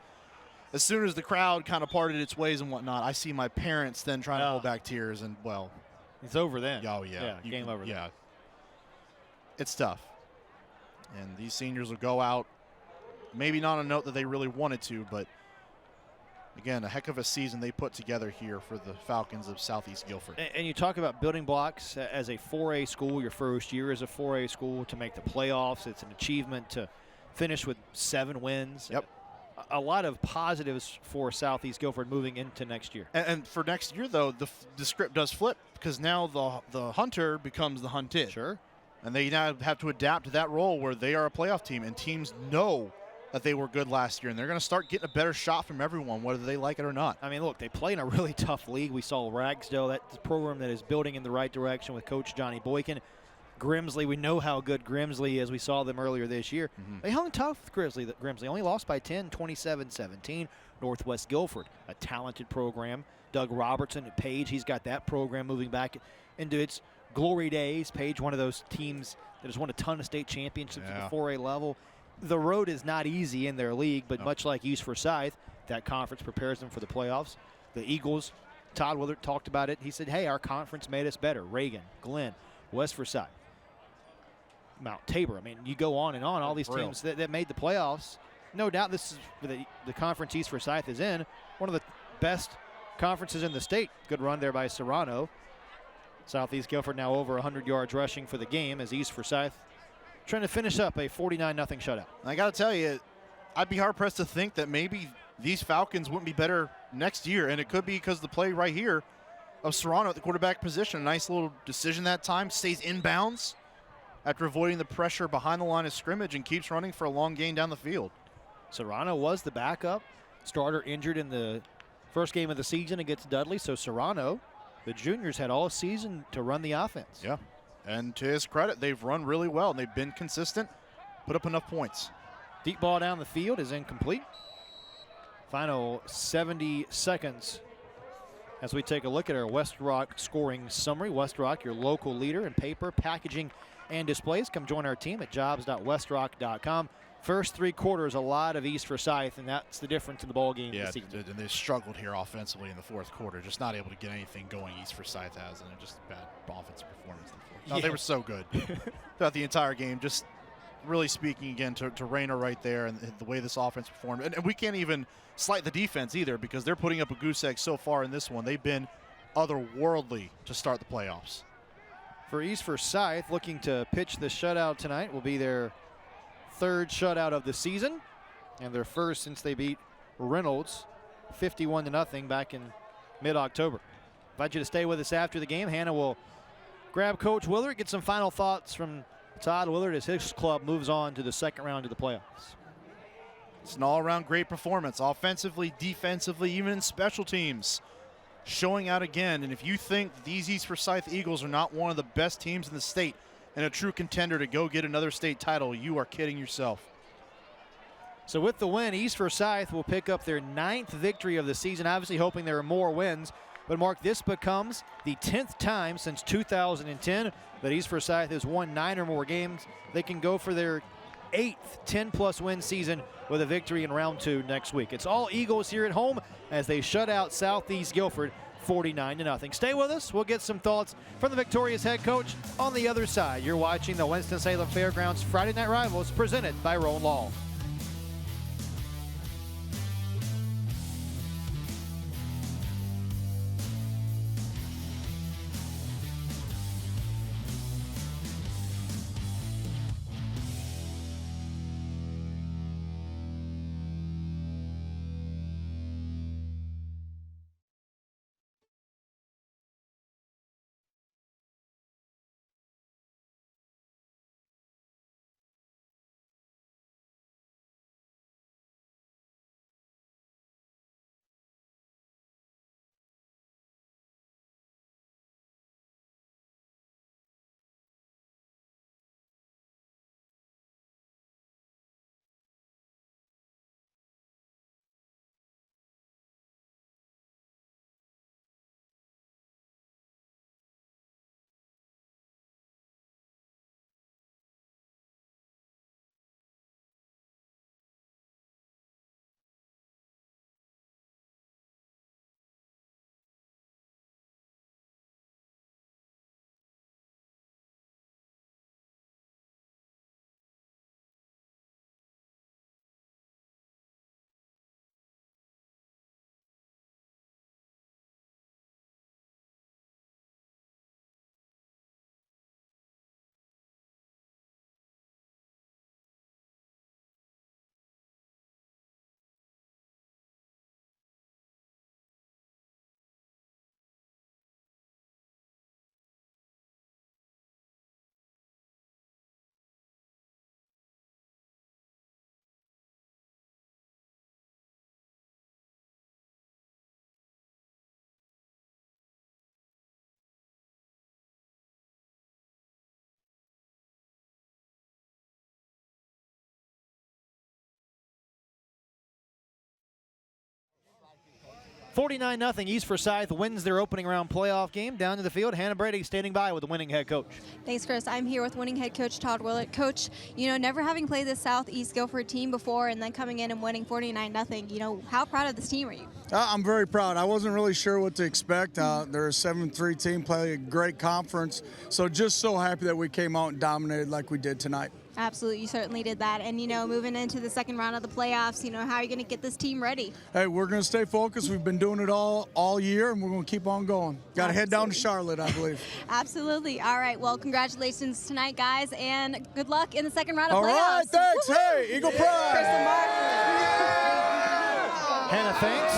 as soon as the crowd kind of parted its ways and whatnot, I see my parents then trying to hold back tears, and, well, it's over then. Oh, yeah. Game over. Yeah. It's tough. And these seniors will go out, maybe not on a note that they really wanted to, but again, a heck of a season they put together here for the Falcons of Southeast Guilford. And you talk about building blocks as a 4A school, your first year as a 4A school, to make the playoffs. It's an achievement to finish with 7 wins. Yep. A lot of positives for Southeast Guilford moving into next year. And for next year, though, the script does flip, because now the hunter becomes the hunted. Sure. And they now have to adapt to that role where they are a playoff team, and teams know that they were good last year, and they're going to start getting a better shot from everyone, whether they like it or not. I mean, look, they play in a really tough league. We saw Ragsdale, that's a program that is building in the right direction with Coach Johnny Boykin. Grimsley, we know how good Grimsley is. We saw them earlier this year. Mm-hmm. They hung tough with Grimsley only lost by 10, 27-17. Northwest Guilford, a talented program. Doug Robertson at Page, he's got that program moving back into its glory days. Page, one of those teams that has won a ton of state championships at the 4A level. The road is not easy in their league, but much like East Forsyth, that conference prepares them for the playoffs. The Eagles, Todd Willard talked about it. He said, hey, our conference made us better. Reagan, Glenn, West Forsyth, Mount Tabor. I mean, you go on and on. All these teams that made the playoffs. No doubt this is the conference East Forsyth is in. One of the best conferences in the state. Good run there by Serrano. Southeast Guilford now over 100 yards rushing for the game as East Forsyth trying to finish up a 49-0 shutout. I got to tell you, I'd be hard-pressed to think that maybe these Falcons wouldn't be better next year, and it could be because the play right here of Serrano at the quarterback position. A nice little decision that time, stays inbounds after avoiding the pressure behind the line of scrimmage and keeps running for a long gain down the field. Serrano was the backup. Starter injured in the first game of the season against Dudley, so Serrano, the juniors, had all season to run the offense. Yeah. And to his credit, they've run really well, and they've been consistent, put up enough points. Deep ball down the field is incomplete. Final 70 seconds as we take a look at our West Rock scoring summary. West Rock, your local leader in paper, packaging, and displays. Come join our team at jobs.westrock.com. First 3 quarters, a lot of East Forsyth, and that's the difference in the ball game this season. And they struggled here offensively in the fourth quarter, just not able to get anything going. East Forsyth has, and just a bad offensive performance in the fourth. No, they were so good throughout the entire game. Just really speaking again to Rayner right there and the way this offense performed. And we can't even slight the defense either, because they're putting up a goose egg so far in this one. They've been otherworldly to start the playoffs. For East Forsyth, looking to pitch the shutout tonight, will be their 3rd shutout of the season and their first since they beat Reynolds 51-0 back in mid-October. Invite you to stay with us after the game. Hannah will grab Coach Willard, get some final thoughts from Todd Willard as his club moves on to the 2nd round of the playoffs. It's an all-around great performance, offensively, defensively, even in special teams. Showing out again, and if you think these East Forsyth Eagles are not one of the best teams in the state and a true contender to go get another state title, you are kidding yourself. So with the win, East Forsyth will pick up their 9th victory of the season, obviously hoping there are more wins. But Mark, this becomes the 10th time since 2010 that East Forsyth has won 9 or more games. They can go for their 8th 10-plus win season with a victory in round 2 next week. It's all Eagles here at home as they shut out Southeast Guilford 49-0. Stay with us. We'll get some thoughts from the victorious head coach on the other side. You're watching the Winston-Salem Fairgrounds Friday Night Rivals presented by Roan Law. $49-0 East Forsyth wins their opening round playoff game. Down to the field, Hannah Brady standing by with the winning head coach. Thanks, Chris. I'm here with winning head coach Todd Willett. Coach, you know, never having played the Southeast Guilford team before and then coming in and winning 49-0, you know, how proud of this team are you? I'm very proud. I wasn't really sure what to expect. They're a 7-3 team, play a great conference. So just so happy that we came out and dominated like we did tonight. Absolutely, you certainly did that. And, you know, moving into the 2nd round of the playoffs, you know, how are you going to get this team ready? Hey, we're going to stay focused. We've been doing it all year, and we're going to keep on going. Got to head down to Charlotte, I believe. Absolutely. All right, well, congratulations tonight, guys, and good luck in the 2nd round of playoffs. All right, thanks. Hey, Eagle Pride. Chris and Mark. Hannah, thanks.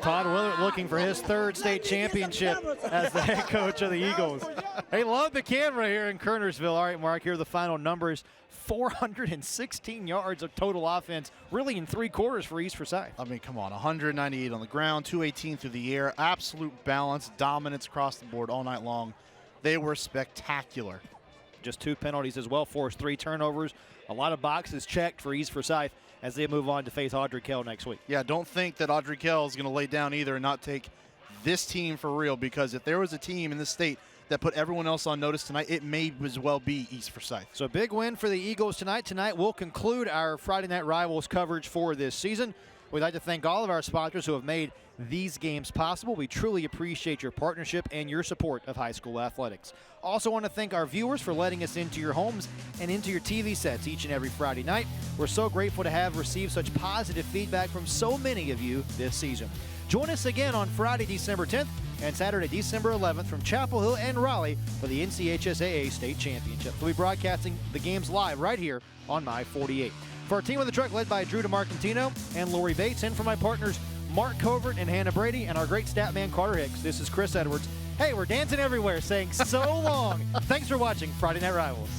Todd Willard looking for his 3rd state championship as the head coach of the Eagles. They love the camera here in Kernersville. All right, Mark, here are the final numbers. 416 yards of total offense, really in 3 quarters for East Forsyth. I mean, come on, 198 on the ground, 218 through the air, absolute balance, dominance across the board all night long. They were spectacular. Just 2 penalties as well, forced 3 turnovers. A lot of boxes checked for East Forsyth as they move on to face Audrey Kell next week. Yeah, don't think that Audrey Kell is going to lay down either and not take this team for real, because if there was a team in the state that put everyone else on notice tonight, it may as well be East Forsyth. So big win for the Eagles tonight. Tonight we'll conclude our Friday Night Rivals coverage for this season. We'd like to thank all of our sponsors who have made these games possible. We truly appreciate your partnership and your support of high school athletics. Also want to thank our viewers for letting us into your homes and into your TV sets each and every Friday night. We're so grateful to have received such positive feedback from so many of you this season. Join us again on Friday, December 10th and Saturday, December 11th from Chapel Hill and Raleigh for the NCHSAA State Championship. We'll be broadcasting the games live right here on My 48. For our team of the truck led by Drew DeMarcantino and Lori Bates, and for my partners Mark Covert and Hannah Brady and our great stat man Carter Hicks, this is Chris Edwards. Hey, we're dancing everywhere saying so long. Thanks for watching Friday Night Rivals.